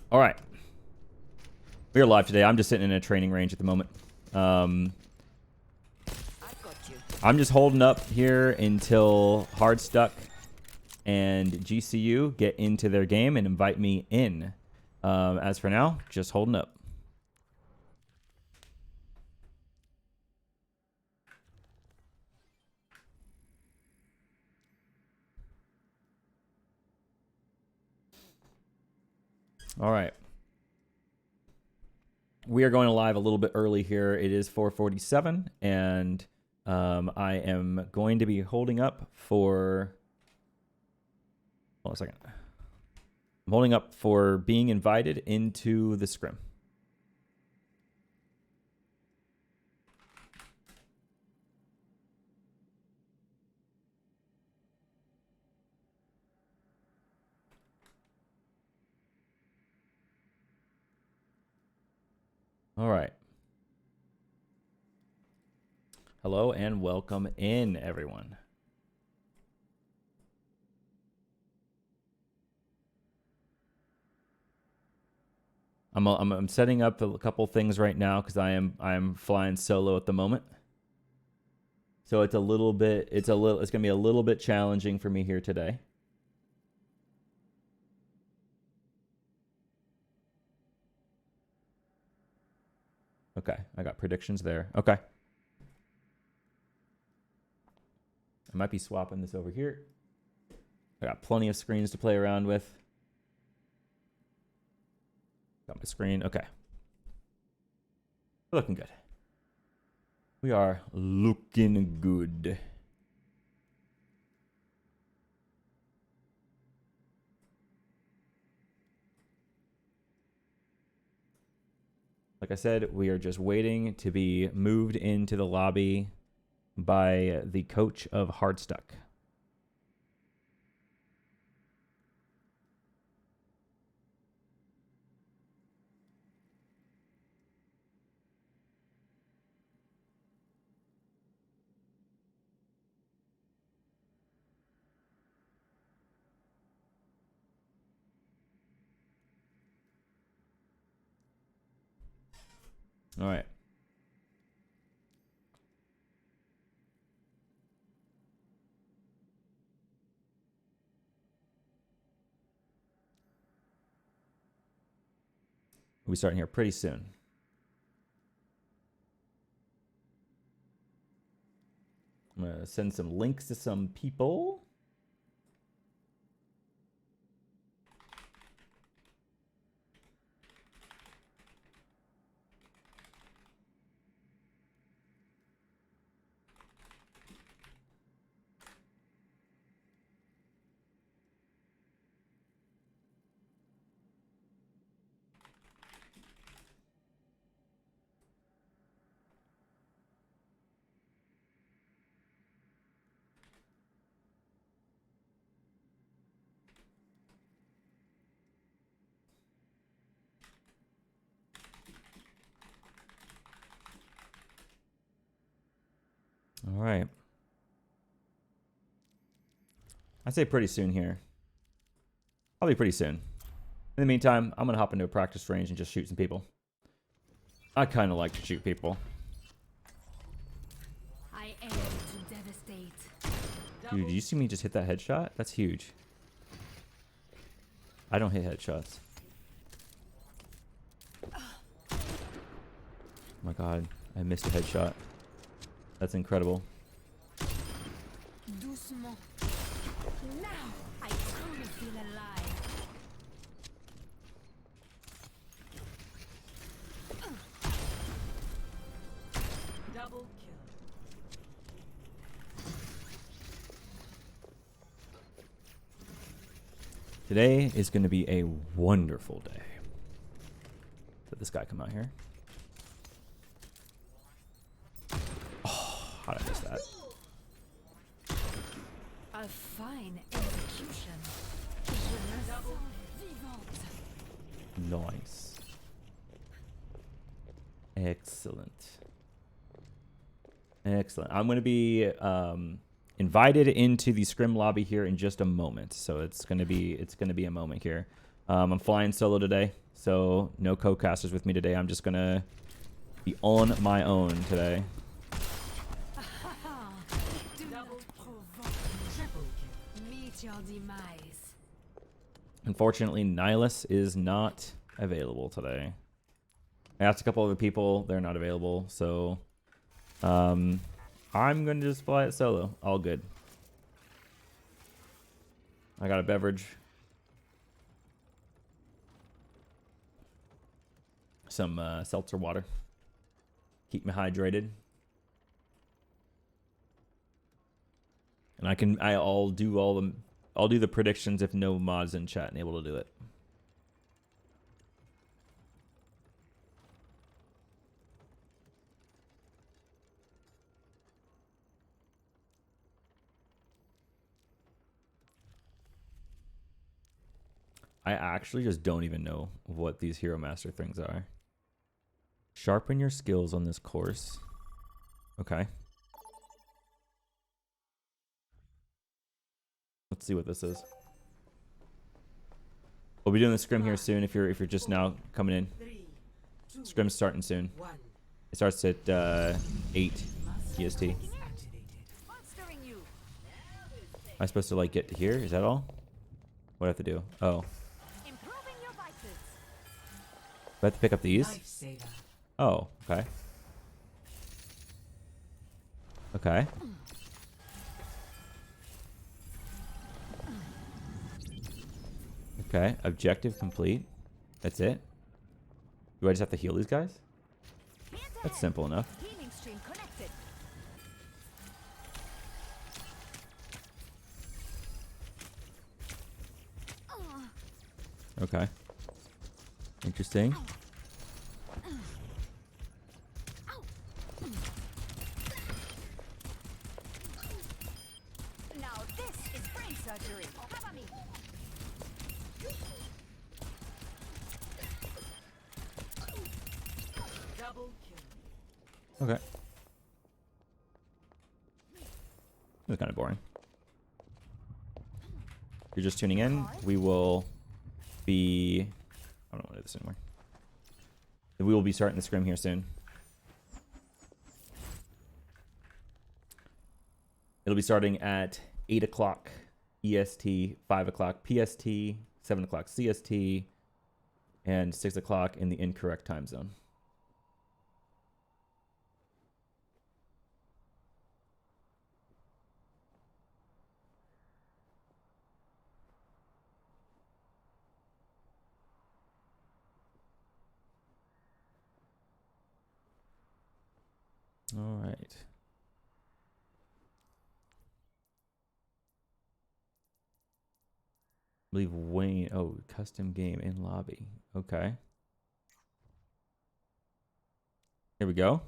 All right. We are live today. I'm just sitting in a training range at the moment. I'm just holding up here until Hardstuck and GCU get into their game and invite me in. As for now, just holding up. All right. We are going live a little bit early here. It is 4:47, and I am going to be holding up for... Hold on a second. I'm holding up for being invited into the scrim. All right. Hello and welcome in, everyone. I'm setting up a couple things right now because I'm flying solo at the moment. So it's gonna be a little bit challenging for me here today. Okay, I got predictions there. Okay. I might be swapping this over here. I got plenty of screens to play around with. Got my screen. Okay. Looking good. We are looking good. Like I said, we are just waiting to be moved into the lobby by the coach of Hardstuck. All right. We'll be starting here pretty soon. I'm going to send some links to some people. All right. I'd say pretty soon here. Probably pretty soon. In the meantime, I'm going to hop into a practice range and just shoot some people. I kind of like to shoot people. I aim to devastate. Dude, did you see me just hit that headshot? That's huge. I don't hit headshots. Oh my god, I missed a headshot. That's incredible. Doucement. Now I truly feel alive. Double kill. Today is going to be a wonderful day. Let this guy come out here. Oh, how did I miss that? A fine execution. Double vivant. Nice. Excellent. Excellent. I'm going to be invited into the scrim lobby here in just a moment. So it's going to be a moment here. I'm flying solo today, So no co-casters with me today. I'm just going to be on my own today. Do not provoke me. Meet your demise. Unfortunately, Nihilus is not available today. I asked a couple other people. They're not available. So I'm going to just fly it solo. All good. I got a beverage. Some seltzer water. Keep me hydrated. And I'll do the predictions if no mods in chat and able to do it. I actually just don't even know what these Hero Master things are. Sharpen your skills on this course. Okay. Let's see what this is. We'll be doing the scrim here soon if you're just now coming in. Scrim's starting soon. It starts at 8 EST. Am I supposed to like get to here? Is that all? What do I have to do? Oh. Do I have to pick up these? Oh, okay. Okay. Okay, objective complete. That's it? Do I just have to heal these guys? That's simple enough. Okay. Interesting. Now this is brain surgery. Cover me. Double kill. Okay. That's kind of boring. If you're just tuning in, we will be... I don't want to do this anymore. We will be starting the scrim here soon. It'll be starting at 8 o'clock EST, 5 o'clock PST, 7 o'clock CST, and 6 o'clock in the incorrect time zone. All right. I believe Wayne. Oh, custom game in lobby. Okay. Here we go.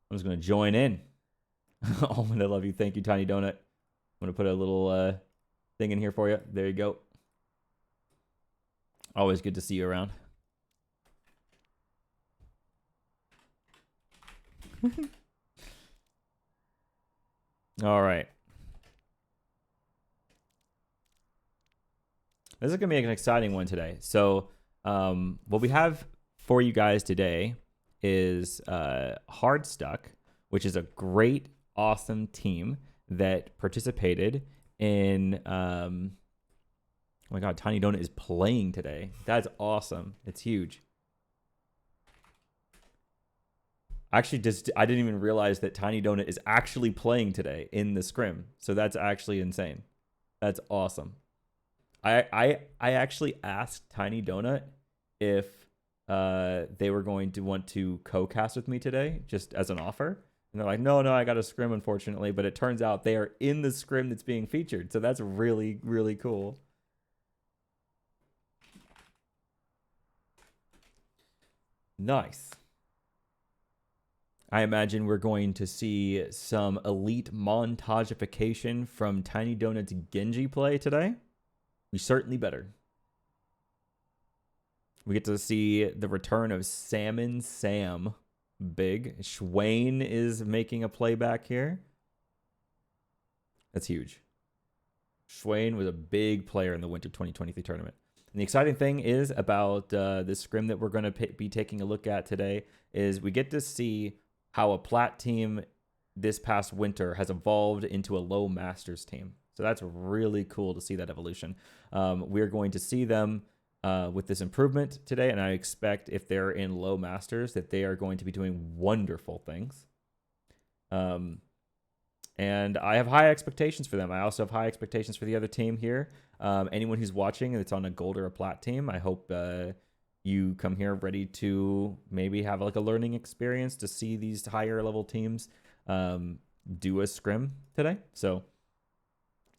I'm just going to join in. Oh, I love you. Thank you, Tiny Donut. I'm going to put a little thing in here for you. There you go. Always good to see you around. All right. This is going to be an exciting one today. So what we have for you guys today is Hardstuck, which is a great, awesome team that participated in... oh my God, Tiny Donut is playing today. That's awesome. It's huge. Actually, I didn't even realize that Tiny Donut is actually playing today in the scrim. So that's actually insane. That's awesome. I actually asked Tiny Donut if they were going to want to co-cast with me today, just as an offer. And they're like, no, I got a scrim, unfortunately. But it turns out they are in the scrim that's being featured. So that's really, really cool. Nice. I imagine we're going to see some elite montagification from Tiny Donut's Genji play today. We certainly better. We get to see the return of Salmon Sam. Big. Schwain is making a playback here. That's huge. Schwain was a big player in the Winter 2023 tournament. And the exciting thing is about this scrim that we're going to be taking a look at today is we get to see how a plat team this past winter has evolved into a low masters team. So that's really cool to see that evolution. We're going to see them with this improvement today, and I expect if they're in low masters that they are going to be doing wonderful things. And I have high expectations for them. I also have high expectations for the other team here. Anyone who's watching that's on a gold or a plat team, I hope you come here ready to maybe have like a learning experience to see these higher level teams do a scrim today. So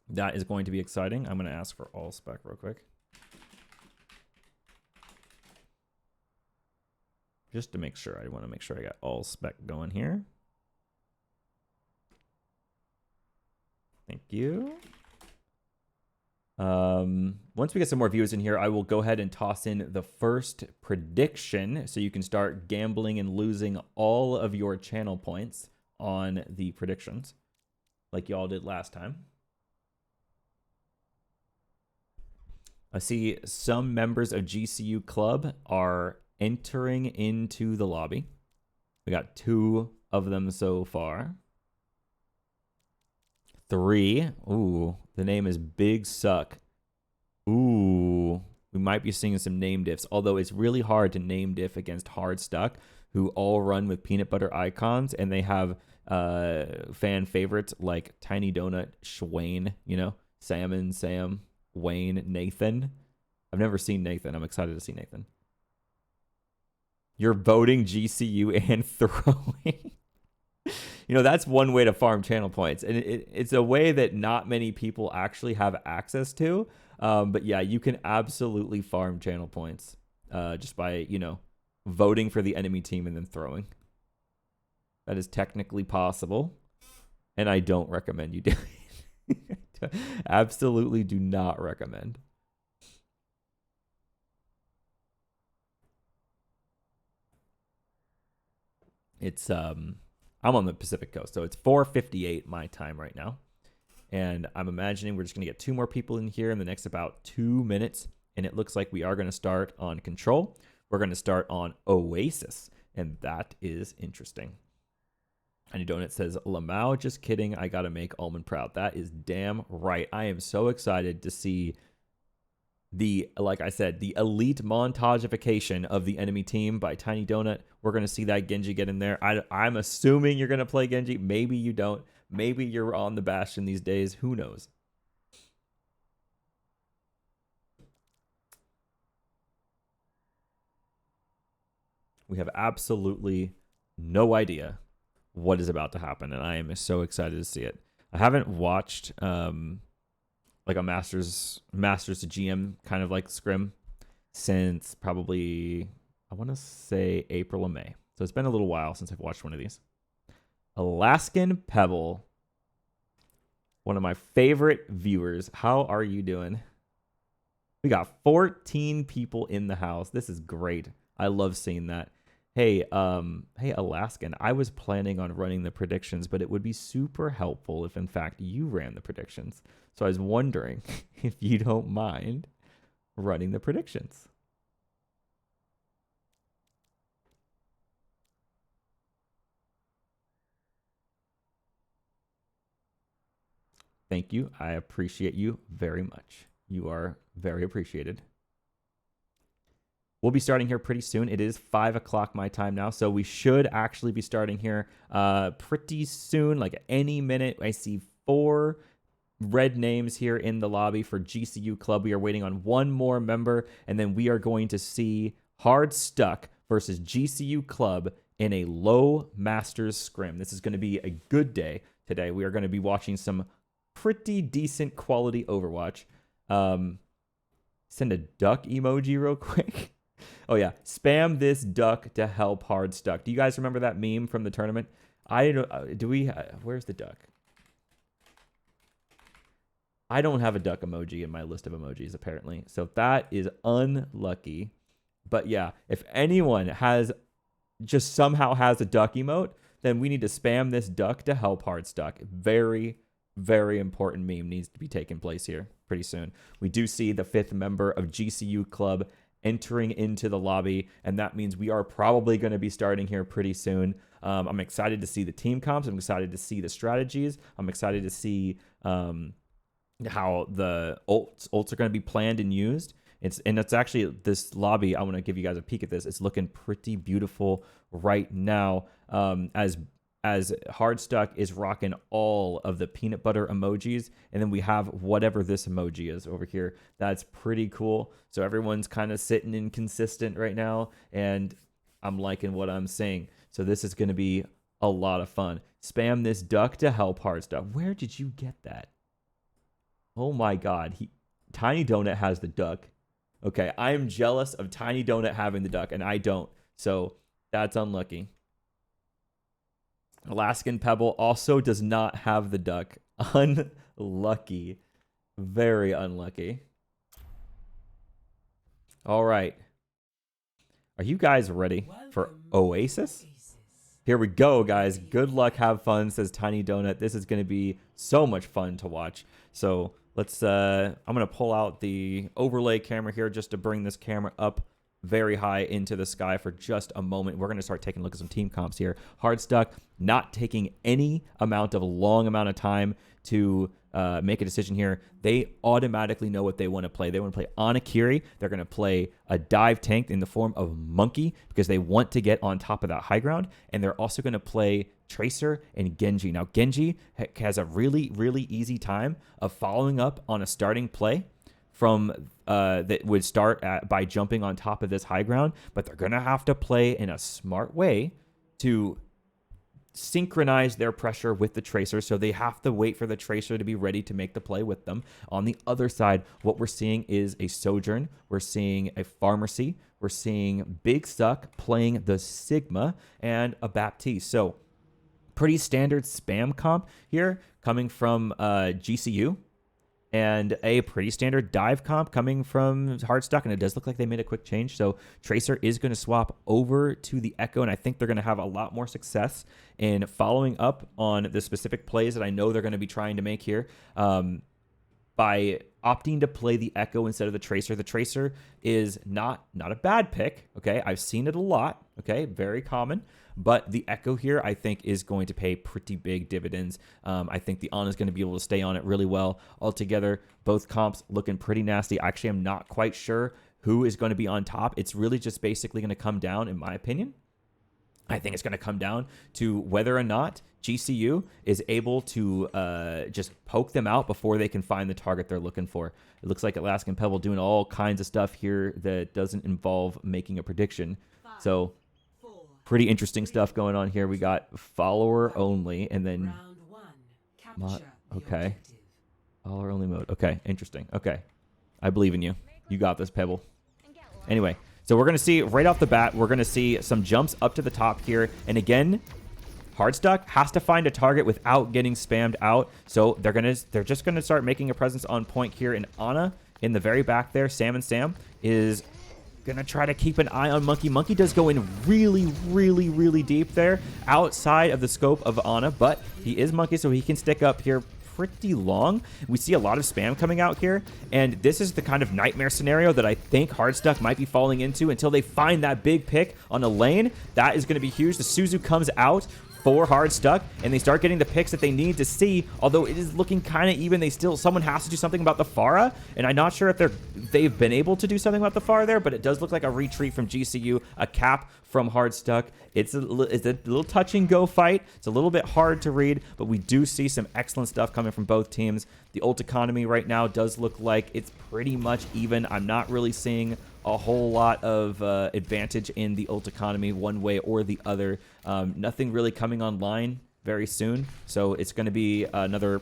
that is going to be exciting. I'm going to ask for all spec real quick. Just to make sure. I want to make sure I got all spec going here. Thank you. Once we get some more viewers in here, I will go ahead and toss in the first prediction so you can start gambling and losing all of your channel points on the predictions like y'all did last time. I see some members of GCU Club are entering into the lobby. We got 2 of them so far. 3. Ooh, the name is Big Suck. Ooh, we might be seeing some name diffs, although it's really hard to name diff against Hardstuck, who all run with peanut butter icons, and they have fan favorites like Tiny Donut, Schwain, you know, Salmon, Sam, Wayne, Nathan. I've never seen Nathan. I'm excited to see Nathan. You're voting GCU and throwing. You know, that's one way to farm channel points. And it's a way that not many people actually have access to. But yeah, you can absolutely farm channel points just by, you know, voting for the enemy team and then throwing. That is technically possible. And I don't recommend you do it. Absolutely do not recommend. It's I'm on the Pacific Coast, so it's 4:58 my time right now. And I'm imagining we're just going to get 2 more people in here in the next about 2 minutes. And it looks like we are going to start on Control. We're going to start on Oasis. And that is interesting. And Donut says, Lamau, just kidding. I got to make Almond proud. That is damn right. I am so excited to see like I said, the elite montagification of the enemy team by Tiny Donut. We're going to see that Genji get in there. I'm assuming you're going to play Genji. Maybe you don't. Maybe you're on the Bastion these days. Who knows? We have absolutely no idea what is about to happen, and I am so excited to see it. I haven't watched like a Masters to GM kind of like scrim since probably, I want to say April or May. So it's been a little while since I've watched one of these. Alaskan Pebble, one of my favorite viewers. How are you doing? We got 14 people in the house. This is great. I love seeing that. Hey, hey Alaskan, I was planning on running the predictions, but it would be super helpful if in fact you ran the predictions. So I was wondering if you don't mind running the predictions. Thank you. I appreciate you very much. You are very appreciated. We'll be starting here pretty soon. It is 5 o'clock my time now, so we should actually be starting here pretty soon, like any minute. I see 4 red names here in the lobby for GCU Club. We are waiting on 1 more member, and then we are going to see Hardstuck versus GCU Club in a low Masters scrim. This is going to be a good day today. We are going to be watching some pretty decent quality Overwatch. Send a duck emoji real quick. Oh yeah, spam this duck to help Hardstuck. Do you guys remember that meme from the tournament? I don't. Do we? Where's the duck? I don't have a duck emoji in my list of emojis apparently, so that is unlucky. But yeah, if anyone has just somehow has a duck emote, then we need to spam this duck to help Hardstuck. Very, very important meme needs to be taking place here pretty soon. We do see the 5th member of GCU Club entering into the lobby, and that means we are probably going to be starting here pretty soon. I'm excited to see the team comps. I'm excited to see the strategies. I'm excited to see how the ults are going to be planned and used. It's actually this lobby. I want to give you guys a peek at this. It's looking pretty beautiful right now. As Hardstuck is rocking all of the peanut butter emojis, and then we have whatever this emoji is over here. That's pretty cool. So everyone's kind of sitting inconsistent right now, and I'm liking what I'm seeing. So this is going to be a lot of fun. Spam this duck to help Hardstuck. Where did you get that? Oh my God. Tiny Donut has the duck. Okay, I am jealous of Tiny Donut having the duck, and I don't. So that's unlucky. Alaskan Pebble also does not have the duck. Unlucky. Very unlucky. All right. Are you guys ready for Oasis? Here we go, guys. Good luck, have fun, says Tiny Donut. This is going to be so much fun to watch. So let's, I'm going to pull out the overlay camera here just to bring this camera up very high into the sky for just a moment. We're going to start taking a look at some team comps here. Hardstuck not taking any long amount of time to make a decision here. They automatically know what they want to play. They want to play Anakiri. They're going to play a dive tank in the form of Monkey because they want to get on top of that high ground. And they're also going to play Tracer and Genji. Now, Genji has a really, really easy time of following up on a starting play from that would start by jumping on top of this high ground, but they're going to have to play in a smart way to synchronize their pressure with the Tracer, so they have to wait for the Tracer to be ready to make the play with them. On the other side, what we're seeing is a Sojourn, we're seeing a Pharmacy, we're seeing Big Suck playing the Sigma, and a Baptiste. So pretty standard spam comp here coming from GCU. And a pretty standard dive comp coming from Hardstuck, and it does look like they made a quick change. So Tracer is going to swap over to the Echo, and I think they're going to have a lot more success in following up on the specific plays that I know they're going to be trying to make here by opting to play the Echo instead of the Tracer. The Tracer is not a bad pick, okay? I've seen it a lot, okay? Very common. But the Echo here, I think, is going to pay pretty big dividends. I think the Ana is going to be able to stay on it really well. Altogether, both comps looking pretty nasty. Actually, I'm not quite sure who is going to be on top. It's really just basically going to come down, in my opinion. I think it's going to come down to whether or not GCU is able to just poke them out before they can find the target they're looking for. It looks like Alaskan Pebble doing all kinds of stuff here that doesn't involve making a prediction. So pretty interesting stuff going on here. We got follower only, and then okay, follower only mode. Okay, interesting. Okay, I believe in you. You got this, Pebble. Anyway, so we're gonna see right off the bat, we're gonna see some jumps up to the top here, and again, Hardstuck has to find a target without getting spammed out. So they're just gonna start making a presence on point here. And Ana in the very back there, Sam is gonna try to keep an eye on Monkey. Monkey does go in really, really, really deep there, outside of the scope of Ana, but he is Monkey, so he can stick up here pretty long. We see a lot of spam coming out here, and this is the kind of nightmare scenario that I think Hardstuck might be falling into until they find that big pick on a lane. That is going to be huge. The Suzu comes out for Hardstuck, and they start getting the picks that they need to see. Although it is looking kind of even, someone has to do something about the Pharah, and I'm not sure if they've been able to do something about the Pharah there, but it does look like a retreat from GCU, a cap from Hardstuck. It's a little touch and go fight. It's a little bit hard to read, but we do see some excellent stuff coming from both teams. The ult economy right now does look like it's pretty much even. I'm not really seeing a whole lot of advantage in the ult economy one way or the other. Nothing really coming online very soon, so it's going to be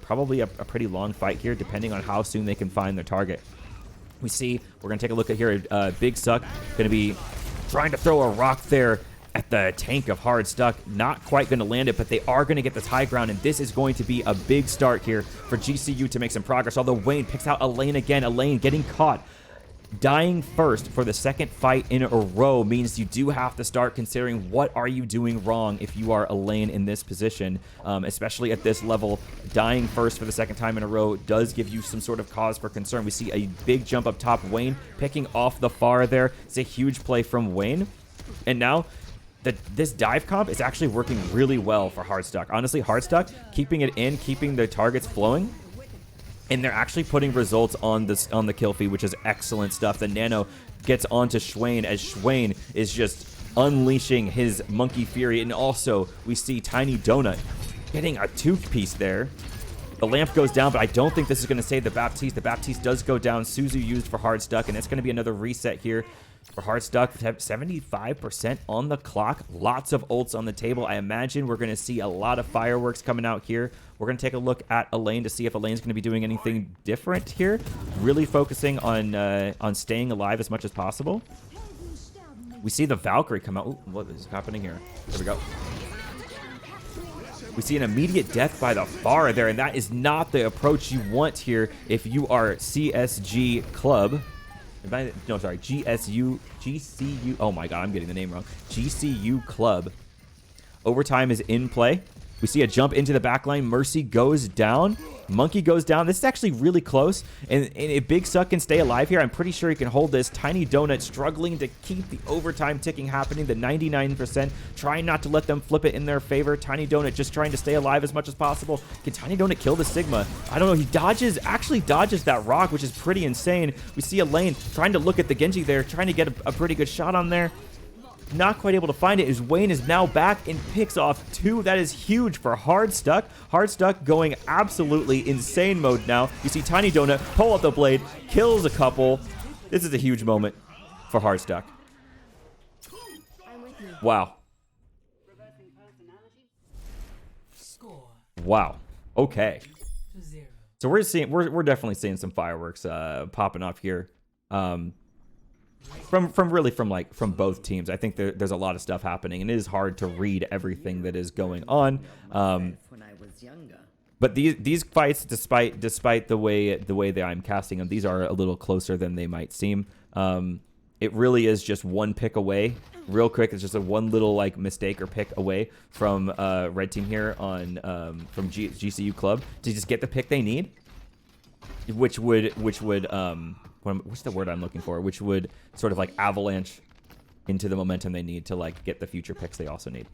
probably a pretty long fight here, depending on how soon they can find their target. We're going to take a look at here. Big Suck going to be trying to throw a rock there at the tank of Hardstuck. Not quite going to land it, but they are going to get this high ground, and this is going to be a big start here for GCU to make some progress. Although Wayne picks out Elaine again. Elaine getting caught. dying first for the second fight in a row means you do have to start considering what are you doing wrong if you are a lane in this position, especially at this level. Dying first for the second time in a row does give you some sort of cause for concern. We see a big jump up top. Wayne picking off the Pharah there. It's a huge play from Wayne. And now this dive comp is actually working really well for Hardstuck. Honestly, Hardstuck keeping it in, keeping the targets flowing. And they're actually putting results on the kill feed, which is excellent stuff. The Nano gets onto Schwain as Schwain is just unleashing his Monkey Fury. And also, we see Tiny Donut getting a two-piece there. The lamp goes down, but I don't think this is going to save the Baptiste. The Baptiste does go down. Suzu used for Hardstuck, and it's going to be another reset here for Hardstuck. 75% on the clock. Lots of ults on the table. I imagine we're going to see a lot of fireworks coming out here. We're going to take a look at Elaine to see if Elaine's going to be doing anything different here. Really focusing on staying alive as much as possible. We see the Valkyrie come out. Ooh, what is happening here? There we go. We see an immediate death by the Pharah there, and that is not the approach you want here if you are CSG Club. No, sorry, GCU. Oh my god, I'm getting the name wrong. GCU Club. Overtime is in play. We see a jump into the backline. Mercy goes down. Monkey goes down. This is actually really close. And if Big Suck can stay alive here, I'm pretty sure he can hold this. Tiny Donut struggling to keep the overtime ticking happening. The 99% trying not to let them flip it in their favor. Tiny Donut just trying to stay alive as much as possible. Can Tiny Donut kill the Sigma? I don't know. He actually dodges that rock, which is pretty insane. We see Elaine trying to look at the Genji there, trying to get a pretty good shot on there. Not quite able to find it as Wayne is now back and picks off two. That is huge for Hardstuck. Hardstuck going absolutely insane mode now. You see Tiny Donut pull out the blade, kills a couple. This is a huge moment for Hardstuck. Wow. Wow. Okay. So we're definitely seeing some fireworks popping off here. From both teams. I think there's a lot of stuff happening, and it is hard to read everything that is going on. But these fights, despite the way that I'm casting them, these are a little closer than they might seem. It really is just one pick away. Real quick, it's just a one little mistake or pick away from red team here on from GCU Club to just get the pick they need, which would what's the word I'm looking for? Which would sort of avalanche into the momentum they need to get the future picks they also need.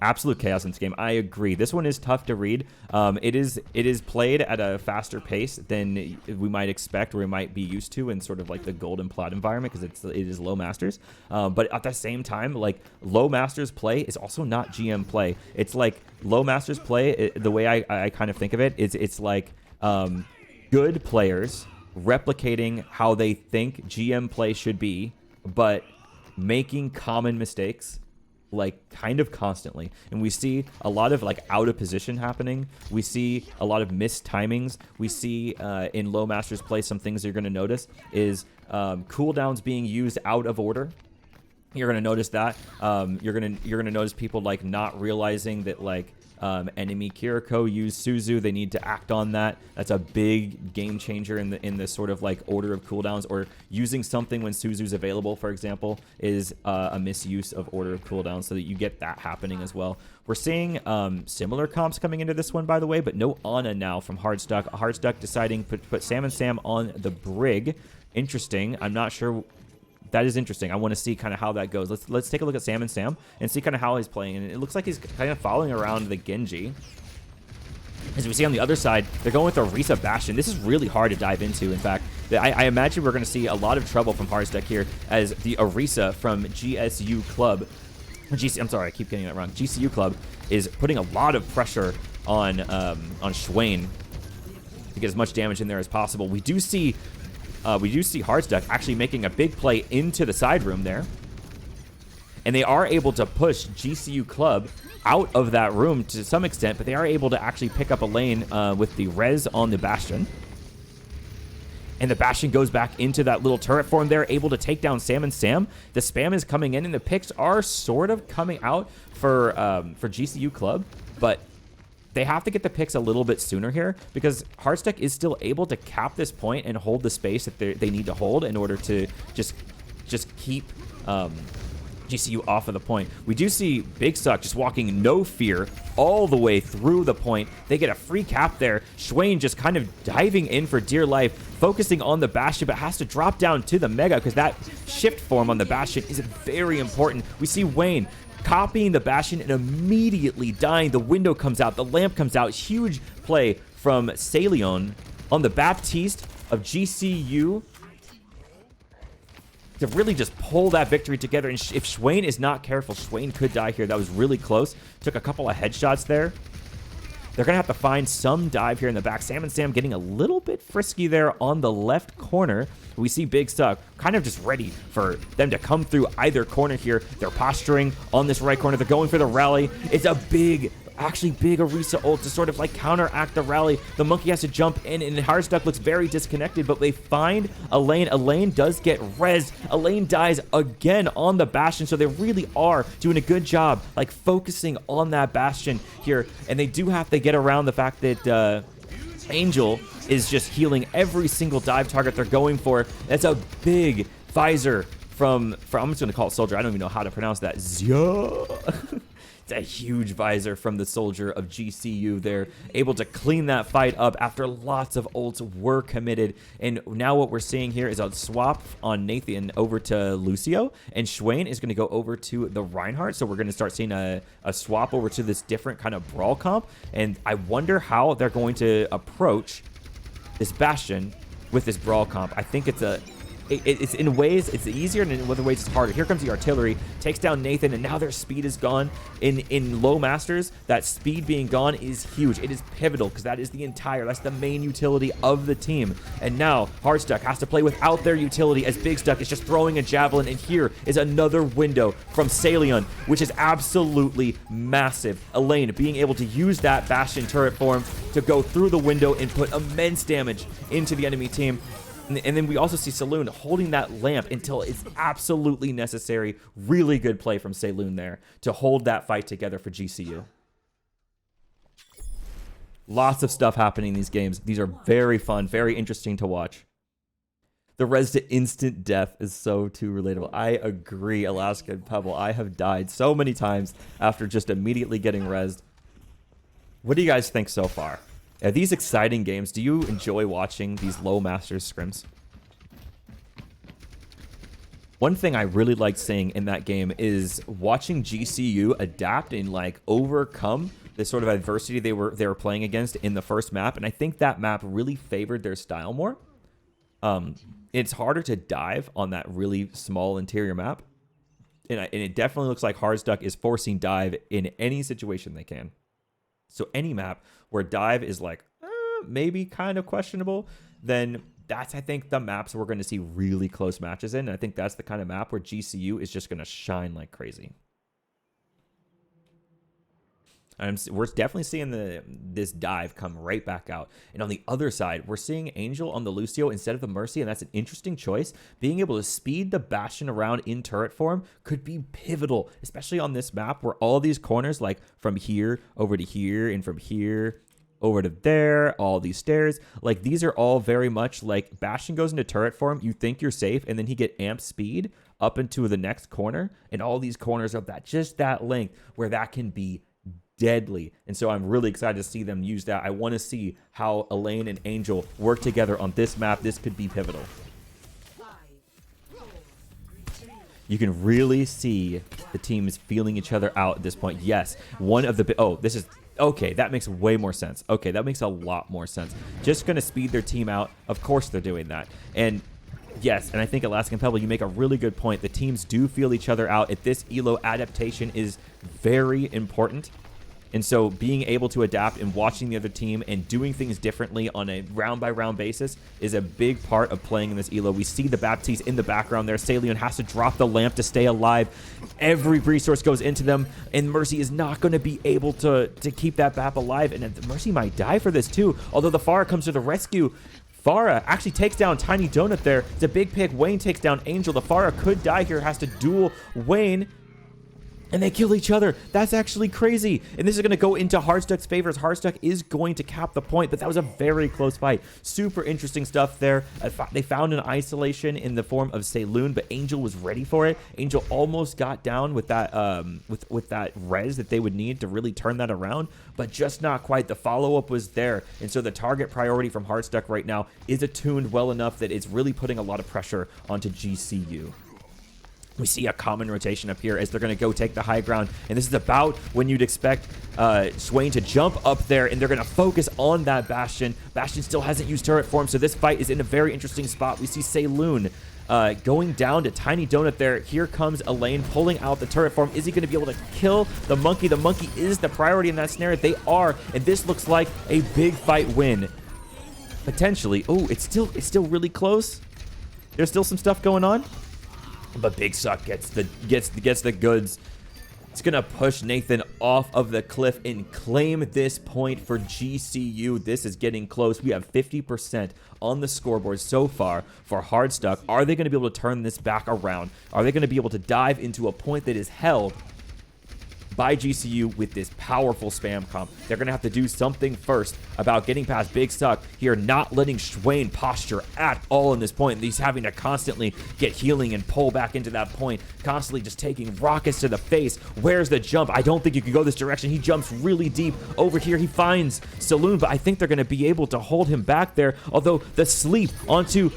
Absolute chaos in this game. I agree. This one is tough to read. It is played at a faster pace than we might expect or we might be used to in sort of the golden plot environment because it is low masters. But at the same time, low masters play is also not GM play. It's low masters play. The way I kind of think of it is it's good players replicating how they think GM play should be, but making common mistakes kind of constantly. And we see a lot of out of position happening. We see a lot of missed timings. We see in low masters play some things you're going to notice is cooldowns being used out of order. You're going to notice that. You're going to notice people not realizing that enemy Kiriko used Suzu. They need to act on that. That's a big game changer in the sort of order of cooldowns, or using something when Suzu's available, for example, is a misuse of order of cooldowns, so that you get that happening as well. We're seeing similar comps coming into this one, by the way, but no Ana now from Hardstuck. Hardstuck deciding to put Sam and Sam on the Brig. Interesting. I'm not sure. That is interesting. I want to see kind of how that goes. Let's take a look at Sam and Sam and see kind of how he's playing. And it looks like he's kind of following around the Genji. As we see on the other side, they're going with the Orisa Bastion. This is really hard to dive into. In fact, I imagine we're going to see a lot of trouble from Hardstuck here as the Orisa from GSU Club. I'm sorry, I keep getting that wrong. GCU Club is putting a lot of pressure on Schwain to get as much damage in there as possible. We do see Hardstuck actually making a big play into the side room there. And they are able to push GCU Club out of that room to some extent, but they are able to actually pick up a lane with the res on the Bastion. And the Bastion goes back into that little turret form there, able to take down Sam and Sam. The spam is coming in, and the picks are sort of coming out for GCU Club, but they have to get the picks a little bit sooner here because Hardstuck is still able to cap this point and hold the space that they need to hold in order to just keep GCU off of the point. We do see Big Suck just walking no fear all the way through the point. They get a free cap there. Schwain just kind of diving in for dear life, focusing on the Bastion, but has to drop down to the Mega because that shift form on the Bastion is very important. We see Wayne copying the Bastion and immediately dying. The window comes out. The lamp comes out. Huge play from Salion on the Baptiste of GCU to really just pull that victory together. And if Schwain is not careful, Schwain could die here. That was really close. Took a couple of headshots there. They're going to have to find some dive here in the back. Sam and Sam getting a little bit frisky there on the left corner. We see Big Suck kind of just ready for them to come through either corner here. They're posturing on this right corner. They're going for the rally. It's a big Orisa ult to sort of like counteract the rally. The monkey has to jump in, and Hardstuck looks very disconnected, but they find Elaine. Elaine does get rezzed. Elaine dies again on the Bastion, so they really are doing a good job like focusing on that Bastion here, and they do have to get around the fact that Angel is just healing every single dive target they're going for. That's a big visor from I'm just going to call it Soldier. I don't even know how to pronounce that. Zia. A huge visor from the Soldier of GCU. They're able to clean that fight up after lots of ults were committed. And now what we're seeing here is a swap on Nathan over to Lucio, and Schwain is going to go over to the Reinhardt. So we're going to start seeing a swap over to this different kind of brawl comp. And I wonder how they're going to approach this Bastion with this brawl comp. I think it's in ways it's easier, and in other ways it's harder. Here comes the artillery, takes down Nathan, and now their speed is gone. In low masters, that speed being gone is huge. It is pivotal because that's the main utility of the team. And now Hardstuck has to play without their utility as Big Stuck is just throwing a javelin, and here is another window from Salion, which is absolutely massive. Elaine being able to use that Bastion turret form to go through the window and put immense damage into the enemy team. And then we also see Saloon holding that lamp until it's absolutely necessary. Really good play from Saloon there to hold that fight together for GCU. Lots of stuff happening in these games. These are very fun, very interesting to watch. The res to instant death is so too relatable. I agree, Alaska and Pebble. I have died so many times after just immediately getting rezzed. What do you guys think so far? Are these exciting games? Do you enjoy watching these low masters scrims? One thing I really liked seeing in that game is watching GCU adapt and like overcome the sort of adversity they were playing against in the first map, and I think that map really favored their style more. It's harder to dive on that really small interior map, and it definitely looks like Hardstuck is forcing dive in any situation they can. So any map where dive is like maybe kind of questionable, then that's, I think, the maps we're going to see really close matches in. And I think that's the kind of map where GCU is just going to shine like crazy. We're definitely seeing this dive come right back out. And on the other side, we're seeing Angel on the Lucio instead of the Mercy, and that's an interesting choice. Being able to speed the Bastion around in turret form could be pivotal, especially on this map where all these corners, like from here over to here and from here over to there, all these stairs, like these are all very much like Bastion goes into turret form, you think you're safe, and then he get amp speed up into the next corner, and all these corners of that, just that length where that can be deadly. And so I'm really excited to see them use that. I want to see how Elaine and Angel work together on this map. This could be pivotal. You can really see the teams feeling each other out at this point. Yes, one of the this is okay, that makes way more sense. Okay, that makes a lot more sense. Just going to speed their team out. Of course they're doing that. And yes, and I think Alaskan Pebble, you make a really good point. The teams do feel each other out. At this ELO, adaptation is very important. And so being able to adapt and watching the other team and doing things differently on a round-by-round basis is a big part of playing in this ELO. We see the Baptiste in the background there. Salion has to drop the lamp to stay alive. Every resource goes into them, and Mercy is not going to be able to keep that Bap alive. And Mercy might die for this too, although the Pharah comes to the rescue. Pharah actually takes down Tiny Donut there. It's a big pick. Wayne takes down Angel. The Pharah could die here, has to duel Wayne. And they kill each other. That's actually crazy. And this is going to go into Hardstuck's favor. Hardstuck is going to cap the point, but that was a very close fight. Super interesting stuff there. They found an isolation in the form of Saloon, but Angel was ready for it. Angel almost got down with that with that res that they would need to really turn that around, but just not quite. The follow-up was there. And so the target priority from Hardstuck right now is attuned well enough that it's really putting a lot of pressure onto GCU. We see a common rotation up here as they're going to go take the high ground. And this is about when you'd expect Swain to jump up there, and they're going to focus on that Bastion. Bastion still hasn't used turret form, so this fight is in a very interesting spot. We see Saloon going down to Tiny Donut there. Here comes Elaine pulling out the turret form. Is he going to be able to kill the monkey? The monkey is the priority in that snare. They are, and this looks like a big fight win. Potentially. Oh, it's still really close. There's still some stuff going on. But Big Suck gets the goods. It's gonna push Nathan off of the cliff and claim this point for GCU. This is getting close. We have 50% on the scoreboard so far for Hardstuck. Are they gonna be able to turn this back around? Are they gonna be able to dive into a point that is held by GCU with this powerful spam comp? They're going to have to do something first about getting past Big Suck here, not letting Swain posture at all in this point. He's having to constantly get healing and pull back into that point, constantly just taking rockets to the face. Where's the jump? I don't think you can go this direction. He jumps really deep. Over here, he finds Saloon, but I think they're going to be able to hold him back there, although the sleep onto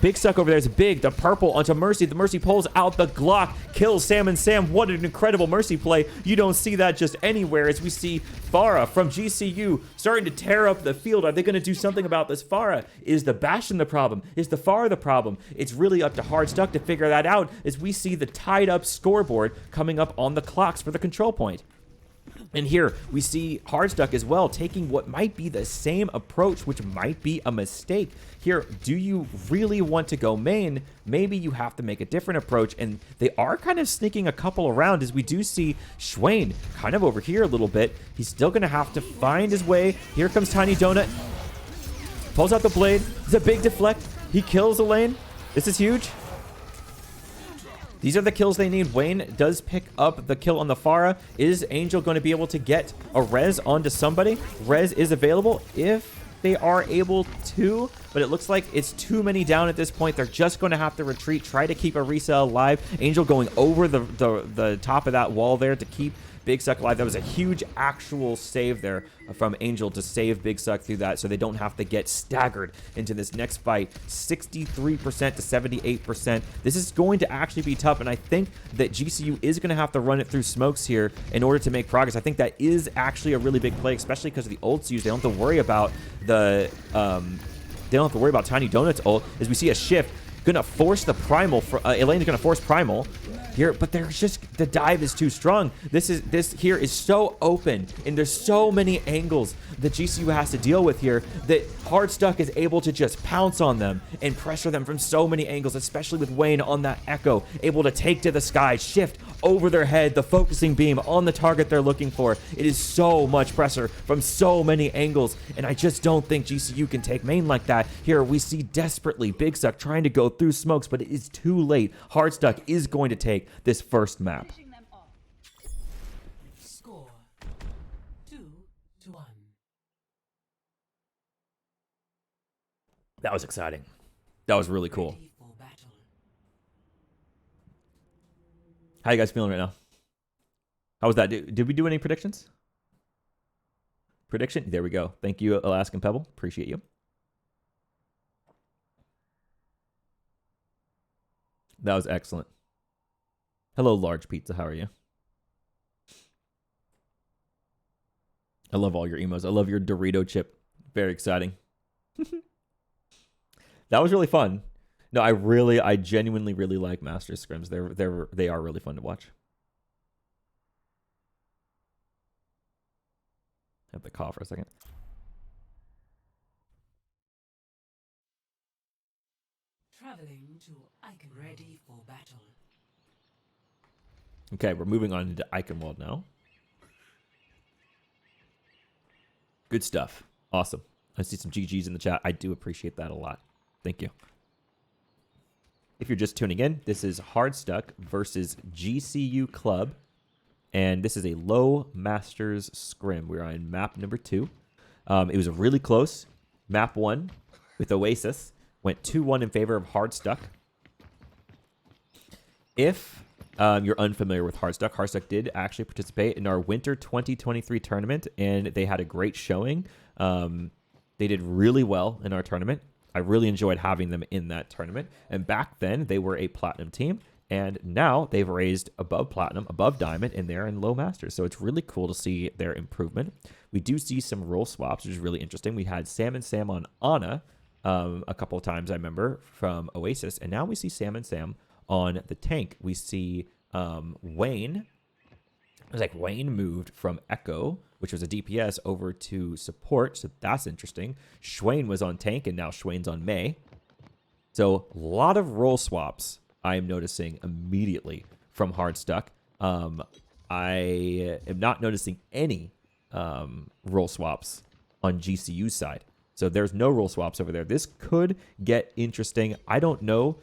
Big Suck over there is big. The purple onto Mercy. The Mercy pulls out the Glock, kills Sam and Sam. What an incredible Mercy play. You don't see that just anywhere, as we see Farah from GCU starting to tear up the field. Are they going to do something about this Farah? Is the Bastion the problem? Is the Farah the problem? It's really up to Hardstuck to figure that out, as we see the tied up scoreboard coming up on the clocks for the control point. And here we see Hardstuck as well taking what might be the same approach, which might be a mistake. Here, do you really want to go main? Maybe you have to make a different approach, and they are kind of sneaking a couple around, as we do see Swain kind of over here a little bit. He's still going to have to find his way. Here comes Tiny Donut. Pulls out the blade. It's a big deflect. He kills Elaine. This is huge. These are the kills they need. Wayne does pick up the kill on the Farah. Is Angel going to be able to get a res onto somebody? Res is available if they are able to, but it looks like it's too many down at this point. They're just going to have to retreat, try to keep a resell alive. Angel going over the top of that wall there to keep Big Suck alive. That was a huge actual save there from Angel to save Big Suck through that, so they don't have to get staggered into this next fight. 63% to 78%. This is going to actually be tough, and I think that GCU is going to have to run it through smokes here in order to make progress. I think that is actually a really big play, especially because of the ults used. They don't have to worry about the they don't have to worry about Tiny Donut's ult, as we see a shift. Gonna force the primal. Elaine's gonna force primal here, but there's just, the dive is too strong. This here is so open, and there's so many angles that GCU has to deal with here that Hardstuck is able to just pounce on them and pressure them from so many angles, especially with Wayne on that echo, able to take to the sky, shift over their head, the focusing beam on the target they're looking for. It is so much pressure from so many angles, and I just don't think GCU can take main like that. Here we see desperately Big Suck trying to go through smokes, but it is too late. Hardstuck is going to take this first map. Score 2-1. That was exciting. That was really cool. How you guys feeling right now? How was that? Did we do any predictions? Prediction? There we go. Thank you, Alaskan Pebble. Appreciate you. That was excellent. Hello, Large Pizza. How are you? I love all your emos. I love your Dorito chip. Very exciting. That was really fun. No, I genuinely really like Masters Scrims. They are really fun to watch. Have to cough for a second. Traveling to Icon. Ready for battle. Okay, we're moving on into Eichenwald now. Good stuff. Awesome. I see some GGs in the chat. I do appreciate that a lot. Thank you. If you're just tuning in, this is Hardstuck versus GCU Club. and this is a low masters scrim. We're on map number 2. It was a really close. Map 1 with Oasis went 2-1 in favor of Hardstuck. If you're unfamiliar with Hardstuck, Hardstuck did actually participate in our Winter 2023 tournament, and they had a great showing. They did really well in our tournament. I really enjoyed having them in that tournament. And back then, they were a platinum team. And now they've raised above platinum, above diamond, and they're in low masters. So it's really cool to see their improvement. We do see some role swaps, which is really interesting. We had Sam and Sam on Ana a couple of times, I remember, from Oasis. And now we see Sam and Sam on the tank. We see Wayne. It was like Wayne moved from Echo, which was a DPS, over to support. So that's interesting. Schwain was on tank, and now Schwain's on Mei. So a lot of role swaps I am noticing immediately from Hardstuck. I am not noticing any role swaps on GCU's side. So there's no role swaps over there. This could get interesting. I don't know.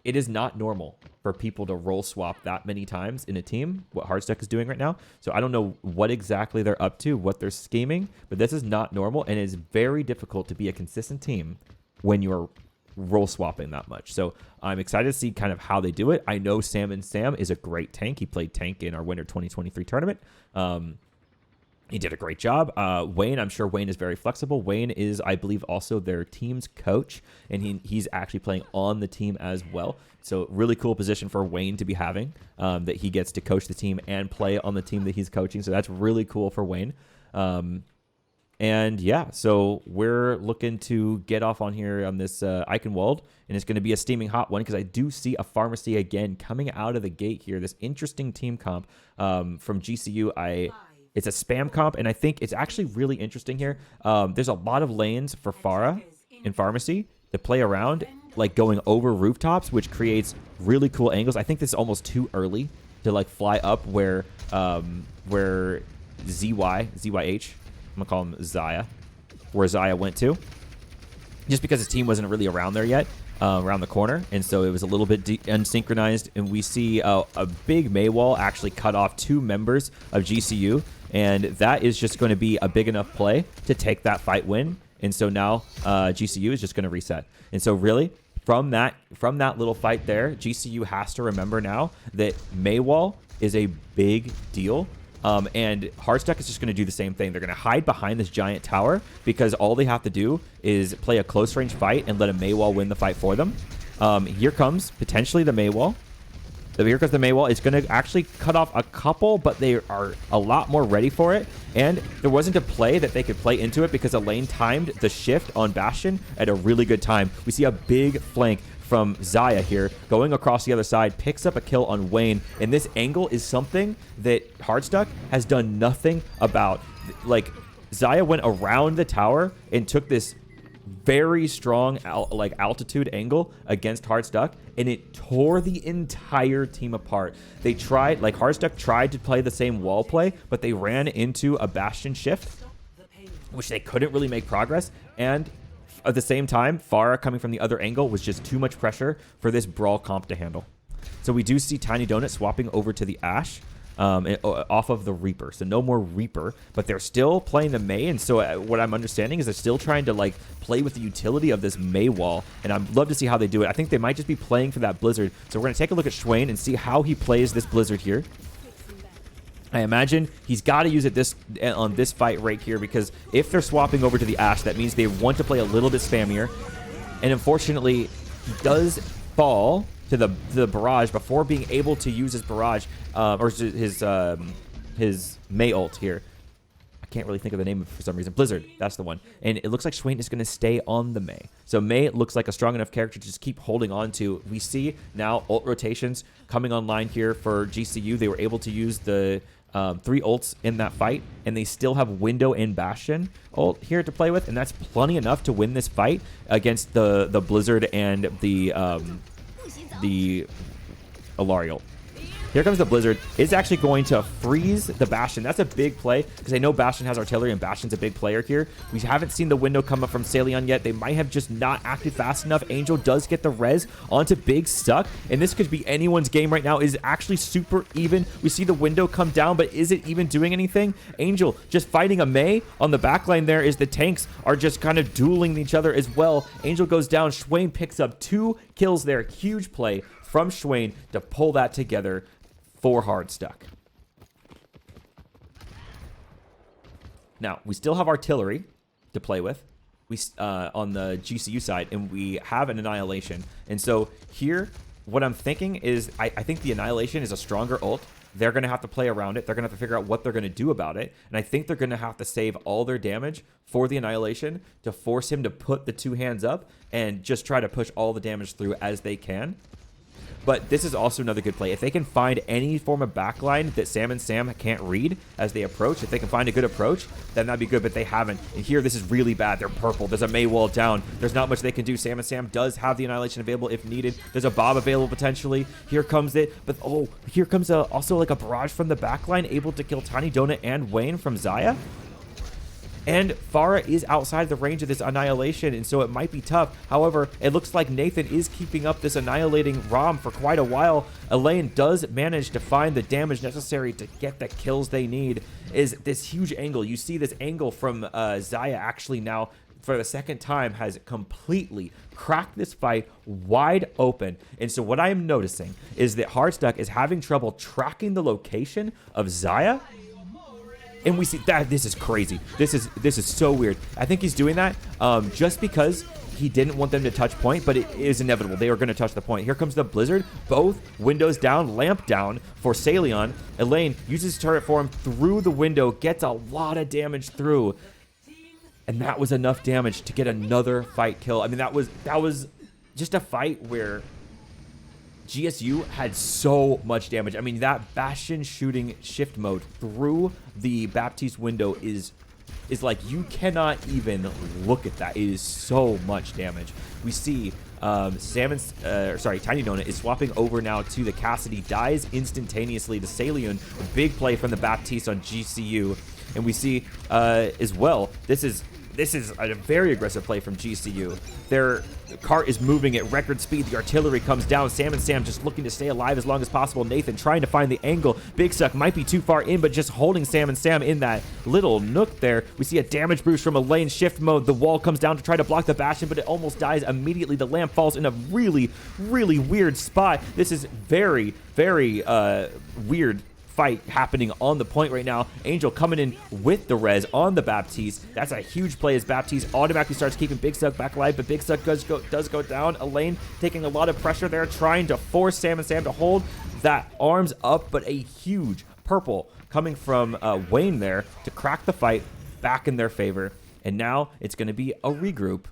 It is not normal for people to role swap that many times in a team, what Hardstuck is doing right now. So I don't know what exactly they're up to, what they're scheming, but this is not normal, and it is very difficult to be a consistent team when you're role swapping that much. So I'm excited to see kind of how they do it. I know Sam and Sam is a great tank. He played tank in our Winter 2023 tournament. He did a great job. Wayne, I'm sure Wayne is very flexible. Wayne is, I believe, also their team's coach, and he's actually playing on the team as well. So really cool position for Wayne to be having, that he gets to coach the team and play on the team that he's coaching. So that's really cool for Wayne. And yeah, so we're looking to get off on here on this Eichenwald, and it's going to be a steaming hot one because I do see a pharmacy again coming out of the gate here. This interesting team comp from GCU. It's a spam comp, and I think it's actually really interesting here. There's a lot of lanes for Pharah in pharmacy to play around, like going over rooftops, which creates really cool angles. I think this is almost too early to like fly up where ZYH, I'm gonna call him Zaya, where Zaya went to, just because his team wasn't really around there yet, around the corner, and so it was a little bit unsynchronized. And we see a big Maywall actually cut off 2 members of GCU, and that is just going to be a big enough play to take that fight win. And so now GCU is just going to reset. And so really, from that little fight there, GCU has to remember now that Maywall is a big deal. And Hardstuck is just going to do the same thing. They're going to hide behind this giant tower because all they have to do is play a close range fight and let a Maywall win the fight for them. Here comes potentially the Maywall. Here comes the Maywall. It's going to actually cut off a couple, but they are a lot more ready for it. And there wasn't a play that they could play into it because Elaine timed the shift on Bastion at a really good time. We see a big flank from Zaya here, going across the other side, picks up a kill on Wayne, and this angle is something that Hardstuck has done nothing about. Like, Zaya went around the tower and took this very strong altitude angle against Hardstuck, and it tore the entire team apart. They tried, like Hardstuck tried to play the same wall play, but they ran into a Bastion shift, which they couldn't really make progress, and at the same time, Pharah coming from the other angle was just too much pressure for this Brawl comp to handle. So we do see Tiny Donut swapping over to the Ashe off of the Reaper. So no more Reaper, but they're still playing the Mei. And so what I'm understanding is they're still trying to like play with the utility of this Mei wall. And I'd love to see how they do it. I think they might just be playing for that Blizzard. So we're going to take a look at Schwain and see how he plays this Blizzard here. I imagine he's got to use it on this fight right here, because if they're swapping over to the Ashe, that means they want to play a little bit spammier. And unfortunately, he does fall to the barrage before being able to use his barrage, or his Mei ult here. I can't really think of the name for some reason. Blizzard, that's the one. And it looks like Schwain is going to stay on the Mei. So Mei looks like a strong enough character to just keep holding on to. We see now ult rotations coming online here for GCU. They were able to use the 3 ults in that fight, and they still have Window and Bastion ult here to play with, and that's plenty enough to win this fight against the Blizzard and the Alari ult. Here comes the Blizzard. It's actually going to freeze the Bastion. That's a big play because I know Bastion has artillery and Bastion's a big player here. We haven't seen the window come up from Salion yet. They might have just not acted fast enough. Angel does get the res onto Big Stuck, and this could be anyone's game right now. Is actually super even. We see the window come down, but is it even doing anything? Angel just fighting a Mei on the backline there as the tanks are just kind of dueling each other as well. Angel goes down. Schwain picks up 2 kills there. Huge play from Schwain to pull that together for Hardstuck. Now, we still have artillery to play with on the GCU side, and we have an Annihilation. And so here, what I'm thinking is I think the Annihilation is a stronger ult. They're going to have to play around it. They're going to have to figure out what they're going to do about it. And I think they're going to have to save all their damage for the Annihilation to force him to put the 2 hands up and just try to push all the damage through as they can. But this is also another good play. If they can find any form of backline that Sam and Sam can't read as they approach, if they can find a good approach, then that'd be good, but they haven't. And here, this is really bad. They're purple. There's a Mei wall down. There's not much they can do. Sam and Sam does have the Annihilation available if needed. There's a Bob available potentially. Here comes it. But, oh, here comes also like a barrage from the backline, able to kill Tiny Donut and Wayne from Xayah. And Pharah is outside the range of this Annihilation, and so it might be tough. However, it looks like Nathan is keeping up this annihilating ROM for quite a while. Elaine does manage to find the damage necessary to get the kills they need. Is this huge angle. You see this angle from Xayah actually now, for the second time, has completely cracked this fight wide open. And so what I am noticing is that Hardstuck is having trouble tracking the location of Xayah. And we see that this is crazy. This is so weird. I think he's doing that just because he didn't want them to touch point, but it is inevitable. They are going to touch the point. Here comes the Blizzard. Both windows down, lamp down for Salion. Elaine uses turret for him through the window, gets a lot of damage through. And that was enough damage to get another fight kill. I mean, that was just a fight where GSU had so much damage. I mean, that Bastion shooting shift mode through the Baptiste window is like, you cannot even look at that. It is so much damage. We see Tiny Donut is swapping over now to the Cassidy, dies instantaneously to Salion. A big play from the Baptiste on GCU. And we see as well, this is a very aggressive play from GCU. Their cart is moving at record speed. The artillery comes down. Sam and Sam just looking to stay alive as long as possible. Nathan trying to find the angle. Big Suck might be too far in, but just holding Sam and Sam in that little nook there. We see a damage boost from Elaine shift mode. The wall comes down to try to block the Bastion, but it almost dies immediately. The lamp falls in a really, really weird spot. This is very, very weird fight happening on the point right now. Angel coming in with the res on the Baptiste. That's a huge play as Baptiste automatically starts keeping Big Suck back alive, but Big Suck does go down. Elaine taking a lot of pressure there, trying to force Sam and Sam to hold that arms up, but a huge purple coming from Wayne there to crack the fight back in their favor. And now it's going to be a regroup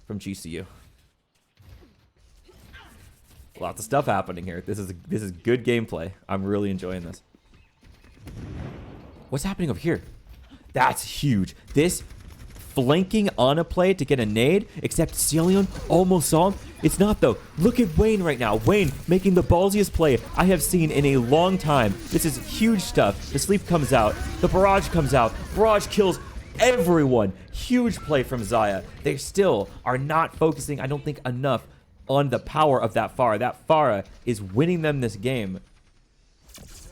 from GCU. Lots of stuff happening here. This is good gameplay. I'm really enjoying this. What's happening over here? That's huge. This flanking on a play to get a nade, except Celion almost saw him. It's not, though. Look at Wayne right now. Wayne making the ballsiest play I have seen in a long time. This is huge stuff. The sleep comes out. The barrage comes out. Barrage kills everyone. Huge play from Xayah. They still are not focusing, I don't think, enough on the power of that Pharah. That Pharah is winning them this game.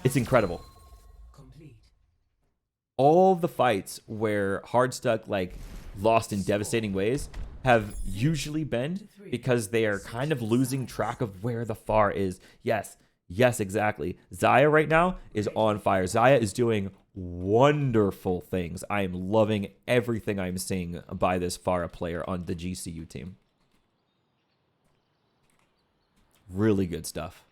It's incredible. All the fights where Hardstuck like lost in devastating ways have usually been because they are kind of losing track of where the Pharah is. Yes, exactly. Xayah right now is on fire. Xayah is doing wonderful things. I am loving everything I'm seeing by this Pharah player on the GCU team. Really good stuff.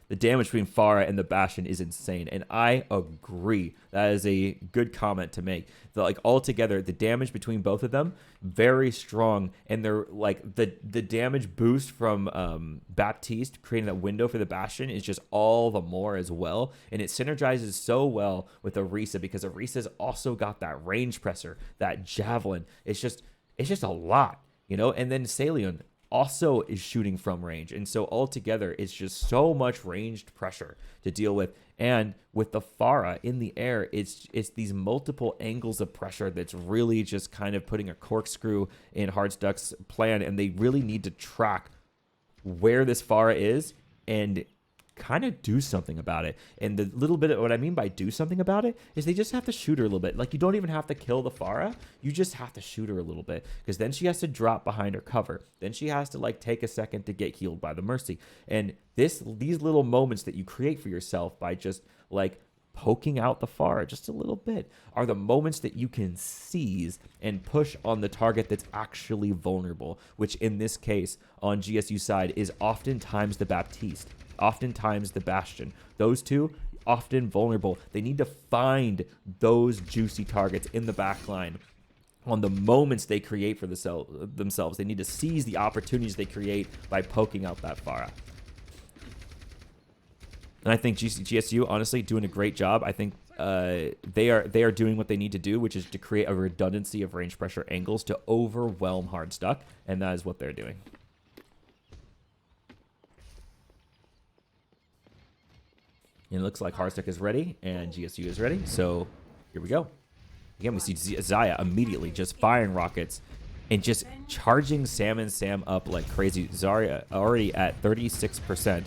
The damage between Pharah and the Bastion is insane, and I agree. That is a good comment to make. Like altogether, the damage between both of them very strong, and they're like the damage boost from Baptiste creating that window for the Bastion is just all the more as well, and it synergizes so well with Orisa because Orisa's also got that range presser, that javelin. It's just a lot, you know. And then Salion also is shooting from range. And so altogether, it's just so much ranged pressure to deal with. And with the Pharah in the air, it's these multiple angles of pressure that's really just kind of putting a corkscrew in Hardstuck's plan. And they really need to track where this Pharah is and kind of do something about it. And the little bit of what I mean by do something about it is they just have to shoot her a little bit. Like, you don't even have to kill the Pharah. You just have to shoot her a little bit, because then she has to drop behind her cover. Then she has to like take a second to get healed by the Mercy. And these little moments that you create for yourself by just like poking out the Pharah just a little bit are the moments that you can seize and push on the target that's actually vulnerable, which in this case on GSU side is oftentimes the Baptiste, oftentimes the Bastion. Those two often vulnerable. They need to find those juicy targets in the back line on the moments they create for themselves. They need to seize the opportunities they create by poking out that Pharah. And I think GSU, honestly, doing a great job. I think they are doing what they need to do, which is to create a redundancy of range pressure angles to overwhelm Hardstuck, and that is what they're doing. And it looks like Hardstuck is ready and GSU is ready. So here we go. Again, we see Xayah immediately just firing rockets and just charging Sam and Sam up like crazy. Zarya already at 36%.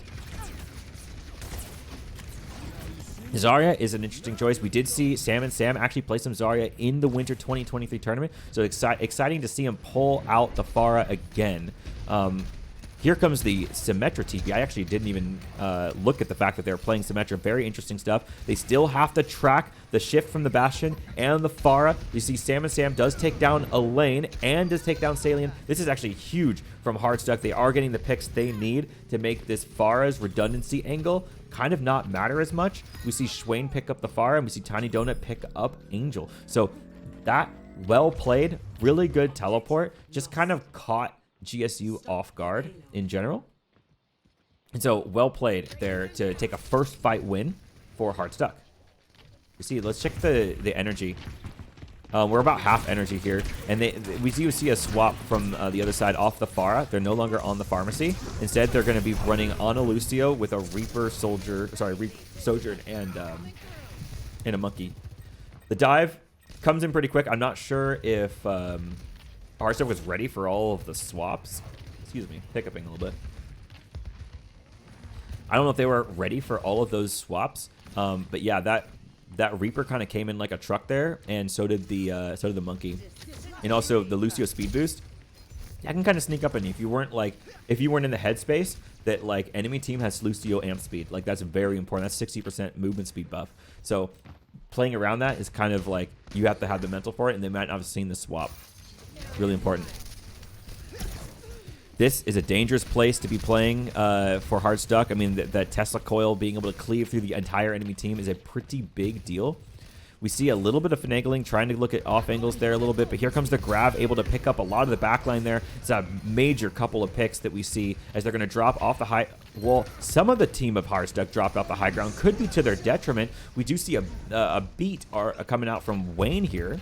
Zarya is an interesting choice. We did see Sam and Sam actually play some Zarya in the Winter 2023 tournament. So exciting to see him pull out the Pharah again. Here comes the Symmetra TP. I actually didn't even look at the fact that they were playing Symmetra. Very interesting stuff. They still have to track the shift from the Bastion and the Pharah. You see Sam and Sam does take down a lane and does take down Salient. This is actually huge from Hardstuck. They are getting the picks they need to make this Pharah's redundancy angle kind of not matter as much. We see Swain pick up the Pharah, and we see Tiny Donut pick up Angel. So that well played, really good teleport, just kind of caught GSU off guard in general. And so well played there to take a first fight win for Hardstuck. You see, let's check the energy. We're about half energy here, and we do see a swap from the other side off the Pharah. They're no longer on the pharmacy. Instead, they're going to be running on a Lucio with a Reaper Soldier, Sojourn and a Monkey. The dive comes in pretty quick. I'm not sure if Hardstuck was ready for all of the swaps. Excuse me, hiccuping a little bit. I don't know if they were ready for all of those swaps, but yeah, that Reaper kind of came in like a truck there, and so did the Monkey, and also the Lucio speed boost. That can kind of sneak up on you if you weren't in the headspace that like enemy team has Lucio amp speed. Like that's very important. That's 60% movement speed buff. So playing around that is kind of like you have to have the mental for it, and they might not have seen the swap. Really important. This is a dangerous place to be playing for Hardstuck. I mean, that Tesla coil being able to cleave through the entire enemy team is a pretty big deal. We see a little bit of finagling, trying to look at off angles there a little bit, but here comes the grab, able to pick up a lot of the backline there. It's a major couple of picks that we see as they're going to drop off the high. Well, some of the team of Hardstuck dropped off the high ground. Could be to their detriment. We do see a beat coming out from Wayne here.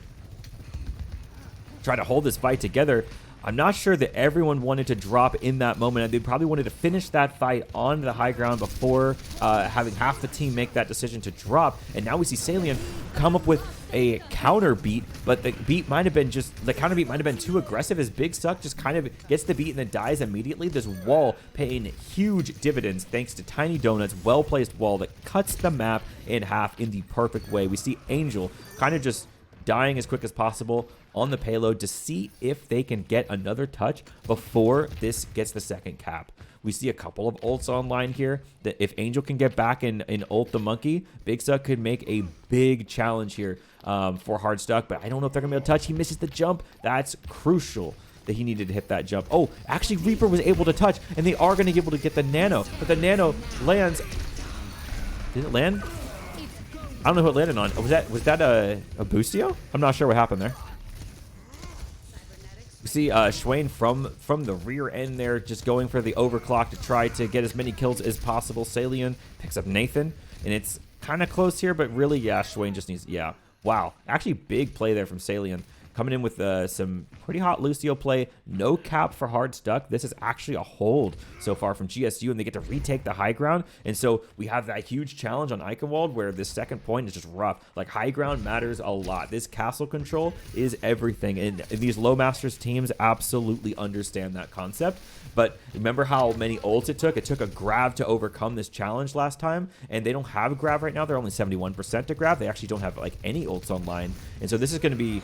Try to hold this fight together. I'm not sure that everyone wanted to drop in that moment. They probably wanted to finish that fight on the high ground before having half the team make that decision to drop. And now we see Salient come up with a counter beat, but the beat might have been the counter beat might have been too aggressive as Big Suck just kind of gets the beat and then dies immediately. This wall paying huge dividends thanks to Tiny Donut's well-placed wall that cuts the map in half in the perfect way. We see Angel kind of just dying as quick as possible on the payload to see if they can get another touch before this gets the second cap. We see a couple of ults online here that if Angel can get back and ult the Monkey, Big Suck could make a big challenge here for Hardstuck, but I don't know if they're going to be able to touch. He misses the jump. That's crucial that he needed to hit that jump. Oh, actually Reaper was able to touch, and they are going to be able to get the Nano, but the Nano lands. Did it land? I don't know who it landed on. Was that a boostio? I'm not sure what happened there. You see Swain from the rear end there, just going for the overclock to try to get as many kills as possible. Salient picks up Nathan, and it's kind of close here, but really, yeah, Swain just needs, yeah. Wow, actually big play there from Salient. coming in with some pretty hot Lucio play. No cap for Hardstuck. This is actually a hold so far from GSU, and they get to retake the high ground. And so we have that huge challenge on Eichenwald where this second point is just rough. Like, high ground matters a lot. This castle control is everything, and these low masters teams absolutely understand that concept. But remember how many ults it took? It took a grab to overcome this challenge last time, and they don't have a grab right now. They're only 71% to grab. They actually don't have like any ults online, and so this is going to be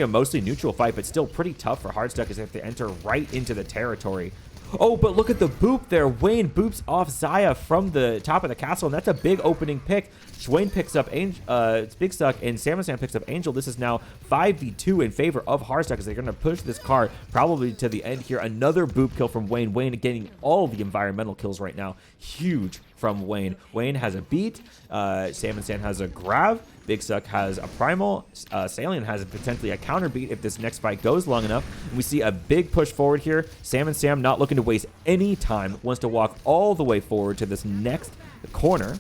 a mostly neutral fight, but still pretty tough for Hardstuck as they have to enter right into the territory. Oh, but look at the boop there. Wayne boops off Xayah from the top of the castle, and that's a big opening pick. Swain picks up Big Suck, and Sam picks up Angel. This is now 5v2 in favor of Hardstuck as they're going to push this card probably to the end here. Another boop kill from Wayne. Wayne getting all the environmental kills right now. Huge from Wayne. Wayne has a beat. Sam has a grab. Big Suck has a primal. Salient has potentially a counter beat if this next fight goes long enough. And we see a big push forward here. Sam not looking to waste any time. Wants to walk all the way forward to this next corner.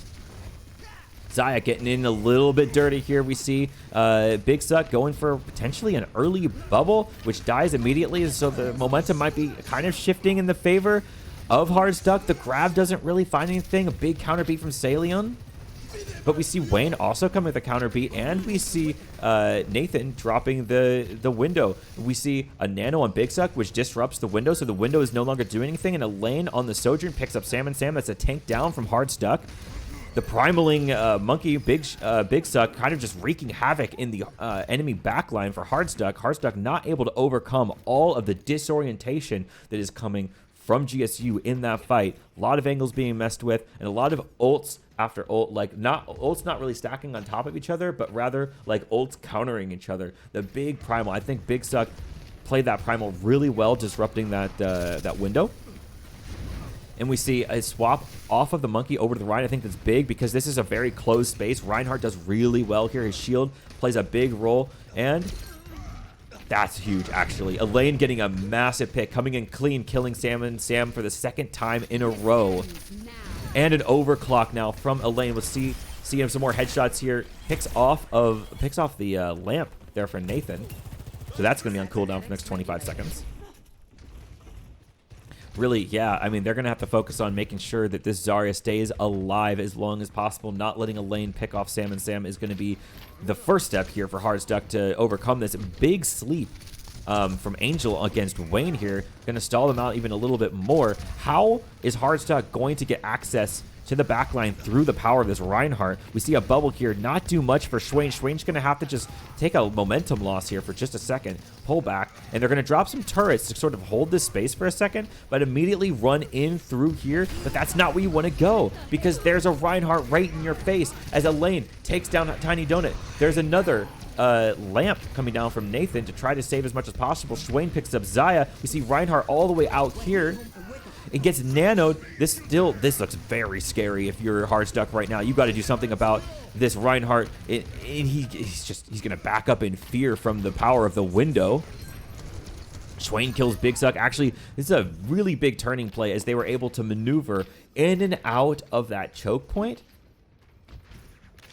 Xayah getting in a little bit dirty here. We see Big Suck going for potentially an early bubble, which dies immediately. So the momentum might be kind of shifting in the favor of Hardstuck. The grab doesn't really find anything. A big counter beat from Salion. But we see Wayne also coming with a counter beat, and we see Nathan dropping the window. We see a nano on Big Suck, which disrupts the window, so the window is no longer doing anything, and a lane on the Sojourn picks up Sam. That's a tank down from Hardstuck. The primaling monkey, Big Suck, kind of just wreaking havoc in the enemy backline for Hardstuck. Hardstuck not able to overcome all of the disorientation that is coming from GSU in that fight. A lot of angles being messed with, and a lot of ults after ult, like ults not really stacking on top of each other, but rather like ults countering each other. The big primal, I think Big Suck played that primal really well, disrupting that window. And we see a swap off of the monkey over to the Ryan. I think that's big because this is a very closed space. Reinhardt does really well here. His shield plays a big role, and that's huge, actually. Elaine getting a massive pick, coming in clean, killing Sam for the second time in a row. And an overclock now from Elaine. We'll see him some more headshots here. Picks off the lamp there for Nathan. So that's going to be on cooldown for the next 25 seconds. Really, yeah, I mean, they're going to have to focus on making sure that this Zarya stays alive as long as possible. Not letting Elaine pick off Sam is going to be the first step here for Hardstuck to overcome this big sleep from Angel against Wayne here. Going to stall them out even a little bit more. How is Hardstuck going to get access to the backline through the power of this Reinhardt? We see a bubble here, not do much for Swain. Swain's going to have to just take a momentum loss here for just a second, pull back, and they're going to drop some turrets to sort of hold this space for a second, but immediately run in through here. But that's not where you want to go, because there's a Reinhardt right in your face as Elaine takes down Tiny Donut. There's another lamp coming down from Nathan to try to save as much as possible. Swain picks up Xayah. We see Reinhardt all the way out here. It gets nanoed. This looks very scary if you're Hardstuck right now. You got to do something about this Reinhardt. And he's gonna back up in fear from the power of the window. Swain kills Big Suck. Actually, this is a really big turning play as they were able to maneuver in and out of that choke point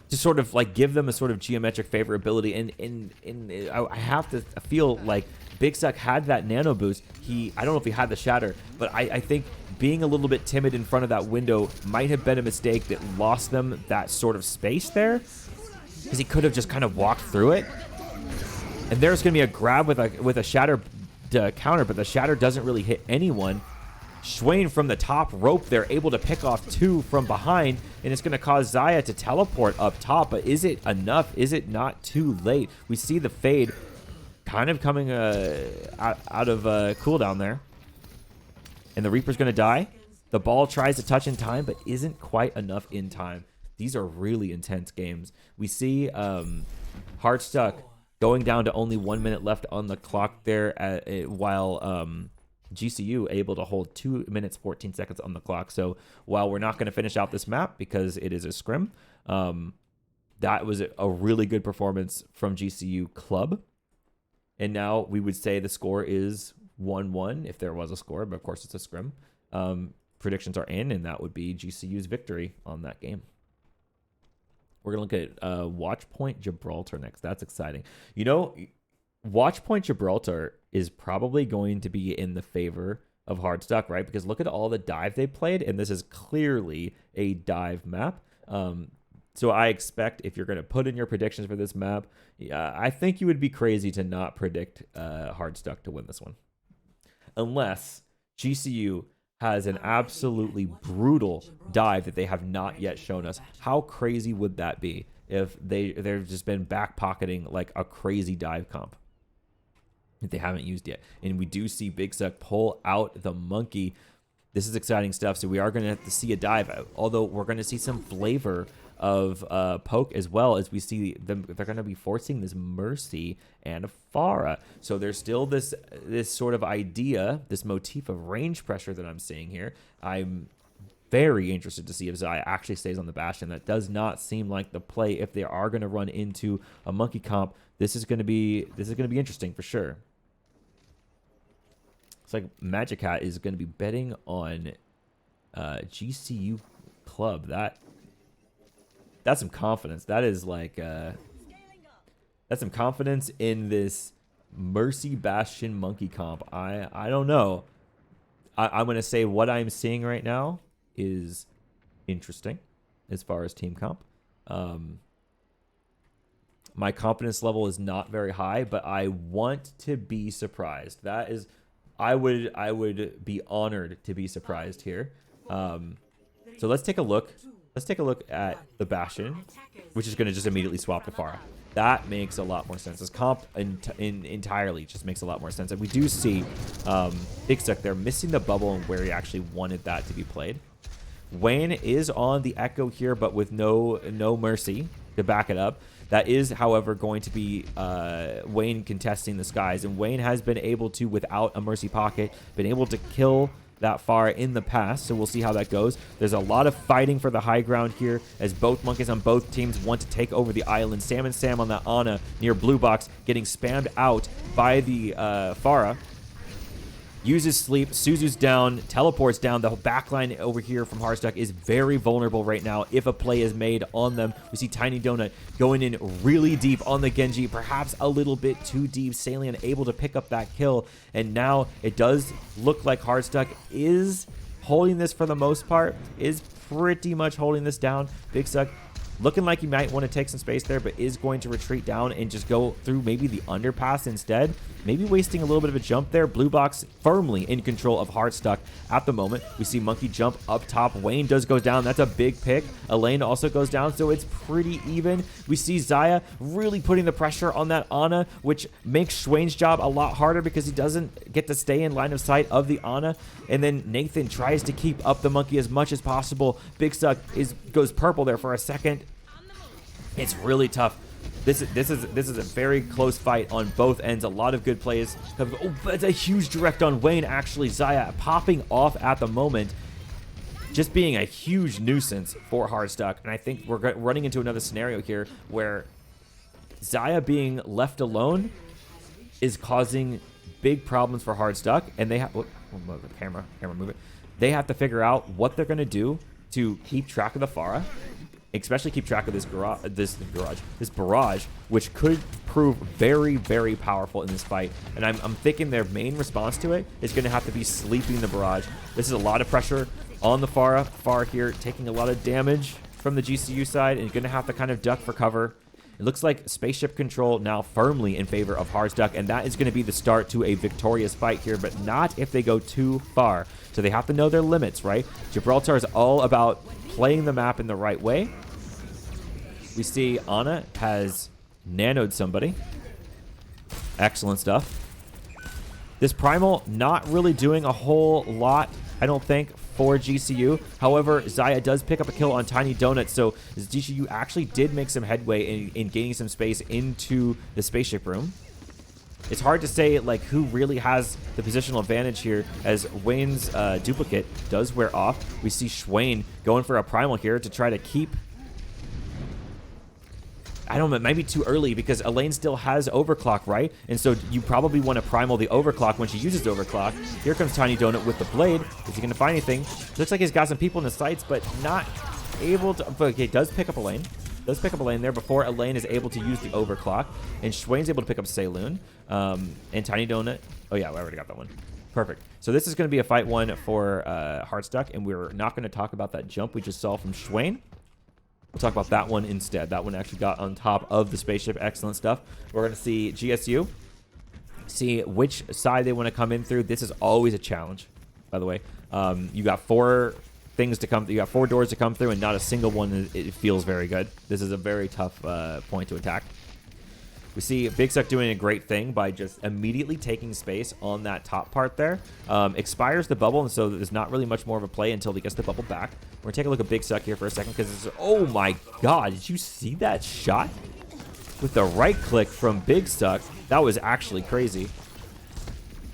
to sort of like give them a sort of geometric favorability. And I have to feel like Big Suck had that nano boost. I don't know if he had the shatter, but I think being a little bit timid in front of that window might have been a mistake that lost them that sort of space there, because he could have just kind of walked through it. And there's going to be a grab with a shatter counter, but the shatter doesn't really hit anyone. Swain from the top rope, they're able to pick off two from behind, and it's going to cause Xayah to teleport up top. But is it enough? Is it not too late? We see the fade kind of coming out of cooldown there. And the Reaper's going to die. The ball tries to touch in time, but isn't quite enough in time. These are really intense games. We see Hardstuck going down to only 1 minute left on the clock there, while GCU able to hold 2 minutes 14 seconds on the clock. So while we're not going to finish out this map because it is a scrim, that was a really good performance from GCU Club. And now we would say the score is 1-1 if there was a score, but of course it's a scrim. Predictions are in, and that would be GCU's victory on that game. We're going to look at Watch Point Gibraltar next. That's exciting. You know, Watch Point Gibraltar is probably going to be in the favor of Hardstuck, right? Because look at all the dive they played, and this is clearly a dive map. So I expect if you're going to put in your predictions for this map, I think you would be crazy to not predict Hardstuck to win this one. Unless GCU has an absolutely brutal dive that they have not yet shown us. How crazy would that be if they've just been back pocketing like a crazy dive comp that they haven't used yet? And we do see Big Suck pull out the monkey. This is exciting stuff. So we are going to have to see a dive out, although we're going to see some flavor of poke as well, as we see them. They're going to be forcing this Mercy and a Pharah. So there's still this sort of idea, this motif of range pressure that I'm seeing here. I'm very interested to see if Xayah actually stays on the Bastion. That does not seem like the play if they are going to run into a monkey comp. This is going to be interesting for sure. It's like Magic Hat is going to be betting on GCU Club. That's some confidence. That is like that's some confidence in this Mercy Bastion monkey comp. I don't know. I'm gonna say what I'm seeing right now is interesting as far as team comp. My confidence level is not very high, but I want to be surprised. That is, I would be honored to be surprised here. So let's take a look. Let's take a look at the Bastion, which is going to just immediately swap to Pharah. That makes a lot more sense. This comp entirely just makes a lot more sense. And we do see Big Suck there missing the bubble and where he actually wanted that to be played. Wayne is on the Echo here, but with no Mercy to back it up. That is, however, going to be Wayne contesting the skies. And Wayne has been able to, without a Mercy pocket, been able to kill that far in the past, so we'll see how that goes. There's a lot of fighting for the high ground here as both monkeys on both teams want to take over the island. Sam and Sam on that Ana near blue box getting spammed out by the Pharah. Uses sleep, Suzu's down, teleports down. The backline over here from Hardstuck is very vulnerable right now if a play is made on them. We see Tiny Donut going in really deep on the Genji, perhaps a little bit too deep. Salian able to pick up that kill, and now it does look like Hardstuck is holding this for the most part, is pretty much holding this down. Big Suck looking like he might want to take some space there, but is going to retreat down and just go through maybe the underpass instead. Maybe wasting a little bit of a jump there. Blue box firmly in control of Hardstuck at the moment. We see Monkey jump up top. Wayne does go down. That's a big pick. Elaine also goes down, so it's pretty even. We see Xayah really putting the pressure on that Ana, which makes Swain's job a lot harder because he doesn't get to stay in line of sight of the Ana. And then Nathan tries to keep up the Monkey as much as possible. Big Suck goes purple there for a second. It's really tough. This is a very close fight on both ends. A lot of good plays. Oh, it's a huge direct on Wayne, actually. Xayah popping off at the moment. Just being a huge nuisance for Hardstuck. And I think we're running into another scenario here where Xayah being left alone is causing big problems for Hardstuck. And they have... camera move it. They have to figure out what they're going to do to keep track of the Pharah. Especially keep track of this barrage, which could prove very, very powerful in this fight. And I'm thinking their main response to it is going to have to be sleeping the barrage. This is a lot of pressure on the Pharah. Pharah here taking a lot of damage from the GCU side and going to have to kind of duck for cover. It looks like spaceship control now firmly in favor of Hardstuck, and that is going to be the start to a victorious fight here, but not if they go too far. So they have to know their limits, right? Gibraltar is all about playing the map in the right way. We see Ana has nanoed somebody. Excellent stuff. This Primal not really doing a whole lot, I don't think, for GCU. However, Xayah does pick up a kill on Tiny Donut, so GCU actually did make some headway in gaining some space into the spaceship room. It's hard to say like who really has the positional advantage here as Wayne's duplicate does wear off. We see Swain going for a Primal here to try to keep... I don't know, it might be too early because Elaine still has Overclock, right? And so you probably want to Primal the Overclock when she uses Overclock. Here comes Tiny Donut with the blade. Is he going to find anything? Looks like he's got some people in the sights, but not able to... Okay, does pick up Elaine. Does pick up a lane there before Elaine is able to use the overclock. And Schwain's able to pick up Saloon. And Tiny Donut. Oh, yeah, I already got that one. Perfect. So this is going to be a fight one for Hardstuck. And we're not going to talk about that jump we just saw from Schwain. We'll talk about that one instead. That one actually got on top of the spaceship. Excellent stuff. We're going to see GSU. See which side they want to come in through. This is always a challenge, by the way. You got 4 things to come. You got 4 doors to come through, and not a single one. It feels very good. This is a very tough point to attack. We see Big Suck doing a great thing by just immediately taking space on that top part there. Expires the bubble, and so there's not really much more of a play until he gets the bubble back. We're going to take a look at Big Suck here for a second because it's... Oh, my God. Did you see that shot? With the right click from Big Suck. That was actually crazy.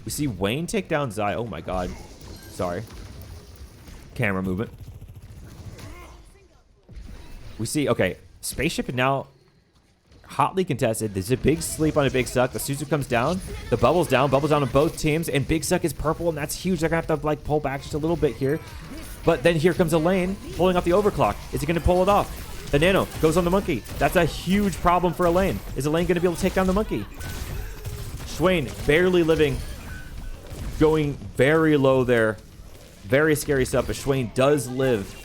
We see Wayne take down Zai. Oh, my God. Sorry. Camera movement. We see... Okay. Spaceship now... hotly contested. There's a big sleep on a Big Suck. The Suzu comes down. The bubble's down. Bubble's down on both teams. And Big Suck is purple, and that's huge. They're going to have to, like, pull back just a little bit here. But then here comes Elaine pulling off the overclock. Is he going to pull it off? The Nano goes on the Monkey. That's a huge problem for Elaine. Is Elaine going to be able to take down the Monkey? Schwain barely living. Going very low there. Very scary stuff, but Schwain does live.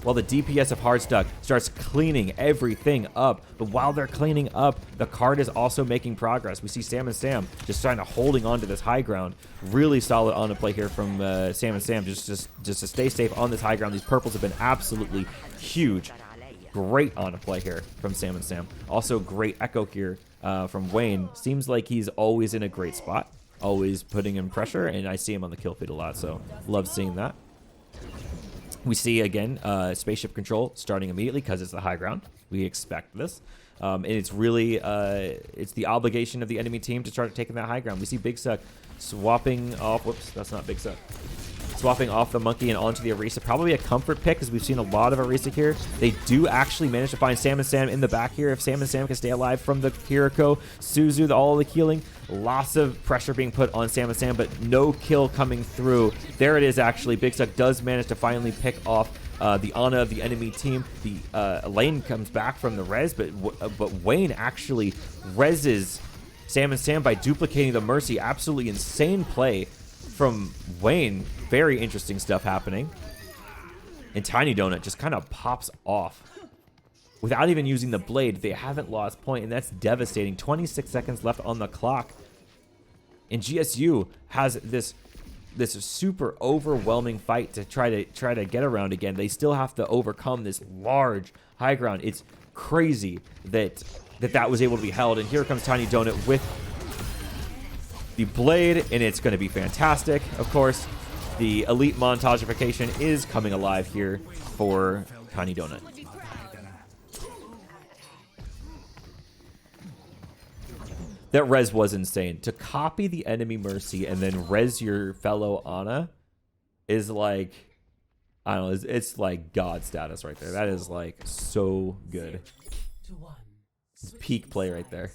While the DPS of Hardstuck starts cleaning everything up. But while they're cleaning up, the card is also making progress. We see Sam and Sam just trying to holding on to this high ground. Really solid on the play here from Sam and Sam just to stay safe on this high ground. These purples have been absolutely huge. Great on a play here from Sam and Sam. Also great echo here from Wayne. Seems like he's always in a great spot. Always putting in pressure, and I see him on the kill feed a lot, so love seeing that. We see, again, spaceship control starting immediately because it's the high ground. We expect this. And it's really, it's the obligation of the enemy team to start taking that high ground. We see Big Suck swapping off. Whoops, that's not Big Suck. Swapping off the Monkey and onto the Orisa. Probably a comfort pick because we've seen a lot of Orisa here. They do actually manage to find Sam and Sam in the back here. If Sam and Sam can stay alive from the Kiriko, Suzu, all the healing. Lots of pressure being put on Sam and Sam, but no kill coming through. There it is, actually. Big Suck does manage to finally pick off the Ana of the enemy team. The Elaine comes back from the res, but Wayne actually reses Sam and Sam by duplicating the Mercy. Absolutely insane play from Wayne. Very interesting stuff happening. And Tiny Donut just kind of pops off. Without even using the blade, they haven't lost point, and that's devastating. 26 seconds left on the clock. And GSU has this super overwhelming fight to try to get around again. They still have to overcome this large high ground. It's crazy that was able to be held. And here comes Tiny Donut with the blade, and it's going to be fantastic. Of course, the elite montagification is coming alive here for Tiny Donut. That res was insane. To copy the enemy Mercy and then res your fellow Ana is like, I don't know, it's like God status right there. That is like so good. Peak play right there.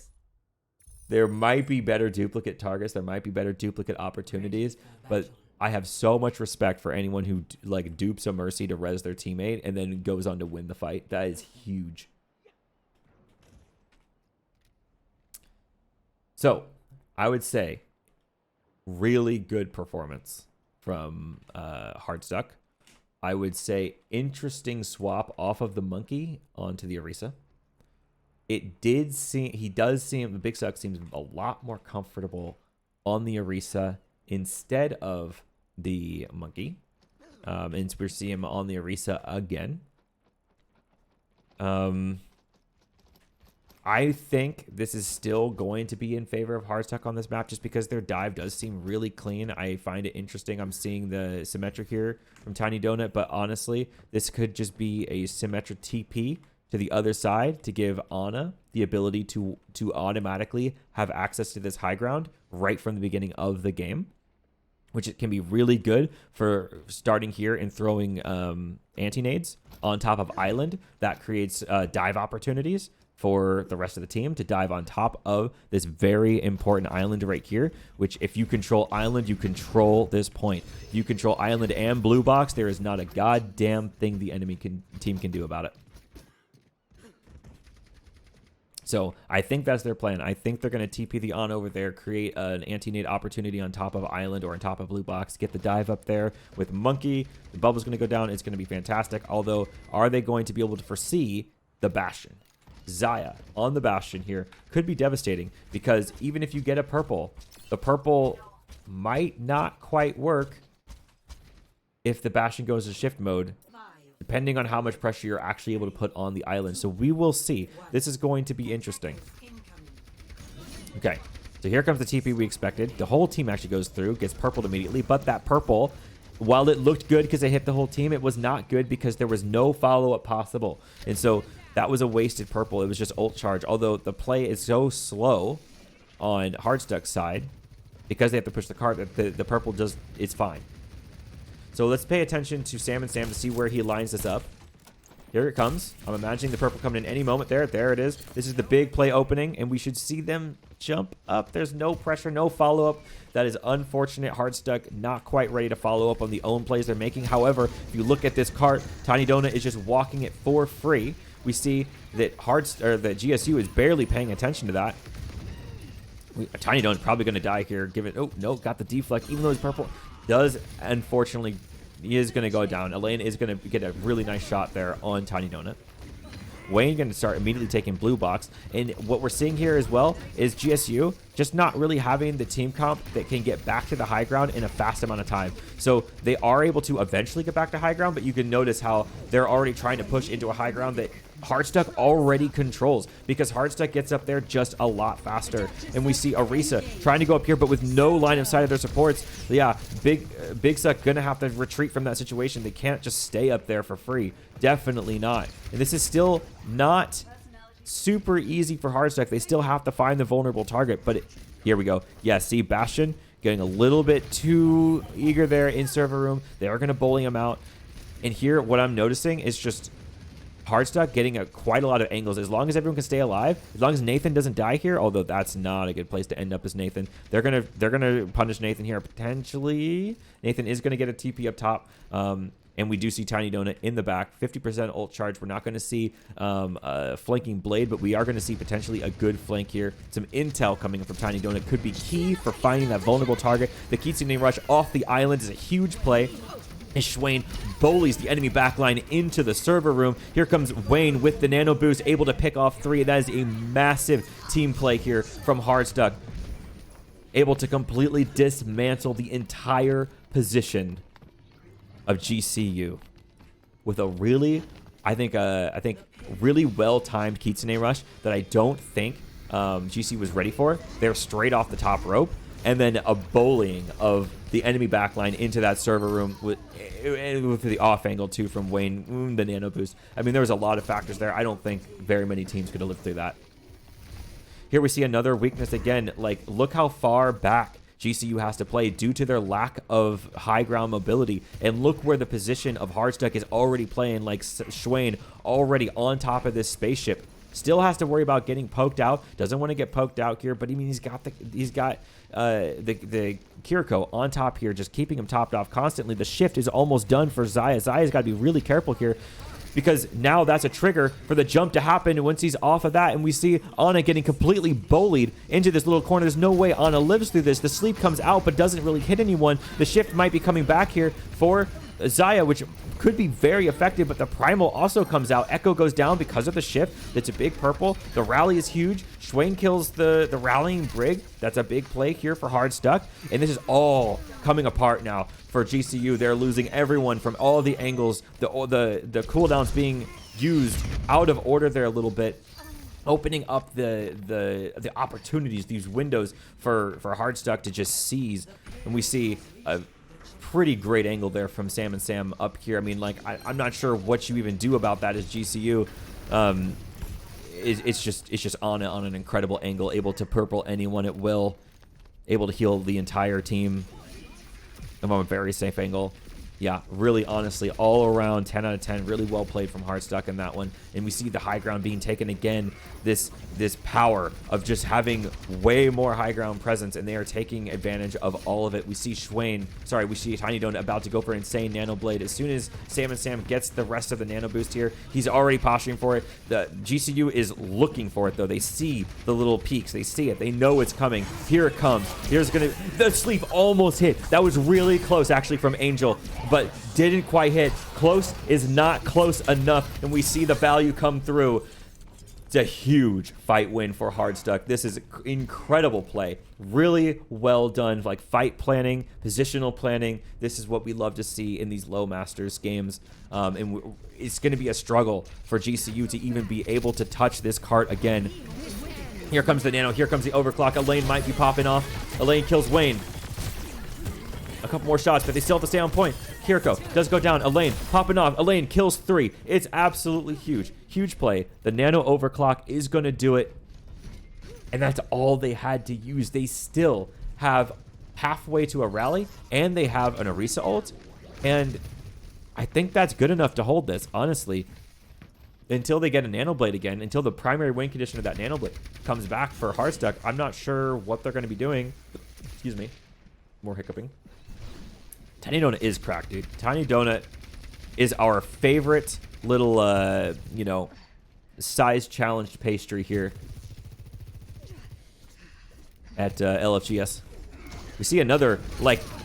There might be better duplicate targets. There might be better duplicate opportunities, but I have so much respect for anyone who like dupes a Mercy to res their teammate and then goes on to win the fight. That is huge. So, I would say really good performance from Hardstuck. I would say interesting swap off of the Monkey onto the Orisa. He does seem, the Big Suck seems a lot more comfortable on the Orisa instead of the Monkey. And we're seeing him on the Orisa again. I think this is still going to be in favor of Hardstuck on this map just because their dive does seem really clean. I find it interesting. I'm seeing the symmetric here from Tiny Donut, but honestly, this could just be a symmetric TP to the other side to give Ana the ability to automatically have access to this high ground right from the beginning of the game, which it can be really good for starting here and throwing anti-nades on top of Island. That creates dive opportunities for the rest of the team to dive on top of this very important island right here, which if you control Island, you control this point. If you control Island and Blue Box, there is not a goddamn thing the enemy team can do about it. So I think that's their plan. I think they're going to TP the on over there, create an anti-nade opportunity on top of Island or on top of Blue Box, get the dive up there with Monkey. The bubble's going to go down. It's going to be fantastic. Although, are they going to be able to foresee the Bastion? Xayah on the Bastion here could be devastating because even if you get a purple, the purple might not quite work if the Bastion goes to shift mode, depending on how much pressure you're actually able to put on the island. So we will see. This is going to be interesting. Okay, so here comes the TP we expected. The whole team actually goes through, gets purpled immediately, but that purple, while it looked good because they hit the whole team, it was not good because there was no follow-up possible. And so that was a wasted purple. It was just ult charge, although the play is so slow on Hardstuck's side because they have to push the cart that the purple just, it's fine. So let's pay attention to Sam and Sam to see where he lines this up. Here it comes. I'm imagining the purple coming in any moment there. There it is. This is the big play opening, and we should see them jump up. There's no pressure, no follow-up. That is unfortunate. Hardstuck not quite ready to follow up on the own plays they're making. However, if you look at this cart, Tiny Donut is just walking it for free. We see that that GSU is barely paying attention to that. Tiny Donut's probably going to die here. Give it. Oh, no, got the deflect. Even though he's purple, does unfortunately, he is going to go down. Elaine is going to get a really nice shot there on Tiny Donut. Wayne going to start immediately taking blue box. And what we're seeing here as well is GSU just not really having the team comp that can get back to the high ground in a fast amount of time. So they are able to eventually get back to high ground, but you can notice how they're already trying to push into a high ground that Hardstuck already controls because Hardstuck gets up there just a lot faster. And we see Orisa trying to go up here, but with no line of sight of their supports. Yeah, Big Suck gonna have to retreat from that situation. They can't just stay up there for free. Definitely not. And this is still not super easy for Hardstuck. They still have to find the vulnerable target, but here we go. Yeah, see Bastion getting a little bit too eager there in server room. They are gonna bully him out. And here, what I'm noticing is just Hardstuck getting quite a lot of angles. As long as everyone can stay alive, as long as Nathan doesn't die here, although that's not a good place to end up as Nathan. They're gonna punish Nathan here potentially. Nathan is gonna get a TP up top, and we do see Tiny Donut in the back. 50% ult charge. We're not gonna see a flanking blade, but we are gonna see potentially a good flank here. Some intel coming in from Tiny Donut could be key for finding that vulnerable target. The Kitsune rush off the island is a huge play. As Schwain bullies the enemy backline into the server room. Here comes Wayne with the nano boost, able to pick off 3. That is a massive team play here from Hardstuck. Able to completely dismantle the entire position of GCU with a really, I think really well-timed Kitsune rush that I don't think GC was ready for. They're straight off the top rope. And then a bullying of the enemy backline into that server room with the off angle too from Wayne, the nano boost. I mean, there was a lot of factors there. I don't think very many teams could have lived through that. Here we see another weakness again. Like, look how far back GCU has to play due to their lack of high ground mobility. And look where the position of Hardstuck is already playing, like Schwain already on top of this spaceship. Still has to worry about getting poked out. Doesn't want to get poked out here, but he's got the Kiriko on top here, just keeping him topped off constantly. The shift is almost done for Xayah. Xayah's got to be really careful here because now that's a trigger for the jump to happen once he's off of that. And we see Ana getting completely bullied into this little corner. There's no way Ana lives through this. The sleep comes out but doesn't really hit anyone. The shift might be coming back here for Xayah, which could be very effective, but the primal also comes out. Echo goes down because of the shift. That's a big purple. The rally is huge. Schwain kills the rallying brig. That's a big play here for Hardstuck. And this is all coming apart now for GCU. They're losing everyone from all the angles. The cooldowns being used out of order there a little bit, opening up the opportunities, these windows for Hardstuck to just seize. And we see a pretty great angle there from Sam and Sam up here. I mean, like, I'm not sure what you even do about that as GCU. It's just on an incredible angle, able to purple anyone at will, able to heal the entire team from a very safe angle. Yeah, really, honestly, all around 10 out of 10. Really well played from Hardstuck in that one. And we see the high ground being taken again. This power of just having way more high ground presence, and they are taking advantage of all of it. We see we see Tiny Donut about to go for insane Nano Blade. As soon as Sam gets the rest of the Nano Boost here, he's already posturing for it. The GCU is looking for it, though. They see the little peaks. They see it. They know it's coming. Here it comes. The sleep almost hit. That was really close, actually, from Angel, but didn't quite hit. Close is not close enough, and we see the value come through. It's a huge fight win for Hardstuck. This is incredible play. Really well done, like fight planning, positional planning. This is what we love to see in these low masters games. And it's going to be a struggle for GCU to even be able to touch this cart again. Here comes the Nano. Here comes the overclock. Elaine might be popping off. Elaine kills Wayne. A couple more shots, but they still have to stay on point. Kiriko does go down. Elaine popping off. Elaine kills 3. It's absolutely huge. Huge play. The Nano overclock is going to do it. And that's all they had to use. They still have halfway to a rally, and they have an Orisa ult. And I think that's good enough to hold this, honestly. Until they get a Nano Blade again, until the primary win condition of that Nano Blade comes back for Hardstuck, I'm not sure what they're going to be doing. Excuse me. More hiccuping. Tiny Donut is cracked, dude. Tiny Donut is our favorite little, size challenged pastry here at Lfgs. We see another,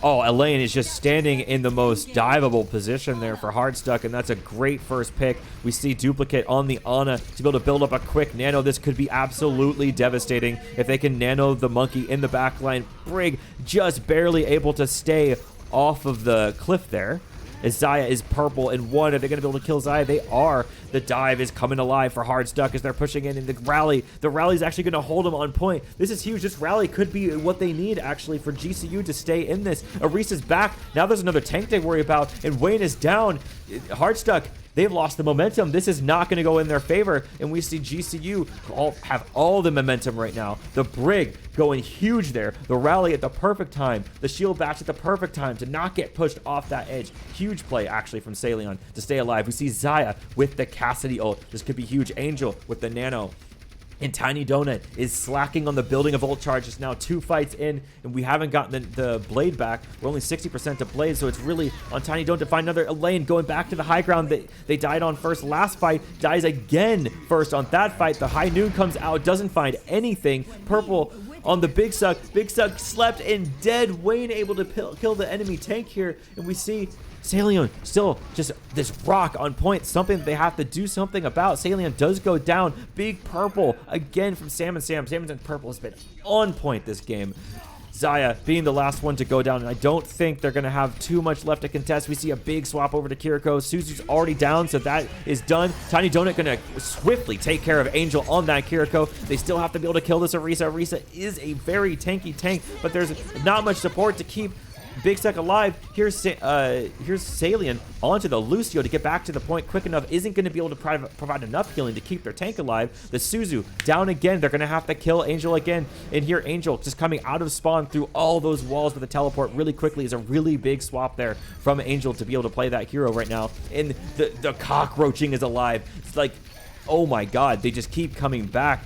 Elaine is just standing in the most diveable position there for Hardstuck, and that's a great first pick. We see Duplicate on the Ana to be able to build up a quick nano. This could be absolutely devastating if they can nano the monkey in the backline. Brig just barely able to stay off of the cliff there. As Zaya is purple and 1. Are they going to be able to kill Zaya? They are. The dive is coming alive for Hardstuck as they're pushing in the rally. The rally is actually going to hold them on point. This is huge. This rally could be what they need, actually, for GCU to stay in this. Arisa's back. Now there's another tank to worry about, and Wayne is down. Hardstuck, they've lost the momentum. This is not going to go in their favor, and we see GCU have all the momentum right now. The Brig going huge there. The rally at the perfect time. The shield bash at the perfect time to not get pushed off that edge. Huge play, actually, from Salion to stay alive. We see Zaya with the Cassidy ult. This could be huge. Angel with the Nano. And Tiny Donut is slacking on the building of ult charges now. 2 fights in, and we haven't gotten the Blade back. We're only 60% to Blade, so it's really on Tiny Donut to find another Elaine. Going back to the high ground they died on first last fight. Dies again first on that fight. The High Noon comes out, doesn't find anything. Purple on the Big Suck. Big Suck slept and dead. Wayne able to kill the enemy tank here, and we see Salion still just this rock on point, something they have to do something about. Salion does go down. Big purple again from Sam. Sam and Purple has been on point this game. Zaya being the last one to go down, and I don't think they're going to have too much left to contest. We see a big swap over to Kiriko. Suzu's already down, so that is done. Tiny Donut going to swiftly take care of Angel on that Kiriko. They still have to be able to kill this Orisa. Orisa is a very tanky tank, but there's not much support to keep Big Suck alive. Here's Salion onto the Lucio to get back to the point quick enough. Isn't going to be able to provide enough healing to keep their tank alive. The Suzu down again. They're going to have to kill Angel again. And here Angel just coming out of spawn through all those walls with a teleport really quickly is a really big swap there from Angel to be able to play that hero right now. And the cockroaching is alive. It's like, oh my god, they just keep coming back.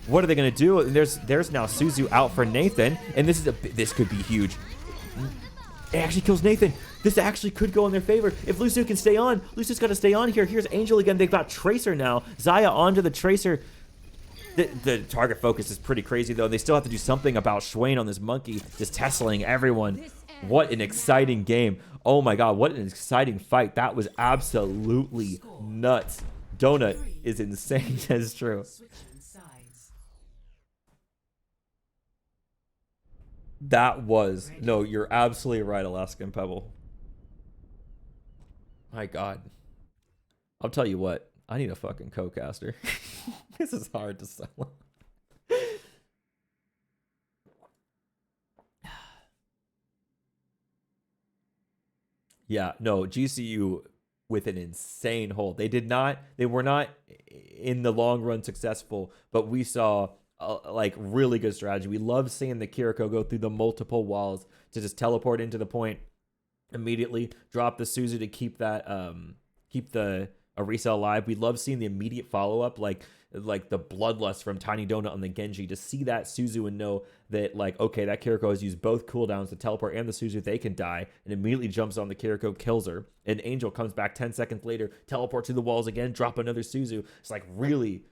What are they going to do? And there's now Suzu out for Nathan, and this could be huge. It actually kills Nathan. This actually could go in their favor. If Lucio can stay on, Lucio's got to stay on here. Here's Angel again. They've got Tracer now. Zaya onto the Tracer. The target focus is pretty crazy, though. They still have to do something about Schwain on this monkey, just Teslaing everyone. What an exciting game. Oh my god, what an exciting fight. That was absolutely nuts. Donut is insane. That's true. That was, no, you're absolutely right, Alaskan Pebble. My god. I'll tell you what, I need a fucking co-caster. This is hard to sell. Yeah, no, GCU with an insane hold. They were not in the long run successful, but we saw like really good strategy. We love seeing the Kiriko go through the multiple walls to just teleport into the point. immediately drop the Suzu to keep that keep the Arisa alive. We love seeing the immediate follow-up, like the bloodlust from Tiny Donut on the Genji, to see that Suzu and know that, like, okay, that Kiriko has used both cooldowns, the teleport and the Suzu, they can die, and immediately jumps on the Kiriko, kills her, and Angel comes back 10 seconds later, teleport to the walls again, drop another Suzu. It's like really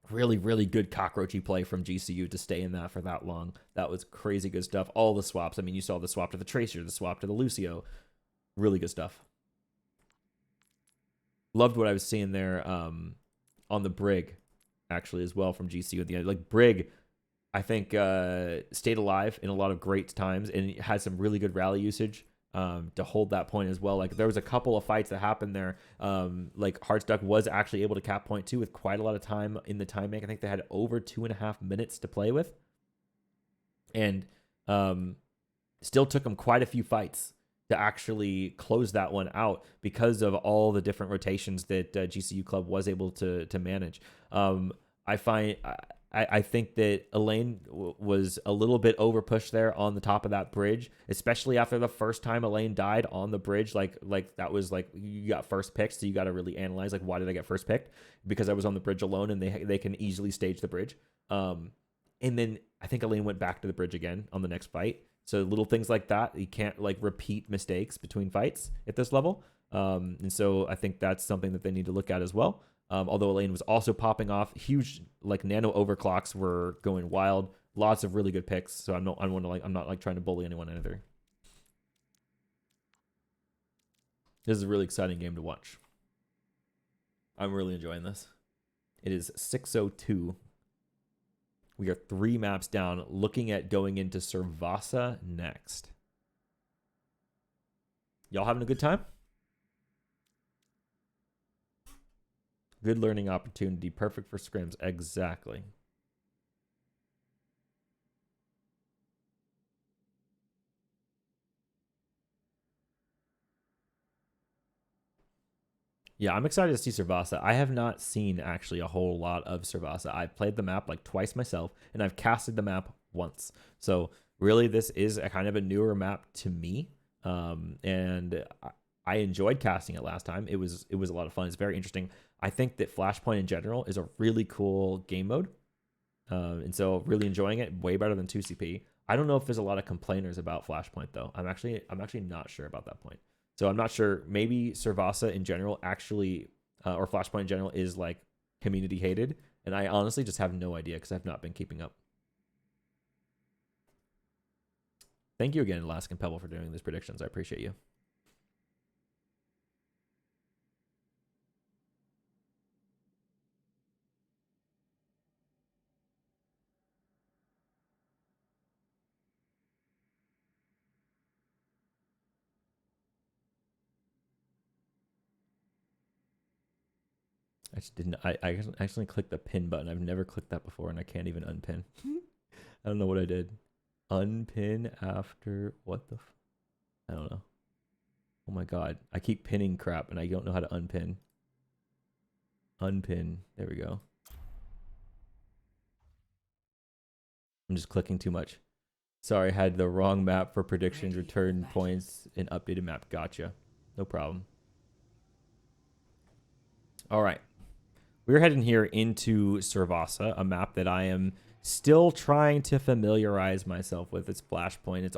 good cockroachy play from GCU to stay in that for that long. That was crazy good stuff. All the swaps. I mean, you saw the swap to the Tracer, the swap to the Lucio. Really good stuff. Loved what I was seeing there on the Brig, actually, as well, from GCU at the end. Like, Brig, I think, stayed alive in a lot of great times and had some really good rally usage to hold that point as well. Like, there was a couple of fights that happened there. Like, Hardstuck was actually able to cap point 2 with quite a lot of time in the time bank. I think they had over 2.5 minutes to play with. And still took them quite a few fights to actually close that one out because of all the different rotations that GCU Club was able to manage. I think that Elaine was a little bit over pushed there on the top of that bridge, especially after the first time Elaine died on the bridge. Like that was like, you got first picked, so you got to really analyze, like, why did I get first picked? Because I was on the bridge alone, and they can easily stage the bridge. And then I think Elaine went back to the bridge again on the next fight. So little things like that, you can't, like, repeat mistakes between fights at this level. And so I think that's something that they need to look at as well. Although Elaine was also popping off, huge, like, nano overclocks were going wild. Lots of really good picks. So I'm not trying to bully anyone either. This is a really exciting game to watch. I'm really enjoying this. It is 6:02. We are 3 maps down, looking at going into Servasa next. Y'all having a good time? Good learning opportunity. Perfect for scrims. Exactly. Yeah, I'm excited to see Servasa. I have not seen, actually, a whole lot of Servasa. I've played the map like twice myself, and I've casted the map once. So really, this is a kind of a newer map to me. And I enjoyed casting it last time. It was a lot of fun. It's very interesting. I think that Flashpoint in general is a really cool game mode. And so really enjoying it, way better than 2CP. I don't know if there's a lot of complainers about Flashpoint, though. I'm actually not sure about that point. So I'm not sure. Maybe Servasa in general actually, or Flashpoint in general, is, like, community hated. And I honestly just have no idea because I've not been keeping up. Thank you again, Alaskan Pebble, for doing these predictions. I appreciate you. I just didn't. I actually clicked the pin button. I've never clicked that before, and I can't even unpin. I don't know what I did. Unpin after what the? I don't know. Oh my god! I keep pinning crap, and I don't know how to unpin. Unpin. There we go. I'm just clicking too much. Sorry, I had the wrong map for predictions, return points, and updated map. Gotcha. No problem. All right. We're heading here into Servasa, a map that I am still trying to familiarize myself with. It's Flashpoint.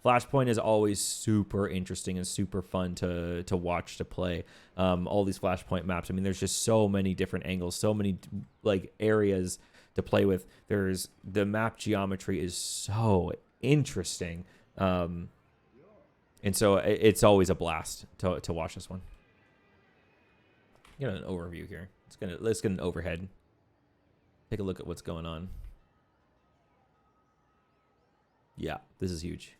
Flashpoint is always super interesting and super fun to watch, to play. All these Flashpoint maps. I mean, there's just so many different angles, so many, like, areas to play with. There's the map geometry is so interesting, and so it's always a blast to watch this one. Get an overview here. Let's get an overhead. Take a look at what's going on. Yeah, this is huge.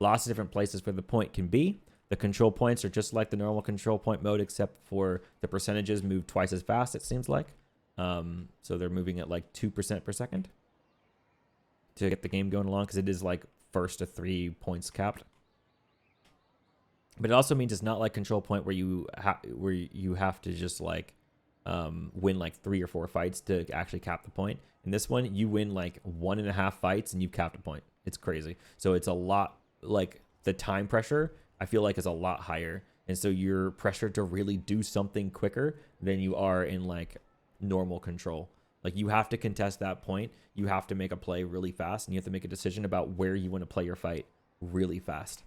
Lots of different places where the point can be. The control points are just like the normal control point mode, except for the percentages move twice as fast, it seems like. So they're moving at like 2% per second to get the game going along, because it is like first to 3 points capped. But it also means it's not like control point where you have to just, like, win like 3 or 4 fights to actually cap the point. In this one, you win like 1.5 fights and you capped a point. It's crazy. So it's a lot, like, the time pressure, I feel like, is a lot higher. And so you're pressured to really do something quicker than you are in like normal control. Like you have to contest that point. You have to make a play really fast, and you have to make a decision about where you want to play your fight really fast.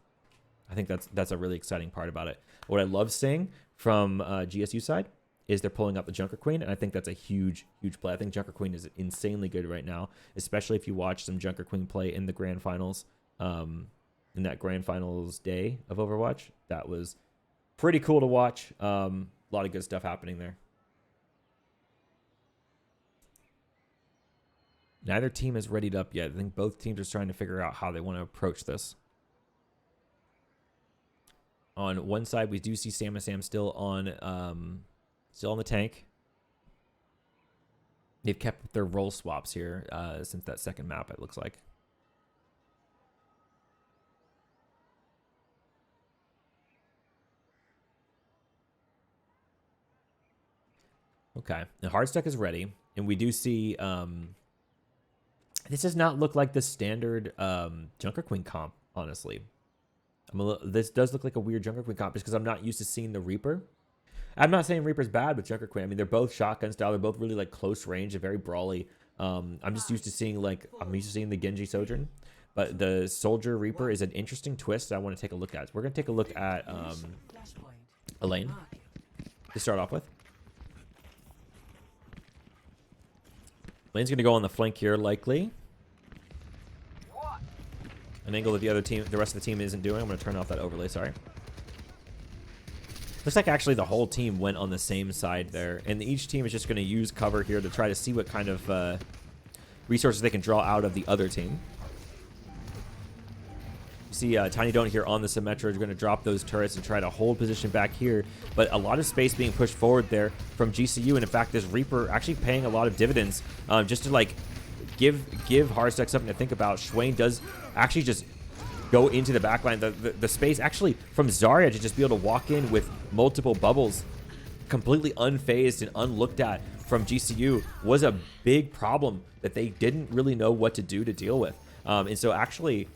I think that's a really exciting part about it. What I love seeing from GSU side is they're pulling up the Junker Queen, and I think that's a huge play. I think Junker Queen is insanely good right now, especially if you watch some Junker Queen play in the grand finals, in that grand finals day of Overwatch. That was pretty cool to watch. A lot of good stuff happening there. Neither team is readied up yet. I think both teams are trying to figure out how they want to approach this. On one side, we do see Sam and Sam still on the tank. They've kept their role swaps here since that second map, it looks like. Okay, now Hardstuck is ready, and we do see this does not look like the standard Junker Queen comp, honestly. This does look like a weird Junker Queen comp just because I'm not used to seeing the Reaper. I'm not saying Reaper's bad with Junker Queen. I mean, they're both shotgun style. They're both really like close range and very brawly. I'm just used to seeing the Genji Sojourn. But the Soldier Reaper is an interesting twist that I want to take a look at. So we're going to take a look at Elaine to start off with. Elaine's going to go on the flank here, likely. An angle that the rest of the team isn't doing. I'm going to turn off that overlay, sorry. Looks like actually the whole team went on the same side there. And each team is just going to use cover here to try to see what kind of resources they can draw out of the other team. You see Tiny Donut here on the Symmetra is going to drop those turrets and try to hold position back here. But a lot of space being pushed forward there from GCU. And in fact, this Reaper actually paying a lot of dividends just to like give Hardstuck something to think about. Swain does actually just go into the backline. The space actually from Zarya to just be able to walk in with multiple bubbles completely unfazed and unlooked at from GCU was a big problem that they didn't really know what to do to deal with. And so actually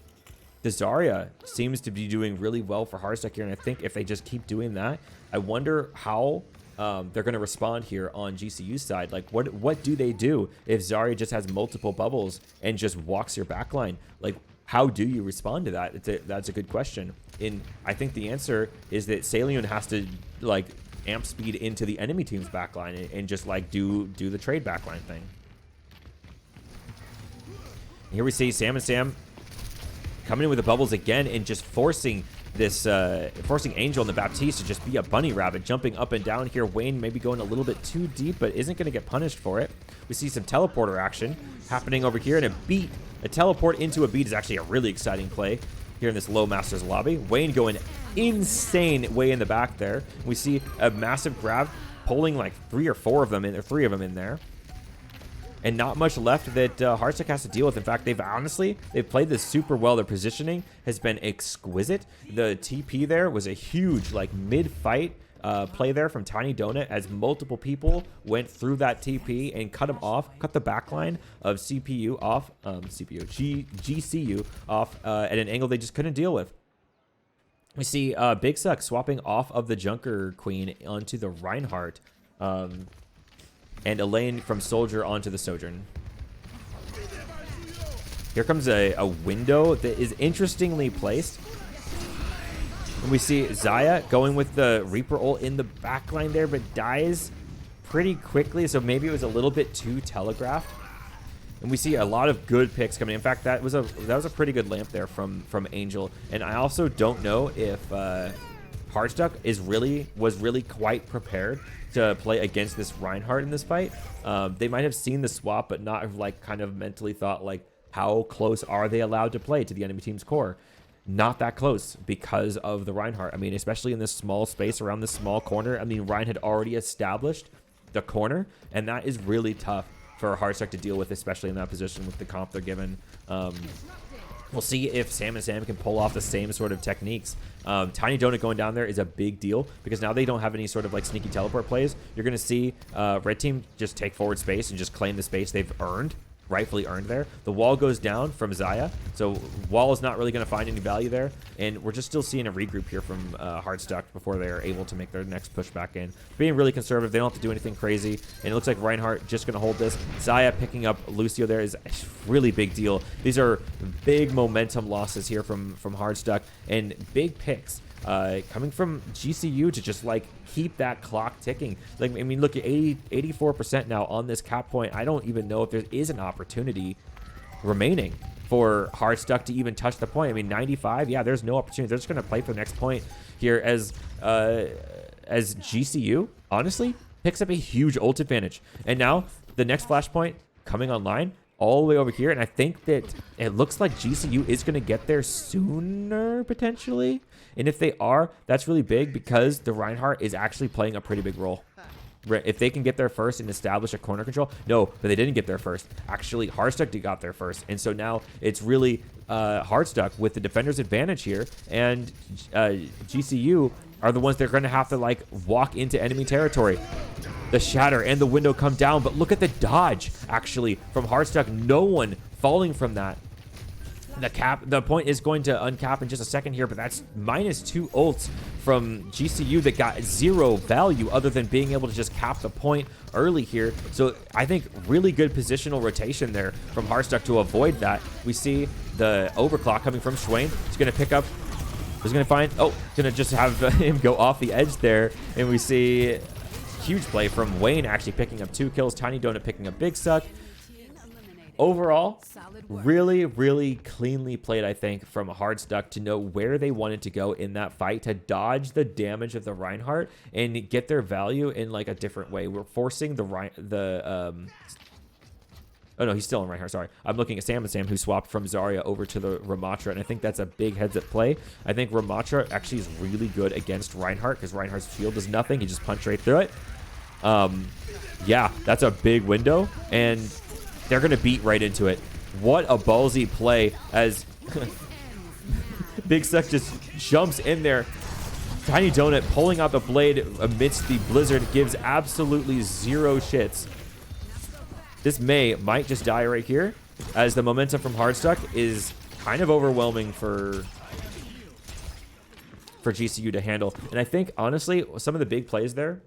the Zarya seems to be doing really well for Hardstuck here, and I think if they just keep doing that, I wonder how they're going to respond here on GCU's side. Like, what do they do if Zarya just has multiple bubbles and just walks your backline? Like, how do you respond to that? That's a good question. And I think the answer is that Salion has to, like, amp speed into the enemy team's backline and just, like, do the trade backline thing. And here we see Sam and Sam coming in with the bubbles again and just forcing this forcing Angel and the Baptiste to just be a bunny rabbit, jumping up and down here. Wayne maybe going a little bit too deep, but isn't going to get punished for it. We see some teleporter action happening over here, and a teleport into a beat is actually a really exciting play here in this low Masters lobby. Wayne going insane way in the back there. We see a massive grab pulling like three of them in there. And not much left that Hardstuck has to deal with. In fact, they've played this super well. Their positioning has been exquisite. The TP there was a huge, like, mid-fight play there from Tiny Donut as multiple people went through that TP and cut the backline of GCU off at an angle they just couldn't deal with. We see Big Suck swapping off of the Junker Queen onto the Reinhardt. And Elaine from Soldier onto the Sojourn. Here comes a window that is interestingly placed. And we see Xayah going with the Reaper ult in the backline there, but dies pretty quickly. So maybe it was a little bit too telegraphed. And we see a lot of good picks coming. In fact, that was a pretty good lamp there from Angel. And I also don't know if Hardstuck was really quite prepared to play against this Reinhardt in this fight. They might have seen the swap, but not have like kind of mentally thought like, how close are they allowed to play to the enemy team's core? Not that close because of the Reinhardt. I mean, especially in this small space around this small corner. I mean, Ryan had already established the corner, and that is really tough for Hardstuck to deal with, especially in that position with the comp they're given. We'll see if Sam and Sam can pull off the same sort of techniques. Tiny Donut going down there is a big deal because now they don't have any sort of like sneaky teleport plays. You're going to see Red Team just take forward space and just claim the space they've earned rightfully earned there. The wall goes down from Xayah, so wall is not really going to find any value there, and we're just still seeing a regroup here from Hardstuck before they're able to make their next push back in. Being really conservative, they don't have to do anything crazy, and it looks like Reinhardt just going to hold this. Xayah picking up Lucio there is a really big deal. These are big momentum losses here from Hardstuck, and big picks coming from GCU to just like keep that clock ticking. Like, I mean, look at 84% now on this cap point. I don't even know if there is an opportunity remaining for Hardstuck to even touch the point. I mean, 95, yeah, there's no opportunity. They're just going to play for the next point here as GCU, honestly, picks up a huge ult advantage. And now the next flashpoint coming online all the way over here, and I think that it looks like GCU is going to get there sooner, potentially. And if they are, that's really big because the Reinhardt is actually playing a pretty big role. If they can get there first and establish a corner control. No, but they didn't get there first. Actually, Hardstuck got there first. And so now it's really Hardstuck with the defender's advantage here. And GCU are the ones that are going to have to, like, walk into enemy territory. The shatter and the window come down, but look at the dodge, actually, from Hardstuck. No one falling from that. The point is going to uncap in just a second here, but that's -2 ults from GCU that got 0 value other than being able to just cap the point early here. So I think really good positional rotation there from Hardstuck to avoid that. We see the overclock coming from Swain. He's going to pick up, he's going to find, oh, going to just have him go off the edge there. And we see huge play from Wayne actually picking up 2 kills, Tiny Donut picking up Big Suck. Overall, really, really cleanly played, I think, from Hardstuck to know where they wanted to go in that fight, to dodge the damage of the Reinhardt and get their value in like a different way. We're forcing oh no, he's still in Reinhardt, sorry. I'm looking at Sam and Sam, who swapped from Zarya over to the Ramatra, and I think that's a big heads up play. I think Ramatra actually is really good against Reinhardt because Reinhardt's shield does nothing. He just punched right through it. Yeah, that's a big window, and they're going to beat right into it. What a ballsy play as Big Suck just jumps in there. Tiny Donut pulling out the blade amidst the blizzard gives absolutely 0 shits. This might just die right here as the momentum from Hardstuck is kind of overwhelming for GCU to handle. And I think, honestly, some of the big plays there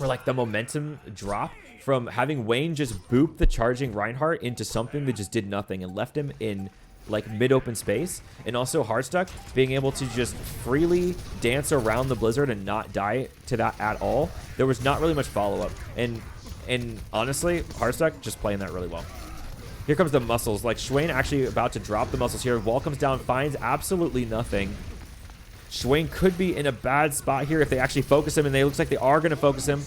were like the momentum drop from having Wayne just boop the charging Reinhardt into something that just did nothing and left him in like mid-open space. And also Hardstuck being able to just freely dance around the blizzard and not die to that at all. There was not really much follow-up. And honestly, Hardstuck just playing that really well. Here comes the muscles. Like, Swain actually about to drop the muscles here. Wall comes down, finds absolutely nothing. Swain could be in a bad spot here if they actually focus him, and it looks like they are going to focus him.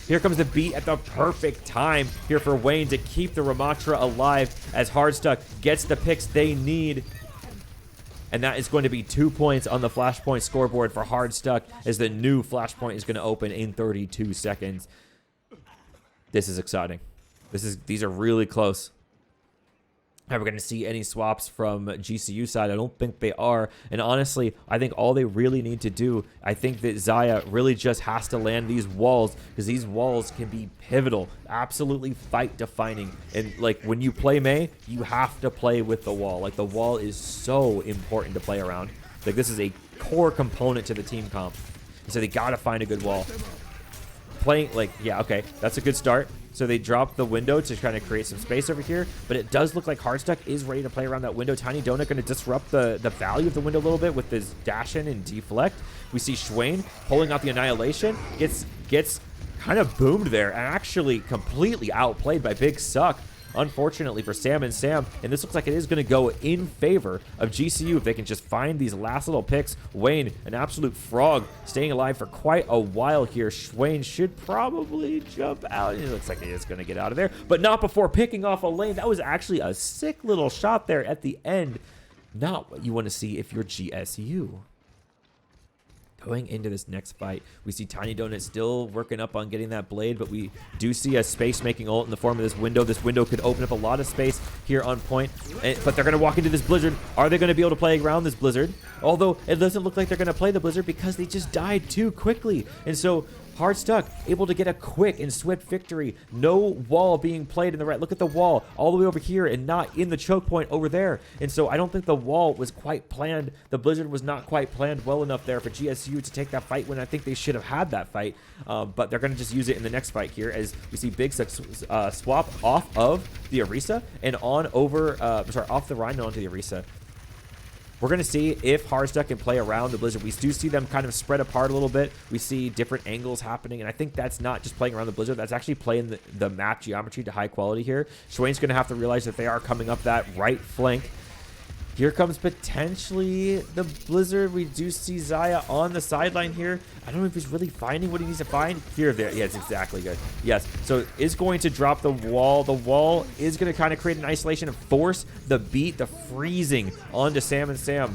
Here comes the beat at the perfect time here for Wayne to keep the Ramatra alive as Hardstuck gets the picks they need. And that is going to be 2 points on the Flashpoint scoreboard for Hardstuck as the new Flashpoint is going to open in 32 seconds. This is exciting. These are really close. Are we going to see any swaps from GCU side? I don't think they are. And honestly, I think all they really need to do, I think that Xayah really just has to land these walls, because these walls can be pivotal, absolutely fight defining. And like when you play Mei, you have to play with the wall. Like the wall is so important to play around. Like this is a core component to the team comp. So they got to find a good wall. Playing like, yeah, okay, that's a good start. So they drop the window to kind of create some space over here, but it does look like Hardstuck is ready to play around that window. Tiny Donut going to disrupt the value of the window a little bit with his dash in and deflect. We see Swain pulling out the Annihilation, gets kind of boomed there and actually completely outplayed by Big Suck, unfortunately for Sam and Sam. And this looks like it is going to go in favor of GCU if they can just find these last little picks. Wayne, an absolute frog, staying alive for quite a while here. Wayne should probably jump out. It looks like he is going to get out of there, but not before picking off a lane. That was actually a sick little shot there at the end. Not what you want to see if you're GSU. Going into this next fight, we see Tiny Donut still working up on getting that blade, but we do see a space-making ult in the form of this window. This window could open up a lot of space here on point, but they're going to walk into this blizzard. Are they going to be able to play around this blizzard? Although it doesn't look like they're going to play the blizzard because they just died too quickly. And so Hardstuck able to get a quick and swift victory. No wall being played in the right. Look at the wall all the way over here and not in the choke point over there. And so I don't think the wall was quite planned. The Blizzard was not quite planned well enough there for GSU to take that fight when I think they should have had that fight. But they're going to just use it in the next fight here as we see Big Suck swap off of the Orisa and on over, off the Rhino onto the Orisa. We're going to see if Hardstuck can play around the Blizzard. We do see them kind of spread apart a little bit. We see different angles happening, and I think that's not just playing around the Blizzard. That's actually playing the map geometry to high quality here. Swain's going to have to realize that they are coming up that right flank. Here comes potentially the Blizzard. We do see Zaya on the sideline here. I don't know if he's really finding what he needs to find. Here, there. Yes, exactly good. Yes, so is going to drop the wall. The wall is going to kind of create an isolation and force the beat, the freezing onto Sam and Sam.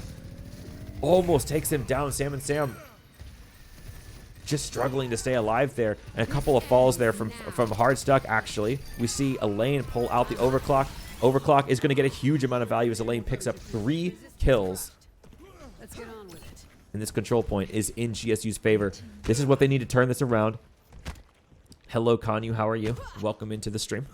Almost takes him down. Sam and Sam just struggling to stay alive there. And a couple of falls there from Hardstuck, actually. We see Elaine pull out the overclock. Overclock is going to get a huge amount of value as Elaine picks up 3 kills. Let's get on with it. And this control point is in GSU's favor. This is what they need to turn this around. Hello, Kanyu. How are you? Welcome into the stream.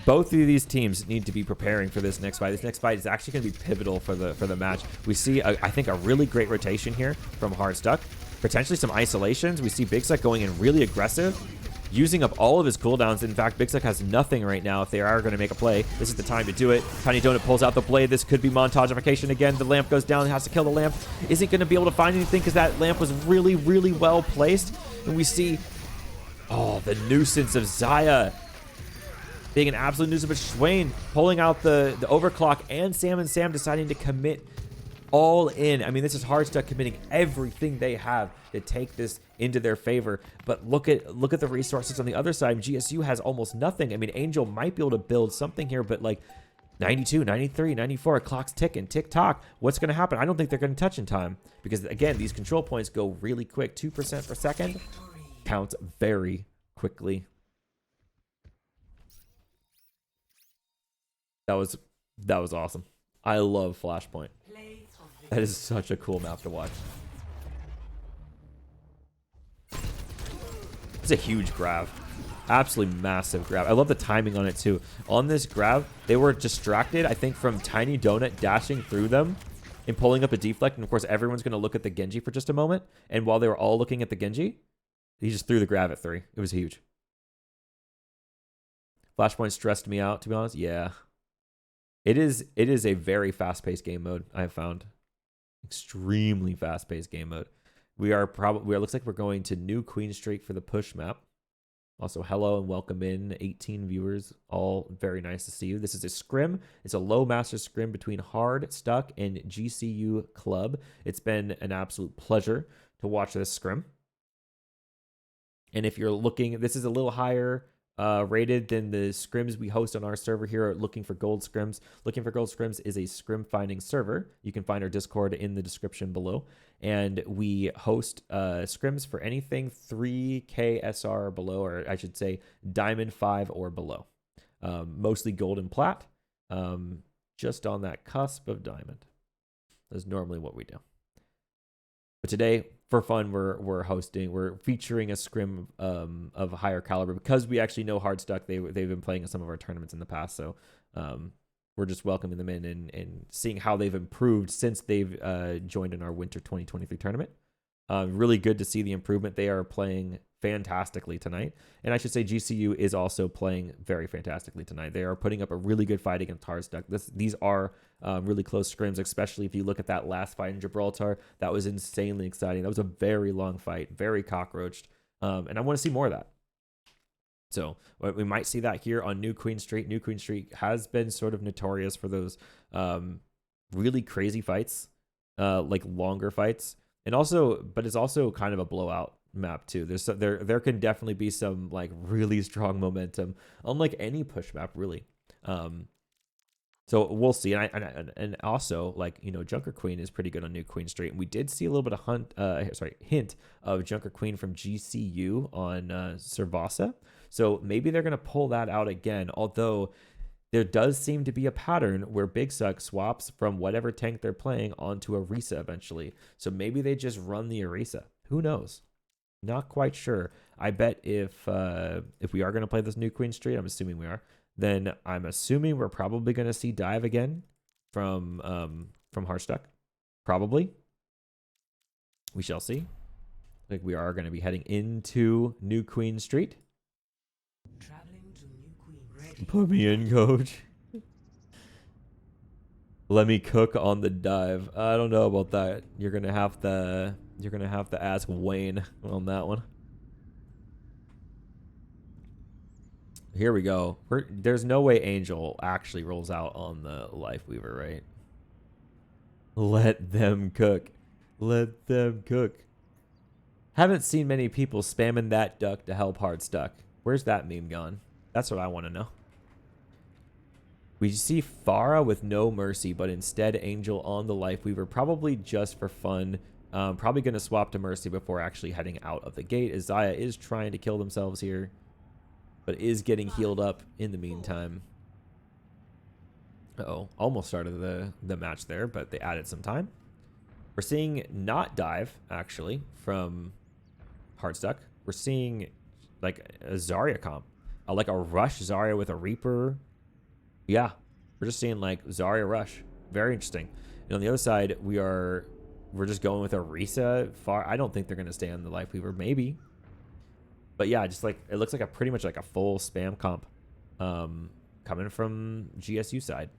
Both of these teams need to be preparing for this next fight. This next fight is actually going to be pivotal for the match. We see, I think, a really great rotation here from Hardstuck. Potentially some isolations. We see Big Suck going in really aggressive, using up all of his cooldowns. In fact, Big Suck has nothing right now if they are going to make a play. This is the time to do it. Tiny Donut pulls out the blade. This could be montagification again. The lamp goes down. Has to kill the lamp. Isn't going to be able to find anything because that lamp was really, really well placed. And we see, oh, the nuisance of Zaya being an absolute nuisance. But Swain pulling out the overclock, and Sam deciding to commit all in. I mean, this is Hardstuck committing everything they have to take this into their favor. But look at the resources on the other side. GSU has almost nothing. I mean, Angel might be able to build something here, but like 92, 93, 94, clock's ticking, tick-tock. What's going to happen? I don't think they're going to touch in time because, again, these control points go really quick. 2% per second counts very quickly. That was awesome. I love Flashpoint. That is such a cool map to watch. It's a huge grab. Absolutely massive grab. I love the timing on it too. On this grab, they were distracted, I think, from Tiny Donut dashing through them and pulling up a deflect. And of course, everyone's going to look at the Genji for just a moment. And while they were all looking at the Genji, he just threw the grab at 3. It was huge. Flashpoint stressed me out, to be honest. Yeah. It is a very fast-paced game mode, I have found. Extremely fast-paced game mode. Looks like we're going to new Queen Streak for the push map. Also, hello and welcome in 18 viewers. All very nice to see you. This is a scrim. It's a low master scrim between Hardstuck and GCU Club. It's been an absolute pleasure to watch this scrim. And if you're looking, this is a little higher rated than the scrims we host on our server here. Looking for gold scrims. Looking for gold scrims is a scrim finding server. You can find our Discord in the description below. And we host scrims for anything 3K SR or below, or I should say Diamond 5 or below. Mostly gold and plat. Just on that cusp of diamond. That's normally what we do. But today, for fun, we're featuring a scrim of a higher caliber because we actually know Hardstuck. They've been playing in some of our tournaments in the past, so we're just welcoming them in and seeing how they've improved since they've joined in our Winter 2023 tournament. Really good to see the improvement. They are playing fantastically tonight. And I should say GCU is also playing very fantastically tonight. They are putting up a really good fight against Hardstuck. These are really close scrims, especially if you look at that last fight in Gibraltar. That was insanely exciting. That was a very long fight, very cockroached. And I want to see more of that. So we might see that here on New Queen Street. New Queen Street has been sort of notorious for those really crazy fights, like longer fights. And also, but it's also kind of a blowout map too. There can definitely be some like really strong momentum, unlike any push map really. So we'll see. And also, like, you know, Junker Queen is pretty good on New Queen Street. And we did see a little bit of hint of Junker Queen from GCU on Servasa. So maybe they're going to pull that out again. Although there does seem to be a pattern where Big Suck swaps from whatever tank they're playing onto Orisa eventually. So maybe they just run the Orisa. Who knows? Not quite sure. I bet if we are going to play this new Queen Street, I'm assuming we are, then I'm assuming we're probably going to see dive again from Hardstuck. Probably. We shall see. Like we are going to be heading into New Queen Street. Traveling to New Queen. Ready. Put me in, coach. Let me cook on the dive. I don't know about that. You're gonna have to ask Wayne on that one. Here we go. There's no way Angel actually rolls out on the Lifeweaver, right? Let them cook. Let them cook. Haven't seen many people spamming that duck to help Hardstuck. Where's that meme gone? That's what I want to know. We see Pharah with no mercy, but instead Angel on the Lifeweaver, probably just for fun. Probably going to swap to mercy before actually heading out of the gate. Xayah is trying to kill themselves here, but is getting healed up in the meantime. Uh-oh, almost started the match there, but they added some time. We're seeing not dive, actually, from Hardstuck. We're seeing like a Zarya comp. Like a rush Zarya with a Reaper. Yeah, we're just seeing like Zarya rush. Very interesting. And on the other side, we're just going with a Orisa. I don't think they're going to stay on the Lifeweaver. Maybe. But yeah, just like it looks like pretty much like a full spam comp coming from GSU side.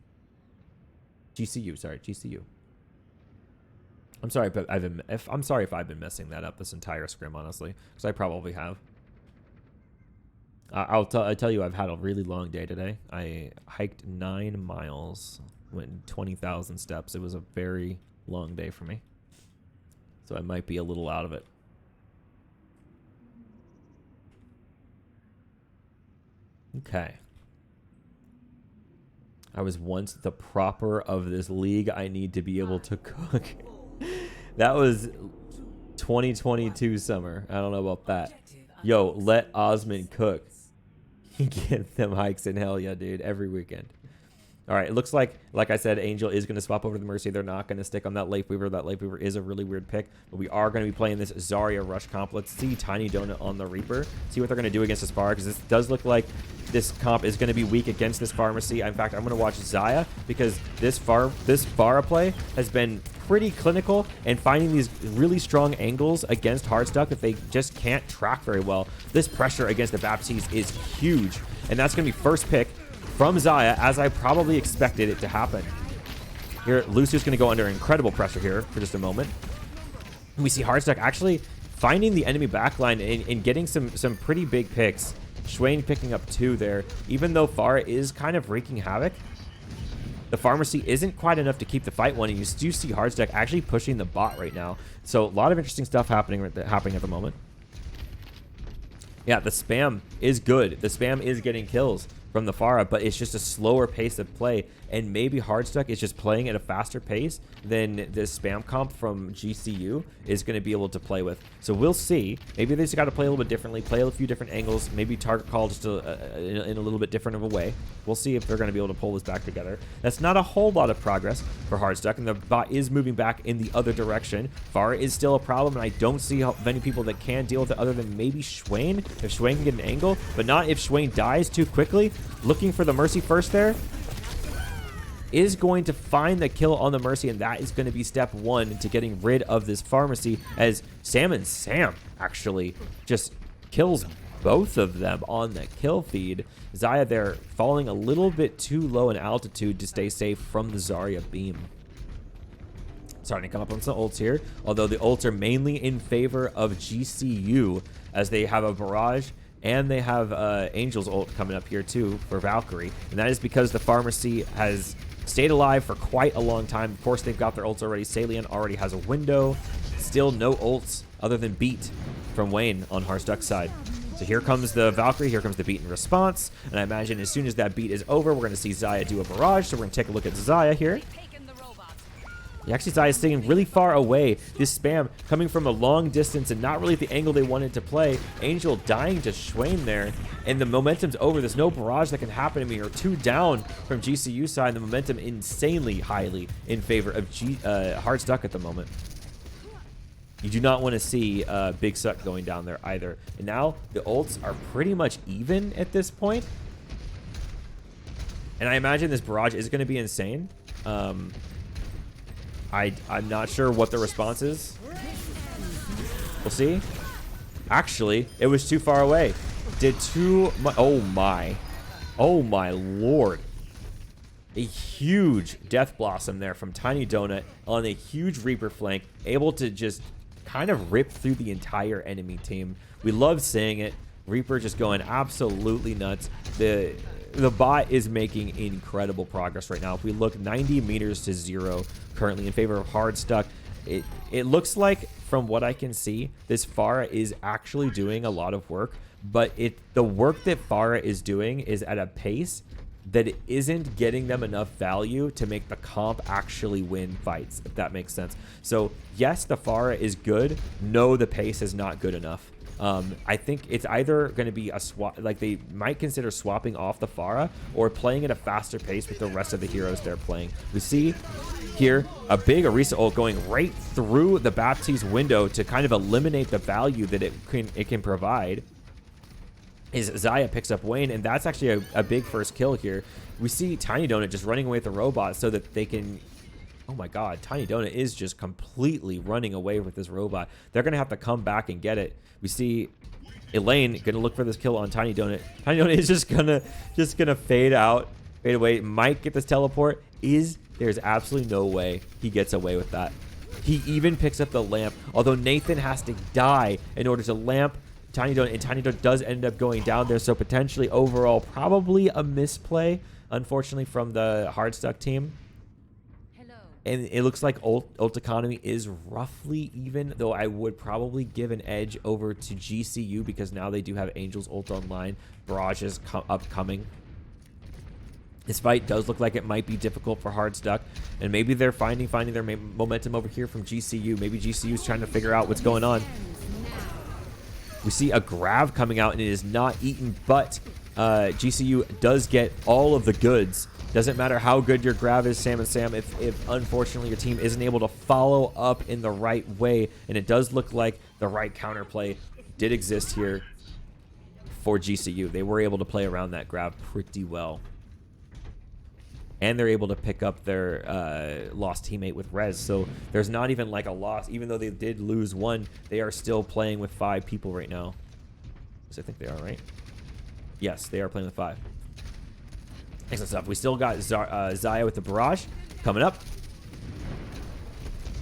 GCU, sorry, GCU. I'm sorry, but I'm sorry if I've been messing that up this entire scrim, honestly, because I probably have. I tell you, I've had a really long day today. I hiked 9 miles, went 20,000 steps. It was a very long day for me, so I might be a little out of it. Okay. I was once the proper of this league. I need to be able to cook. That was 2022 summer. I don't know about that. Yo, let Osmond cook. Get them hikes in hell yeah, dude, every weekend. All right, it looks like I said, Angel is going to swap over to the Mercy. They're not going to stick on that Lifeweaver. That Lifeweaver is a really weird pick, but we are going to be playing this Zarya Rush comp. Let's see Tiny Donut on the Reaper. See what they're going to do against this Pharah, because this does look like this comp is going to be weak against this Pharmacy. In fact, I'm going to watch Xayah, because this Pharah play has been pretty clinical and finding these really strong angles against Hardstuck that they just can't track very well. This pressure against the Baptiste is huge, and that's going to be first pick from Xayah, as I probably expected it to happen. Here, Lucius going to go under incredible pressure here for just a moment. And we see Hardstuck actually finding the enemy backline and getting some pretty big picks. Swain picking up 2 there. Even though Pharah is kind of wreaking havoc, the Pharmacy isn't quite enough to keep the fight one, and you do see Hardstuck actually pushing the bot right now. So a lot of interesting stuff happening at the moment. Yeah, the spam is good. The spam is getting kills from the Pharah, but it's just a slower pace of play, and maybe Hardstuck is just playing at a faster pace than this spam comp from GCU is going to be able to play with. So we'll see. Maybe they just got to play a little bit differently, play a few different angles, maybe target call just in a little bit different of a way. We'll see if they're going to be able to pull this back together. That's not a whole lot of progress for Hardstuck, and the bot is moving back in the other direction. Pharah is still a problem, and I don't see how many people that can deal with it other than maybe Swain, if Swain can get an angle, but not if Swain dies too quickly. Looking for the Mercy first there. Is going to find the kill on the Mercy, and that is going to be step 1 to getting rid of this Pharmacy, as Sam actually just kills both of them on the kill feed. Xayah there falling a little bit too low in altitude to stay safe from the Zarya beam. Starting to come up on some ults here, although the ults are mainly in favor of GCU, as they have a barrage and they have Angel's ult coming up here too for Valkyrie, and that is because the Pharmacy has stayed alive for quite a long time. Of course, they've got their ults already. Salient already has a window. Still no ults other than beat from Wayne on Hardstuck's side. So here comes the Valkyrie, here comes the beat in response, and I imagine as soon as that beat is over, we're going to see Xayah do a barrage. So we're going to take a look at Xayah here. He actually Zaya is staying really far away. This spam coming from a long distance and not really the angle they wanted to play. Angel dying to Swain there. And the momentum's over. There's no barrage that can happen to me. Or 2 down from GCU side. The momentum insanely highly in favor of Hardstuck at the moment. You do not want to see Big Suck going down there either. And now the ults are pretty much even at this point. And I imagine this barrage is going to be insane. I'm not sure what the response is. We'll see. Actually, it was too far away. Did too much. Oh my. Oh my lord. A huge Death Blossom there from Tiny Donut on a huge Reaper flank. Able to just kind of rip through the entire enemy team. We love seeing it. Reaper just going absolutely nuts. The bot is making incredible progress right now. If we look 90 meters to 0 currently in favor of Hardstuck, it looks like, from what I can see, this Pharah is actually doing a lot of work, but the work that Pharah is doing is at a pace that it isn't getting them enough value to make the comp actually win fights, if that makes sense. So yes, the Pharah is good. No, the pace is not good enough. I think it's either going to be a swap, like they might consider swapping off the Pharah or playing at a faster pace with the rest of the heroes they're playing. We see here a big Orisa ult going right through the Baptiste window to kind of eliminate the value that it can provide. Is Zaya picks up Wayne, and that's actually a big first kill here. We see Tiny Donut just running away with the robot so that they can... Oh my god, Tiny Donut is just completely running away with this robot. They're going to have to come back and get it. We see Elaine going to look for this kill on Tiny Donut. Tiny Donut is just gonna fade out, fade away. Might get this teleport. There's absolutely no way he gets away with that. He even picks up the lamp, although Nathan has to die in order to lamp Tiny Donut, and Tiny Donut does end up going down there, so potentially overall probably a misplay, unfortunately, from the Hardstuck team. And it looks like ult economy is roughly even, though I would probably give an edge over to GCU because now they do have Angel's ult online. Barrage is upcoming. This fight does look like it might be difficult for Hardstuck, and maybe they're finding their momentum over here from GCU. Maybe GCU is trying to figure out what's going on. We see a grab coming out, and it is not eaten, but GCU does get all of the goods. Doesn't matter how good your grab is, Sam and Sam, if unfortunately your team isn't able to follow up in the right way, and it does look like the right counterplay did exist here for GCU. They were able to play around that grab pretty well. And they're able to pick up their lost teammate with Rez. So there's not even like a loss. Even though they did lose 1, they are still playing with 5 people right now. So I think they are, right? Yes, they are playing with 5. Excellent stuff. We still got Zaya with the barrage coming up.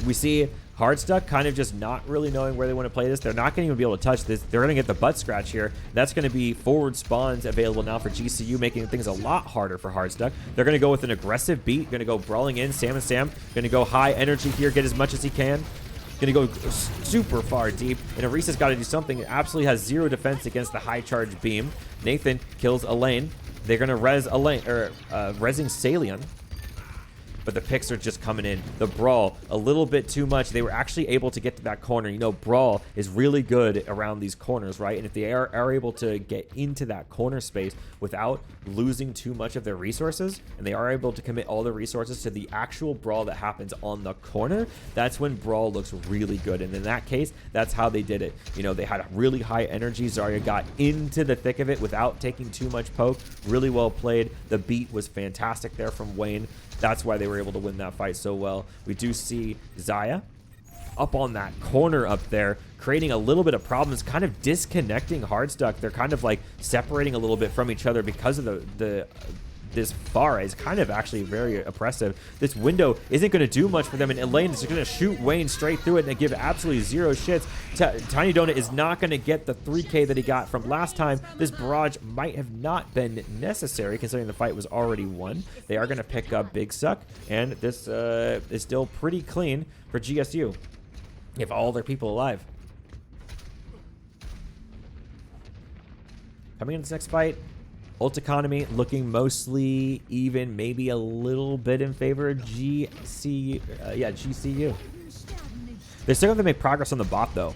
We see Hardstuck kind of just not really knowing where they want to play this. They're not going to even be able to touch this. They're going to get the butt scratch here. That's going to be forward spawns available now for GCU, making things a lot harder for Hardstuck. They're going to go with an aggressive beat. Going to go brawling in. Sam and Sam going to go high energy here, get as much as he can. Going to go super far deep. And Arisa's got to do something. It absolutely has 0 defense against the high charge beam. Nathan kills Elaine. They're going to res Elaine, or resing Salion. But the picks are just coming in. The Brawl, a little bit too much. They were actually able to get to that corner. You know, Brawl is really good around these corners, right? And if they are able to get into that corner space without losing too much of their resources, and they are able to commit all the resources to the actual Brawl that happens on the corner, that's when Brawl looks really good. And in that case, that's how they did it. You know, they had a really high energy. Zarya got into the thick of it without taking too much poke. Really well played. The beat was fantastic there from Wayne. That's why they were able to win that fight so well. We do see Zaya up on that corner up there, creating a little bit of problems, kind of disconnecting Hardstuck. They're kind of like separating a little bit from each other because of this Pharah is kind of actually very oppressive. This window isn't going to do much for them, and Elaine is going to shoot Wayne straight through it and give absolutely 0 shits. Tiny Donut is not going to get the 3K that he got from last time. This barrage might have not been necessary considering the fight was already won. They are going to pick up Big Suck, and this is still pretty clean for GSU. They have all their people alive. Coming into this next fight, Ult economy looking mostly even, maybe a little bit in favor of GCU. GCU. They're still going to make progress on the bot, though.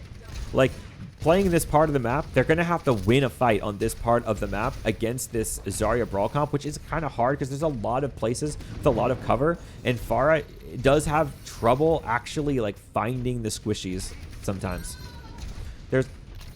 Like, playing this part of the map, they're going to have to win a fight on this part of the map against this Zarya Brawl comp, which is kind of hard because there's a lot of places with a lot of cover, and Pharah does have trouble actually, like, finding the squishies sometimes.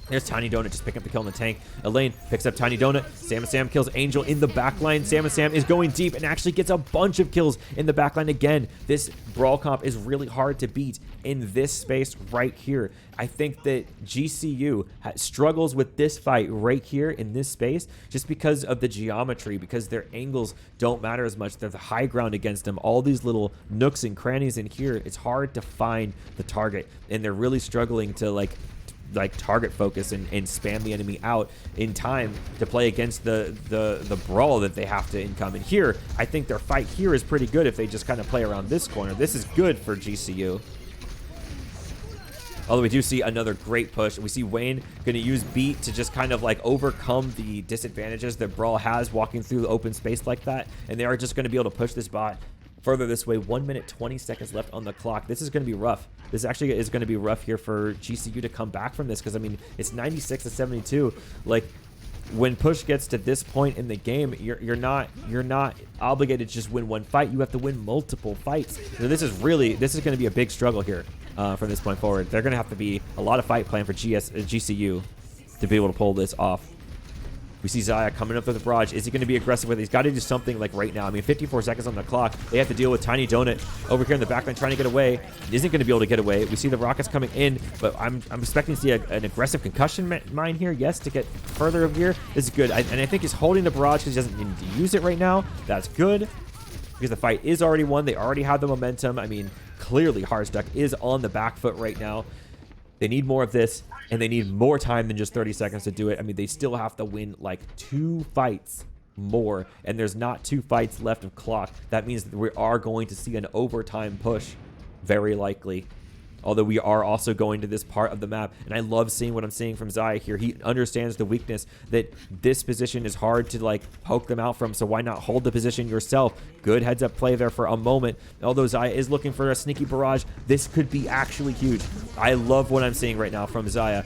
There's Tiny Donut just picking up the kill in the tank. Elaine picks up Tiny Donut. Sam kills Angel in the backline. Sam is going deep and actually gets a bunch of kills in the backline again. This Brawl comp is really hard to beat in this space right here. I think that GCU struggles with this fight right here in this space just because of the geometry, because their angles don't matter as much. They're the high ground against them. All these little nooks and crannies in here, it's hard to find the target, and they're really struggling to like target focus and spam the enemy out in time to play against the brawl that they have to income. And here, I think their fight here is pretty good if they just kind of play around this corner. This is good for GCU. Although we do see another great push. We see Wayne going to use Beat to just kind of like overcome the disadvantages that Brawl has walking through the open space like that. And they are just going to be able to push this bot further this way. 1 minute, 20 seconds left on the clock. This is going to be rough. This actually is going to be rough here for GCU to come back from this because, I mean, it's 96 to 72. Like, when push gets to this point in the game, you're not obligated to just win one fight. You have to win multiple fights. So this is going to be a big struggle here from this point forward. They're going to have to be a lot of fight plan for GCU to be able to pull this off. We see Xayah coming up with the barrage. Is he going to be aggressive with it? He's got to do something like right now. I mean, 54 seconds on the clock. They have to deal with Tiny Donut over here in the backline trying to get away. He isn't going to be able to get away. We see the rockets coming in, but I'm expecting to see an aggressive concussion mine here. Yes, to get further over here. This is good. And I think he's holding the barrage because he doesn't need to use it right now. That's good because the fight is already won. They already have the momentum. I mean, clearly Hardstuck is on the back foot right now. They need more of this, and they need more time than just 30 seconds to do it. I mean, they still have to win like 2 fights more, and there's not 2 fights left of clock. That means that we are going to see an overtime push, very likely. Although we are also going to this part of the map, and I love seeing what I'm seeing from Xayah here. He understands the weakness that this position is hard to like poke them out from, so why not hold the position yourself? Good heads up play there for a moment. Although Xayah is looking for a sneaky barrage, this could be actually huge. I love what I'm seeing right now from Xayah.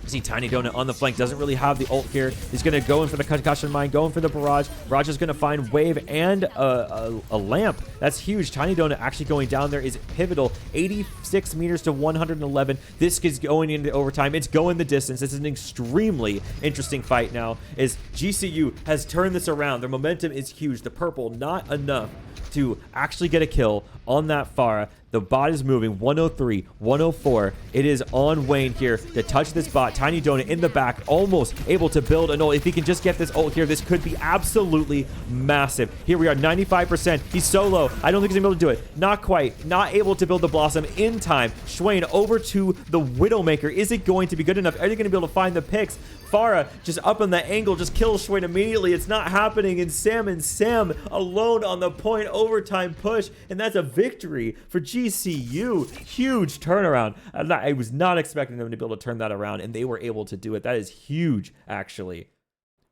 You see Tiny Donut on the flank, doesn't really have the ult here. He's going to go in for the concussion mine, going for the barrage. Barrage is going to find Wave and a lamp. That's huge. Tiny Donut actually going down there is pivotal. 86 meters to 111. This is going into overtime. It's going the distance. This is an extremely interesting fight now as GCU has turned this around. Their momentum is huge. The purple, not enough to actually get a kill on that Pharah. The bot is moving. 103, 104. It is on Wayne here to touch this bot. Tiny Donut in the back, almost able to build an ult. If he can just get this ult here, this could be absolutely massive. Here we are, 95%. He's solo. I don't think he's going to be able to do it. Not quite. Not able to build the Blossom in time. Schwain over to the Widowmaker. Is it going to be good enough? Are they going to be able to find the picks? Pharah just up on the angle, just kills Schwain immediately. It's not happening. And Sam alone on the point overtime push. And that's a victory for GCU. Huge turnaround. I was not expecting them to be able to turn that around, and they were able to do it. That is huge, actually,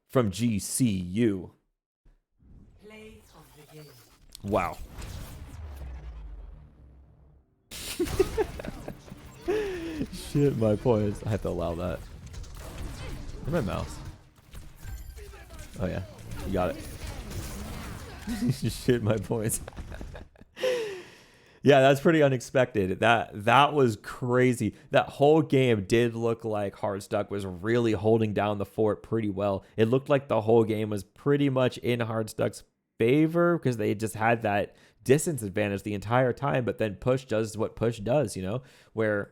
from GCU. Play of the game. Wow. Shit, my points. I have to allow that. Where's my mouse? Oh, yeah. You got it. Shit, my points. Yeah, that's pretty unexpected. That was crazy. That whole game did look like Hardstuck was really holding down the fort pretty well. It looked like the whole game was pretty much in Hardstuck's favor because they just had that distance advantage the entire time. But then push does what push does, you know, where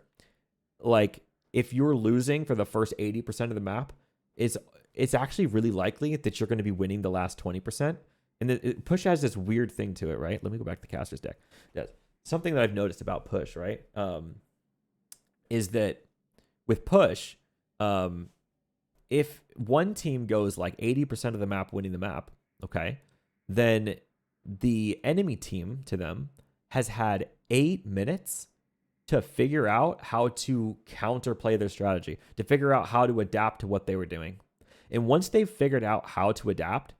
like if you're losing for the first 80% of the map, it's actually really likely that you're going to be winning the last 20%. And push has this weird thing to it, right? Let me go back to Caster's deck. Yes. Something that I've noticed about push, right, is that with push, if one team goes like 80% of the map winning the map, okay, then the enemy team to them has had 8 minutes to figure out how to counterplay their strategy, to figure out how to adapt to what they were doing. And once they've figured out how to adapt,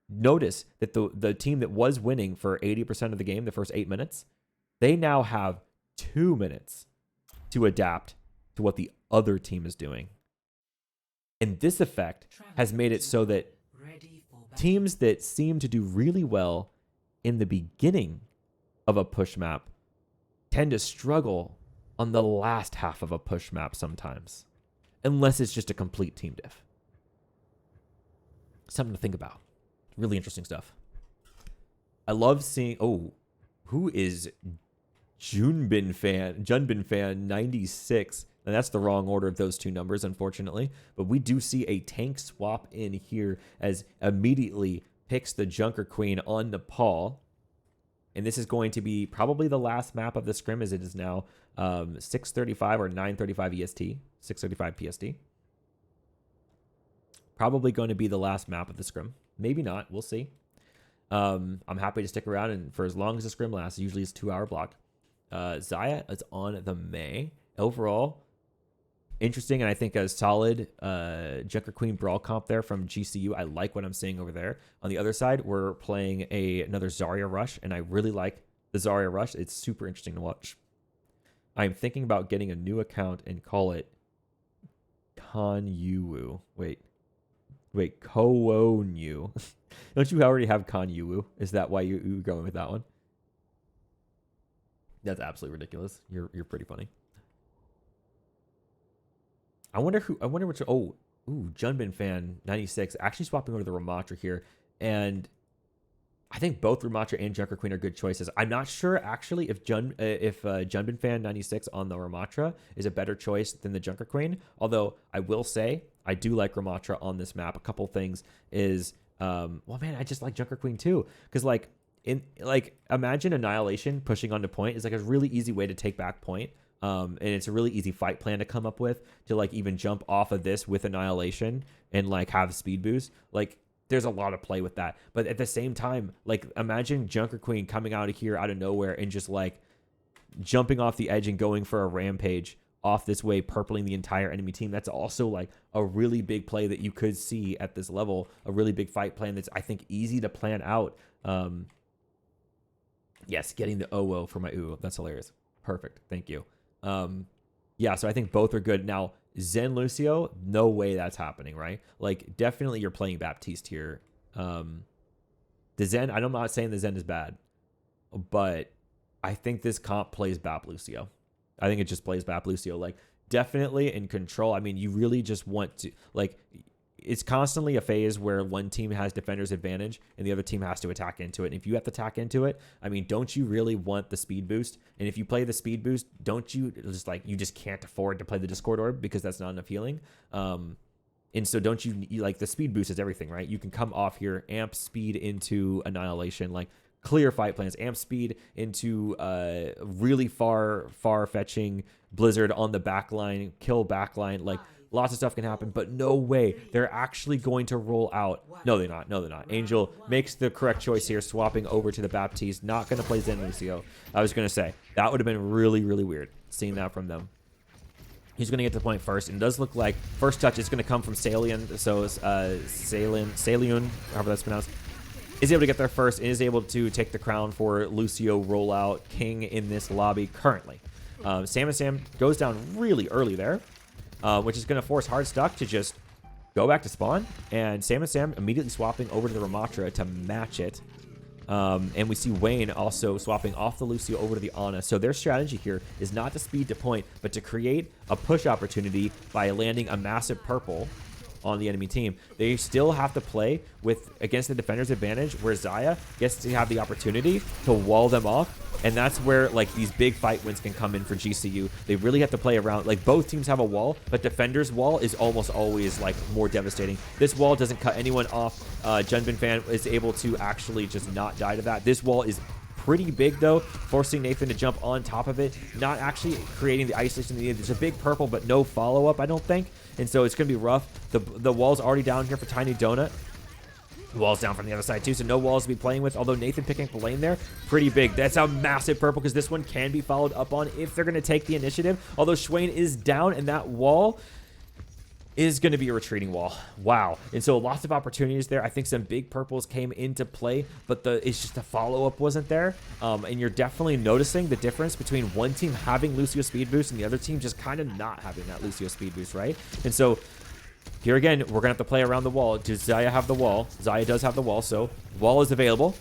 notice that the team that was winning for 80% of the game, the first 8 minutes, they now have 2 minutes to adapt to what the other team is doing. And this effect has made it so that teams that seem to do really well in the beginning of a push map tend to struggle on the last half of a push map sometimes, unless it's just a complete team diff. Something to think about. Really interesting stuff. I love seeing, who is Junbin fan 96. And that's the wrong order of those two numbers, unfortunately. But we do see a tank swap in here as immediately picks the Junker Queen on Nepal. And this is going to be probably the last map of the scrim, as it is now 6:35 or 9:35 EST, 6:35 PST. Probably going to be the last map of the scrim. Maybe not. We'll see. I'm happy to stick around and for as long as the scrim lasts. Usually it's a 2-hour block. Xayah is on the Mei. Overall, interesting, and I think a solid Junker Queen brawl comp there from GCU. I like what I'm seeing over there. On the other side, we're playing another Zarya rush, and I really like the Zarya rush. It's super interesting to watch. I'm thinking about getting a new account and call it Konyuwu. Wait, Kowonyu. Don't you already have Konyuwu? Is that why you're going with that one? That's absolutely ridiculous. You're pretty funny. I wonder which. Junbin fan 96 actually swapping over to the Ramatra here, and I think both Ramatra and Junker Queen are good choices. I'm not sure actually if Junbin fan 96 on the Ramatra is a better choice than the Junker Queen. Although I will say I do like Ramatra on this map. A couple things is, I just like Junker Queen too, because imagine Annihilation pushing onto point is like a really easy way to take back point. And it's a really easy fight plan to come up with to even jump off of this with Annihilation and have speed boost. There's a lot of play with that. But at the same time, imagine Junker Queen coming out of here out of nowhere and just jumping off the edge and going for a rampage off this way, purpling the entire enemy team. That's also a really big play that you could see at this level, a really big fight plan that's, I think, easy to plan out. Yes, getting the OO for my ooh. That's hilarious. Perfect. Thank you. So I think both are good. Now, Zen Lucio, no way that's happening, right? Definitely you're playing Baptiste here. The Zen, I'm not saying the Zen is bad, but I think this comp plays Bap Lucio. I think it just plays Bap Lucio. Definitely in control. I mean, you really just want to, it's constantly a phase where one team has defender's advantage and the other team has to attack into it. And if you have to attack into it, I mean, don't you really want the speed boost? And if you play the speed boost, don't you just you just can't afford to play the Discord Orb because that's not enough healing. And so don't you the speed boost is everything, right? You can come off here, amp speed into Annihilation, clear fight plans, amp speed into really far-fetching Blizzard on the backline, kill backline, lots of stuff can happen, but no way they're actually going to roll out. No, they're not. Angel makes the correct choice here, swapping over to the Baptiste. Not going to play Zen Lucio. I was going to say, that would have been really, really weird, seeing that from them. He's going to get to the point first, and it does look like first touch is going to come from Salian. So Saliun, however that's pronounced, is able to get there first and is able to take the crown for Lucio rollout king in this lobby currently. Sam goes down really early there. Which is going to force Hardstuck to just go back to spawn. And Sam immediately swapping over to the Ramatra to match it. And we see Wayne also swapping off the Lucio over to the Ana. So their strategy here is not to speed to point, but to create a push opportunity by landing a massive purple on the enemy team. They still have to play against the defender's advantage, where Xayah gets to have the opportunity to wall them off. And that's where these big fight wins can come in for GCU. They really have to play around. Both teams have a wall, but defender's wall is almost always more devastating. This wall doesn't cut anyone off. Junbin fan is able to actually just not die to that. This wall is pretty big though, forcing Nathan to jump on top of it, not actually creating the isolation needed. There's a big purple, but no follow-up, I don't think. And so it's going to be rough. The wall's already down here for Tiny Donut. The wall's down from the other side too, so no walls to be playing with. Although Nathan picking up the lane there, pretty big. That's a massive purple, because this one can be followed up on if they're going to take the initiative. Although Swain is down, and that wall is going to be a retreating wall. Wow. And so lots of opportunities there. I think some big purples came into play, but it's just the follow-up wasn't there. And you're definitely noticing the difference between one team having Lucio speed boost and the other team just kind of not having that Lucio speed boost, right? And so here again, we're going to have to play around the wall. Does Xayah have the wall? Xayah does have the wall, so wall is available.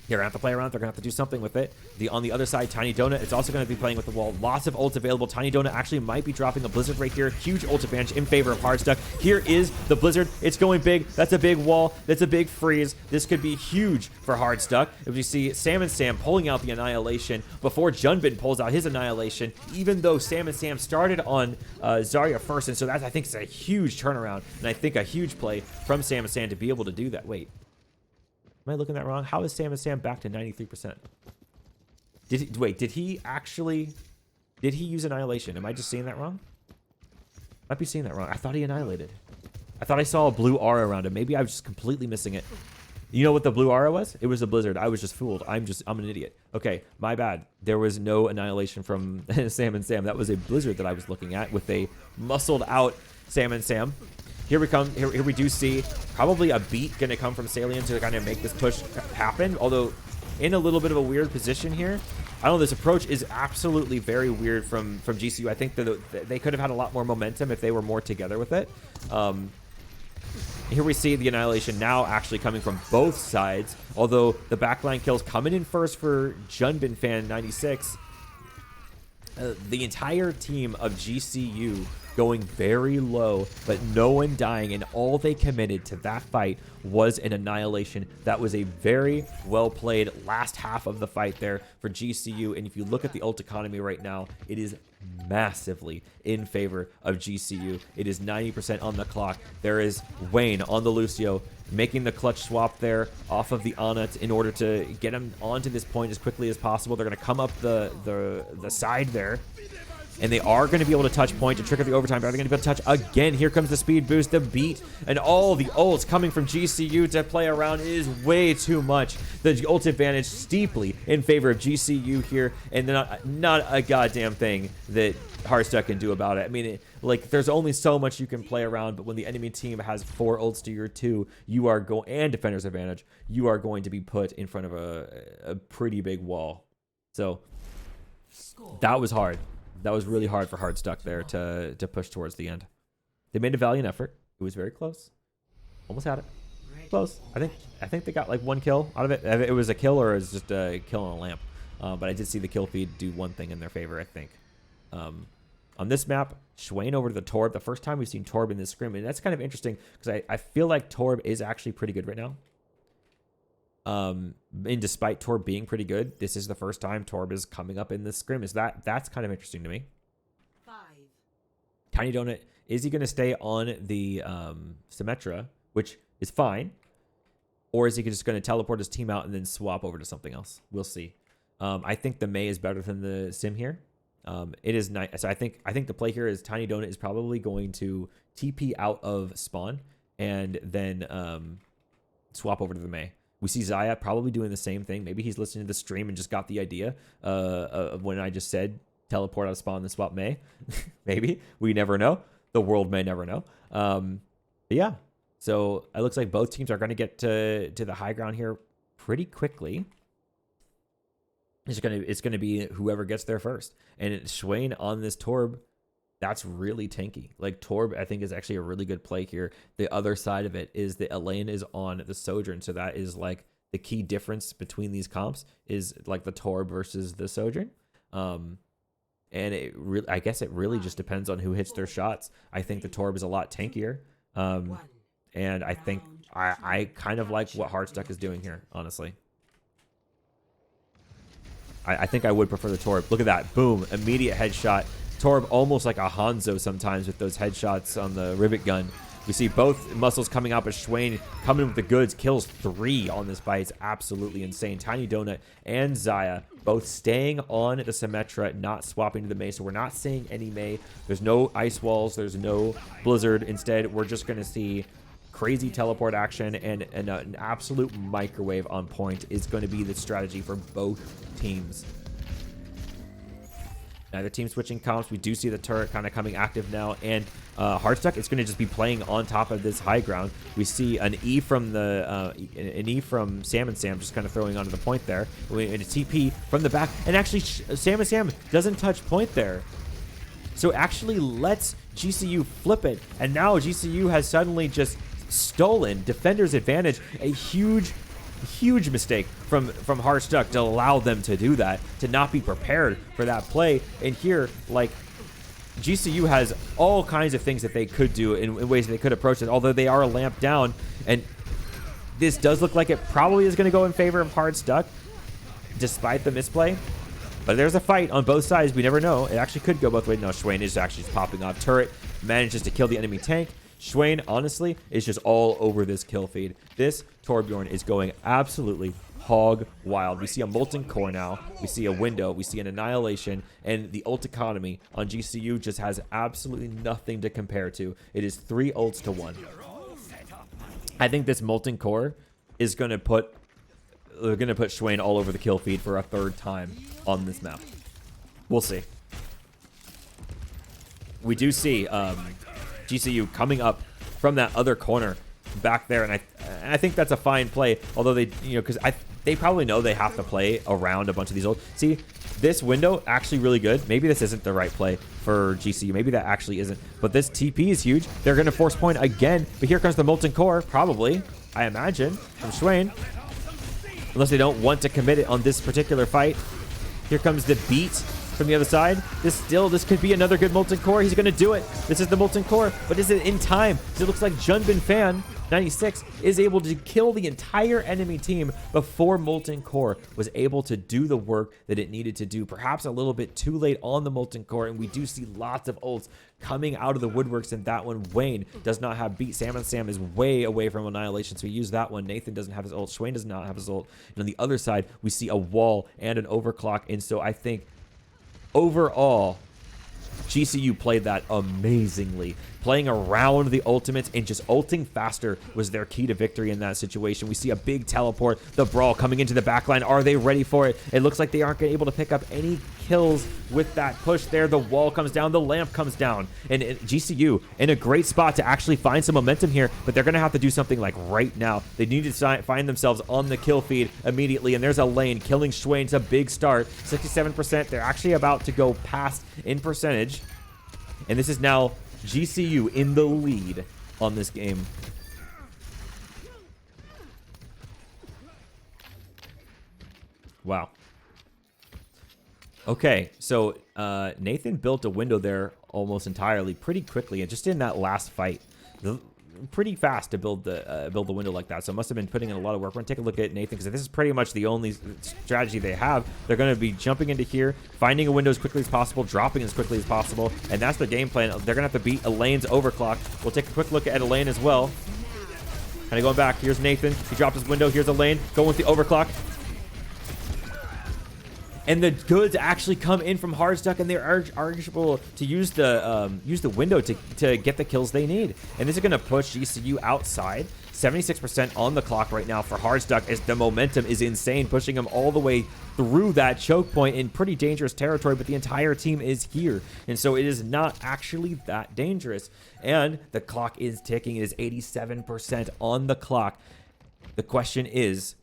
You're going to have to play around. They're going to have to do something with it. On the other side, Tiny Donut is also going to be playing with the wall. Lots of ults available. Tiny Donut actually might be dropping a Blizzard right here. Huge ult advantage in favor of Hardstuck. Here is the Blizzard. It's going big. That's a big wall. That's a big freeze. This could be huge for Hardstuck. If we see Sam and Sam pulling out the Annihilation before Junbin pulls out his Annihilation, even though Sam and Sam started on Zarya first. And so that, I think, is a huge turnaround. And I think a huge play from Sam and Sam to be able to do that. Wait. Am I looking at that wrong? How is Sam and Sam back to 93%? Did he use Annihilation? Am I just seeing that wrong? Might be seeing that wrong. I thought he annihilated. I thought I saw a blue aura around him. Maybe I was just completely missing it. You know what the blue aura was? It was a Blizzard. I was just fooled. I'm an idiot. Okay, my bad. There was no Annihilation from Sam and Sam. That was a Blizzard that I was looking at with a muscled out Sam and Sam. Here we come. Here we do see probably a beat going to come from Salient to kind of make this push happen. Although in a little bit of a weird position here. I don't know. This approach is absolutely very weird from GCU. I think that they could have had a lot more momentum if they were more together with it. Here we see the Annihilation now actually coming from both sides. Although the backline kills coming in first for Junbin Fan 96. The entire team of GCU going very low, but no one dying, and all they committed to that fight was an Annihilation. That was a very well played last half of the fight there for GCU, and if you look at the ult economy right now, it is massively in favor of GCU. It is 90% on the clock. There is Wayne on the Lucio, making the clutch swap there off of the Ana in order to get him onto this point as quickly as possible. They're going to come up the side there. And they are going to be able to touch point to trigger the overtime, but they're going to be able to touch again. Here comes the speed boost, the beat, and all the ults coming from GCU to play around is way too much. The ult advantage steeply in favor of GCU here, and not a goddamn thing that Hardstuck can do about it. I mean, there's only so much you can play around, but when the enemy team has 4 ults to your 2, you are and defender's advantage, you are going to be put in front of a pretty big wall. So that was hard. That was really hard for Hardstuck there to push towards the end. They made a valiant effort. It was very close. Almost had it. Close. I think they got like 1 kill out of it. It was a kill or it was just a kill on a lamp. But I did see the kill feed do one thing in their favor, I think. On this map, Swain over to the Torb. The first time we've seen Torb in this scrim. And that's kind of interesting because I feel like Torb is actually pretty good right now. And despite Torb being pretty good, this is the first time Torb is coming up in this scrim. That's kind of interesting to me. 5. Tiny Donut, is he going to stay on the Symmetra, which is fine, or is he just going to teleport his team out and then swap over to something else? We'll see. I think the Mei is better than the Sim here. It is nice. So I think the play here is Tiny Donut is probably going to TP out of spawn and then swap over to the Mei. We see Xayah probably doing the same thing. Maybe he's listening to the stream and just got the idea of when I just said teleport out of spawn and swap Mei. Maybe. We never know. The world may never know. But yeah. So it looks like both teams are going to get to the high ground here pretty quickly. It's going to be whoever gets there first. And Swain on this Torb, that's really tanky. Like Torb, I think, is actually a really good play here. The other side of it is that Elaine is on the Sojourn, so that is like the key difference between these comps is like the Torb versus the Sojourn. And I guess it really just depends on who hits their shots. I think the Torb is a lot tankier. And I think I kind of like what Hardstuck is doing here, honestly. I think I would prefer the Torb. Look at that. Boom. Immediate headshot. Torb almost like a Hanzo sometimes with those headshots on the rivet gun. We see both muscles coming out, but Swain coming in with the goods. Kills 3 on this fight. It's absolutely insane. Tiny Donut and Xayah both staying on the Symmetra, not swapping to the Mei. So we're not seeing any Mei. There's no ice walls. There's no Blizzard. Instead, we're just going to see crazy teleport action, and an absolute microwave on point is going to be the strategy for both teams. Neither team switching comps. We do see the turret kind of coming active now, and Hardstuck is going to just be playing on top of this high ground. We see an E from Sam and Sam just kind of throwing onto the point there, and a TP from the back, and actually Sam and Sam doesn't touch point there. So actually lets GCU flip it, and now GCU has suddenly just stolen Defender's advantage. A huge mistake from Hardstuck to allow them to do that, to not be prepared for that play. And here, like, GCU has all kinds of things that they could do in ways that they could approach it, although they are a lamp down, and this does look like it probably is going to go in favor of Hardstuck, despite the misplay. But there's a fight on both sides. We never know. It actually could go both ways. No, Schwain is actually just popping off. Turret manages to kill the enemy tank. Schwain, honestly, is just all over this kill feed. This Torbjorn is going absolutely hog wild. We see a Molten Core now. We see a window. We see an Annihilation. And the ult economy on GCU just has absolutely nothing to compare to. It is 3 ults to 1. I think this Molten Core is going to put... They're going to put Schwain all over the kill feed for a 3rd time on this map. We'll see. We do see GCU coming up from that other corner back there, and I think that's a fine play, although they, because they probably know they have to play around a bunch of these old... See, this window actually really good. Maybe this isn't the right play for GCU. Maybe that actually isn't. But this TP is huge. They're going to force point again, but here comes the Molten Core, probably, I imagine, from Schwain. Unless they don't want to commit it on this particular fight. Here comes the beat from the other side. This could be another good Molten Core. He's going to do it. This is the Molten Core, but is it in time? Because it looks like Junbin Fan 96 is able to kill the entire enemy team before Molten Core was able to do the work that it needed to do. Perhaps a little bit too late on the Molten Core, and we do see lots of ults coming out of the woodworks in that one. Wayne does not have beat. Sam and Sam is way away from Annihilation, so we use that one. Nathan doesn't have his ult. Schwain does not have his ult. And on the other side, we see a wall and an overclock, and so I think overall, GCU played that amazingly. Playing around the ultimates and just ulting faster was their key to victory in that situation. We see a big teleport, the Brawl coming into the backline. Are they ready for it? It looks like they aren't able to pick up any kills with that push there. The wall comes down, the lamp comes down. And GCU in a great spot to actually find some momentum here, but they're going to have to do something like right now. They need to find themselves on the kill feed immediately, and there's a lane killing Schwain. It's a big start, 67%. They're actually about to go past in percentage, and this is now GCU in the lead on this game. Wow. Okay, so Nathan built a window there almost entirely pretty quickly, and just in that last fight, pretty fast to build the window like that. So it must have been putting in a lot of work. We're gonna take a look at Nathan, because this is pretty much the only strategy they have. They're gonna be jumping into here, finding a window as quickly as possible, dropping as quickly as possible, and that's their game plan. They're gonna have to beat Elaine's overclock. We'll take a quick look at Elaine as well. Kind of going back. Here's Nathan. He dropped his window. Here's Elaine going with the overclock. And the goods actually come in from Hardstuck, and they're able to use the window to get the kills they need. And this is going to push GCU outside. 76% on the clock right now for Hardstuck, as the momentum is insane, pushing him all the way through that choke point in pretty dangerous territory, but the entire team is here. And so it is not actually that dangerous. And the clock is ticking. It is 87% on the clock. The question is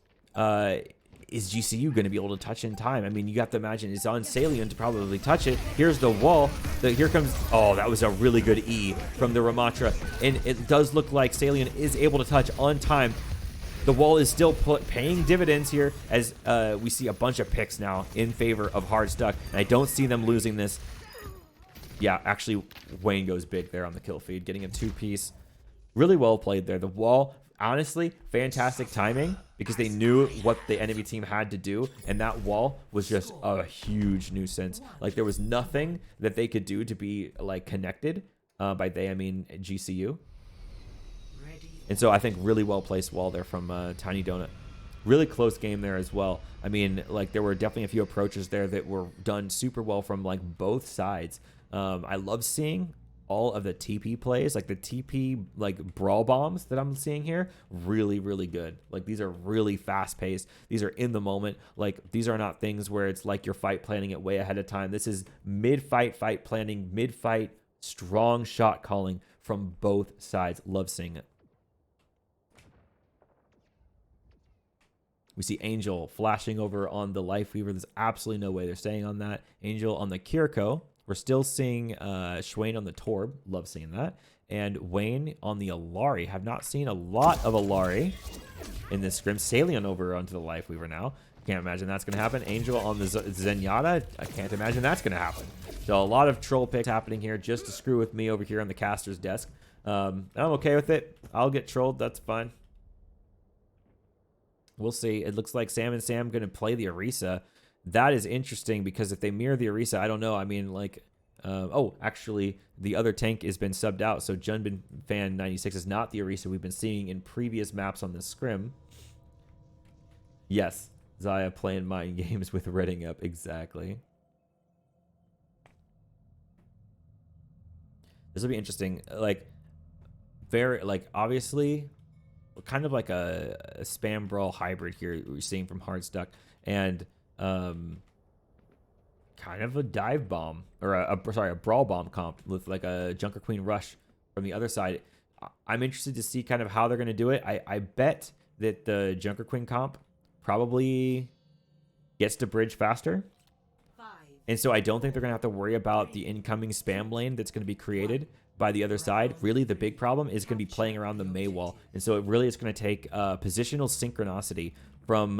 GCU going to be able to touch in time? I mean, you have to imagine it's on Salient to probably touch it. Here's the wall. Here comes... Oh, that was a really good E from the Ramatra. And it does look like Salient is able to touch on time. The wall is still paying dividends here, as we see a bunch of picks now in favor of Hardstuck. And I don't see them losing this. Yeah, actually, Wayne goes big there on the kill feed, getting a 2-piece. Really well played there. The wall... Honestly, fantastic timing, because they knew what the enemy team had to do, and that wall was just a huge nuisance. Like, there was nothing that they could do to be like connected. By they, I mean GCU. And so I think really well placed wall there from Tiny Donut. Really close game there as well. I mean, like, there were definitely a few approaches there that were done super well from like both sides. I love seeing all of the TP plays, like the TP like brawl bombs that I'm seeing here, really, really good. Like these are really fast paced. These are in the moment. Like these are not things where it's like you're fight planning it way ahead of time. This is mid-fight fight planning, mid-fight strong shot calling from both sides. Love seeing it. We see Angel flashing over on the Lifeweaver. There's absolutely no way they're staying on that. Angel on the Kiriko. We're still seeing Swain on the Torb. Love seeing that. And Wayne on the Alari. Have not seen a lot of Alari in this scrim. Salion over onto the Lifeweaver now. Can't imagine that's going to happen. Angel on the Zenyatta. I can't imagine that's going to happen. So a lot of troll picks happening here just to screw with me over here on the caster's desk. I'm okay with it. I'll get trolled. That's fine. We'll see. It looks like Sam and Sam going to play the Orisa. That is interesting because if they mirror the Orisa, I don't know. I mean, like, oh, actually, the other tank has been subbed out. So Junbin Fan 96 is not the Orisa we've been seeing in previous maps on this scrim. Yes, Zaya playing mind games with Redding up. Exactly. This will be interesting. Like, very, like, obviously, kind of like a spam brawl hybrid here we're seeing from Hardstuck. And kind of a dive bomb or a brawl bomb comp with like a Junker Queen rush from the other side. I'm interested to see kind of how they're going to do it. I bet that the Junker Queen comp probably gets to bridge faster. And so I don't think they're going to have to worry about the incoming spam lane that's going to be created by the other side. Really, the big problem is going to be playing around the Mei wall. And so it really is going to take positional synchronicity from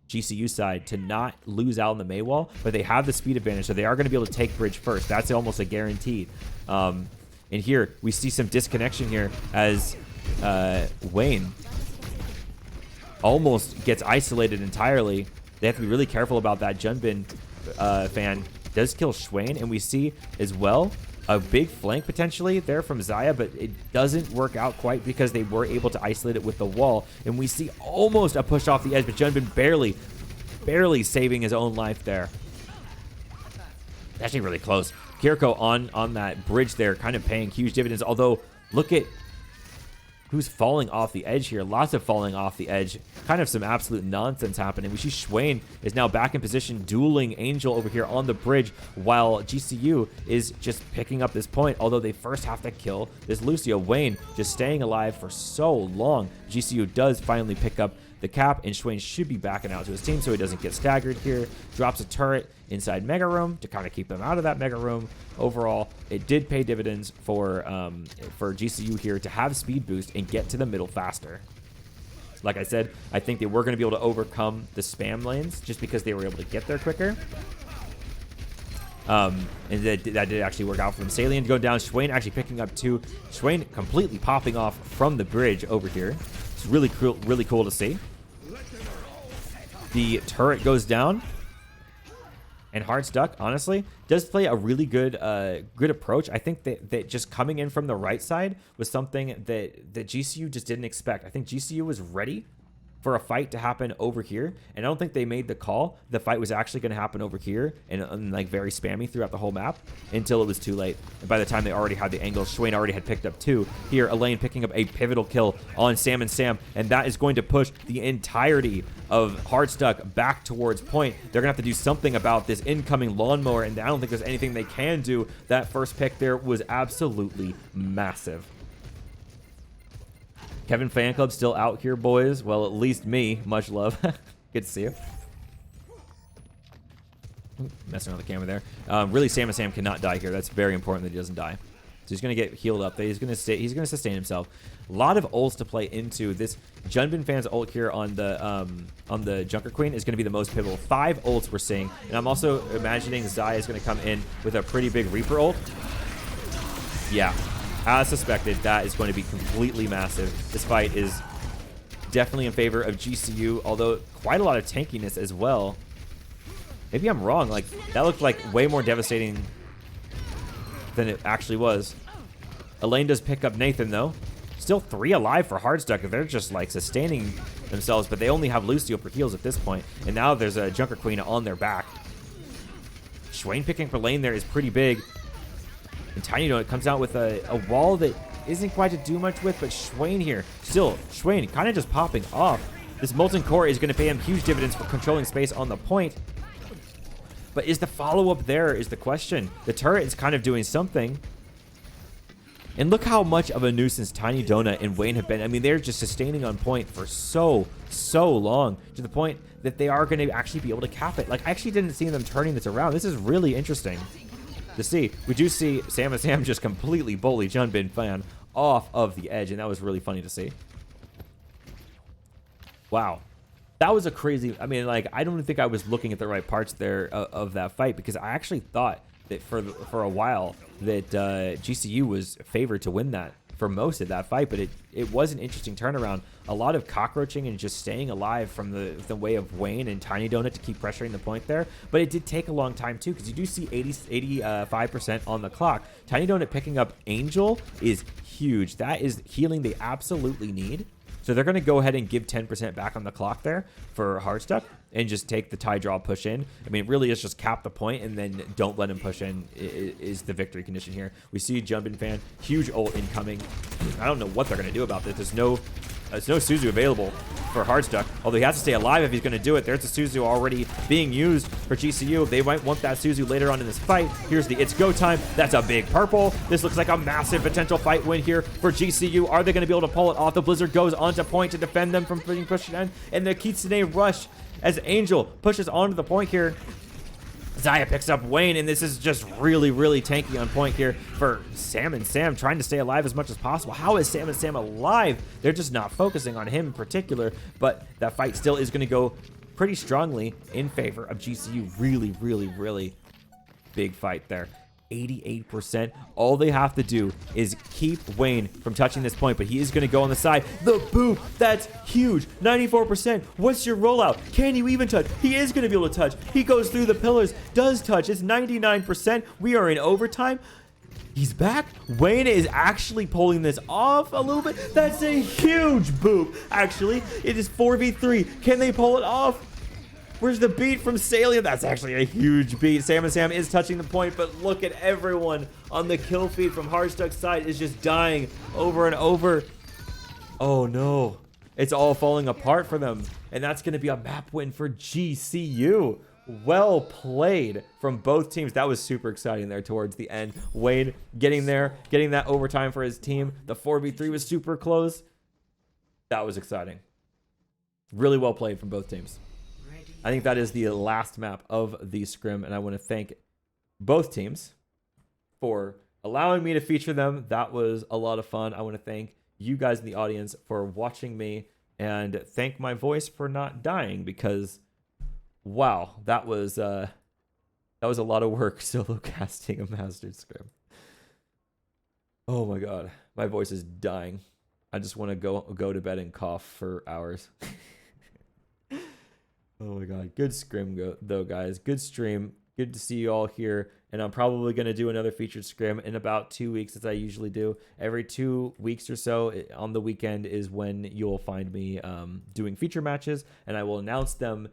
GCU side to not lose out on the Mei wall, but they have the speed advantage, so they are going to be able to take bridge first. That's almost a guaranteed. And here we see some disconnection here as Wayne almost gets isolated entirely. They have to be really careful about that. Junbin fan does kill Swain, and we see as well a big flank potentially there from Zaya, but it doesn't work out quite because they were able to isolate it with the wall. And we see almost a push off the edge, but Junbin barely saving his own life there. Actually really close. Kiriko on that bridge there, kind of paying huge dividends. Although, look at who's falling off the edge here. Lots of falling off the edge. Kind of some absolute nonsense happening. We see Swain is now back in position, dueling Angel over here on the bridge, while GCU is just picking up this point, although they first have to kill this Lucio. Wayne just staying alive for so long. GCU does finally pick up the cap, and Swain should be backing out to his team so he doesn't get staggered here. Drops a turret inside Mega Room to kind of keep him out of that Mega Room. Overall, it did pay dividends for GCU here to have speed boost and get to the middle faster. Like I said, I think they were going to be able to overcome the spam lanes just because they were able to get there quicker. And that did actually work out for them. Salion to go down. Swain actually picking up two. Swain completely popping off from the bridge over here. It's really cool to see. The turret goes down. And Hardstuck, honestly, does play a really good approach. I think that just coming in from the right side was something that GCU just didn't expect. I think GCU was ready for a fight to happen over here, and I don't think they made the call. The fight was actually going to happen over here and like very spammy throughout the whole map until it was too late. And by the time they already had the angles, Swain already had picked up two. Here, Elaine picking up a pivotal kill on Sam and Sam, and that is going to push the entirety of Hardstuck back towards point. They're going to have to do something about this incoming lawnmower, and I don't think there's anything they can do. That first pick there was absolutely massive. Kevin Fan Club still out here, boys. Well, at least me. Much love. Good to see you. Ooh, messing around the camera there. Really, Sam and Sam cannot die here. That's very important that he doesn't die. So he's going to get healed up. He's going to sustain himself. A lot of ults to play into. This Junbin Fan's ult here on the Junker Queen is going to be the most pivotal. 5 ults we're seeing. And I'm also imagining Zaya is going to come in with a pretty big Reaper ult. Yeah. As suspected, that is going to be completely massive. This fight is definitely in favor of GCU, although quite a lot of tankiness as well. Maybe I'm wrong. Like, that looked like way more devastating than it actually was. Elaine does pick up Nathan, though. Still 3 alive for Hardstuck. They're just, like, sustaining themselves, but they only have Lucio for heals at this point. And now there's a Junker Queen on their back. Swain picking up Elaine there is pretty big. And Tiny Donut comes out with a wall that isn't quite to do much with, but Schwain here. Still, Schwain kind of just popping off. This Molten Core is going to pay him huge dividends for controlling space on the point. But is the follow-up there is the question. The turret is kind of doing something. And look how much of a nuisance Tiny Donut and Wayne have been. I mean, they're just sustaining on point for so long, to the point that they are going to actually be able to cap it. Like, I actually didn't see them turning this around. This is really interesting to see. We do see Sam and Sam just completely bully Junbin Fan off of the edge, and that was really funny to see. Wow. That was a crazy, I mean, like, I don't think I was looking at the right parts there of that fight, because I actually thought that for a while that GCU was favored to win that for most of that fight, but it was an interesting turnaround. A lot of cockroaching and just staying alive from the way of Wayne and Tiny Donut to keep pressuring the point there, but it did take a long time too, because you do see 85% on the clock. Tiny Donut picking up Angel is huge. That is healing they absolutely need. So they're going to go ahead and give 10% back on the clock there for Hardstuck and just take the tie draw push in. I mean, it really is just cap the point and then don't let him push in is the victory condition here. We see Junbin Fan, huge ult incoming. I don't know what they're going to do about this. There's no Suzu available for Hardstuck, although he has to stay alive if he's going to do it. There's a Suzu already being used for GCU. They might want that Suzu later on in this fight. Here's the It's Go Time. That's a big purple. This looks like a massive potential fight win here for GCU. Are they going to be able to pull it off? The Blizzard goes onto point to defend them from being pushed in, and the Kitsune rush as Angel pushes onto the point here. Zaya picks up Wayne, and this is just really tanky on point here for Sam and Sam, trying to stay alive as much as possible. How is Sam and Sam alive? They're just not focusing on him in particular, but that fight still is going to go pretty strongly in favor of GCU. Really big fight there. 88%. All they have to do is keep Wayne from touching this point, but he is going to go on the side. The boop, that's huge. 94%. What's your rollout? Can you even touch? He is going to be able to touch. He goes through the pillars, does touch. It's 99%. We are in overtime. He's back. Wayne is actually pulling this off a little bit. That's a huge boop. Actually, it is 4v3. Can they pull it off? Where's the beat from Salia? That's actually a huge beat. Sam and Sam is touching the point, but look at everyone on the kill feed from Hardstuck's side is just dying over and over. Oh no. It's all falling apart for them. And that's going to be a map win for GCU. Well played from both teams. That was super exciting there towards the end. Wayne getting there, getting that overtime for his team. The 4v3 was super close. That was exciting. Really well played from both teams. I think that is the last map of the Scrim, and I want to thank both teams for allowing me to feature them. That was a lot of fun. I want to thank you guys in the audience for watching me, and thank my voice for not dying, because wow, that was a lot of work solo casting a Mastered Scrim. Oh my god, my voice is dying. I just want to go to bed and cough for hours. Oh my god, good Scrim though, guys. Good stream. Good to see you all here. And I'm probably going to do another featured Scrim in about 2 weeks, as I usually do. Every 2 weeks or so on the weekend is when you'll find me doing feature matches, and I will announce them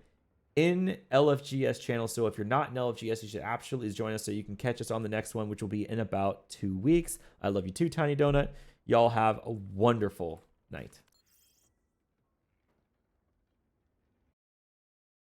in Lfgs channel. So if you're not in Lfgs, you should absolutely join us so you can catch us on the next one, which will be in about 2 weeks. I love you too, Tiny Donut. Y'all have a wonderful night.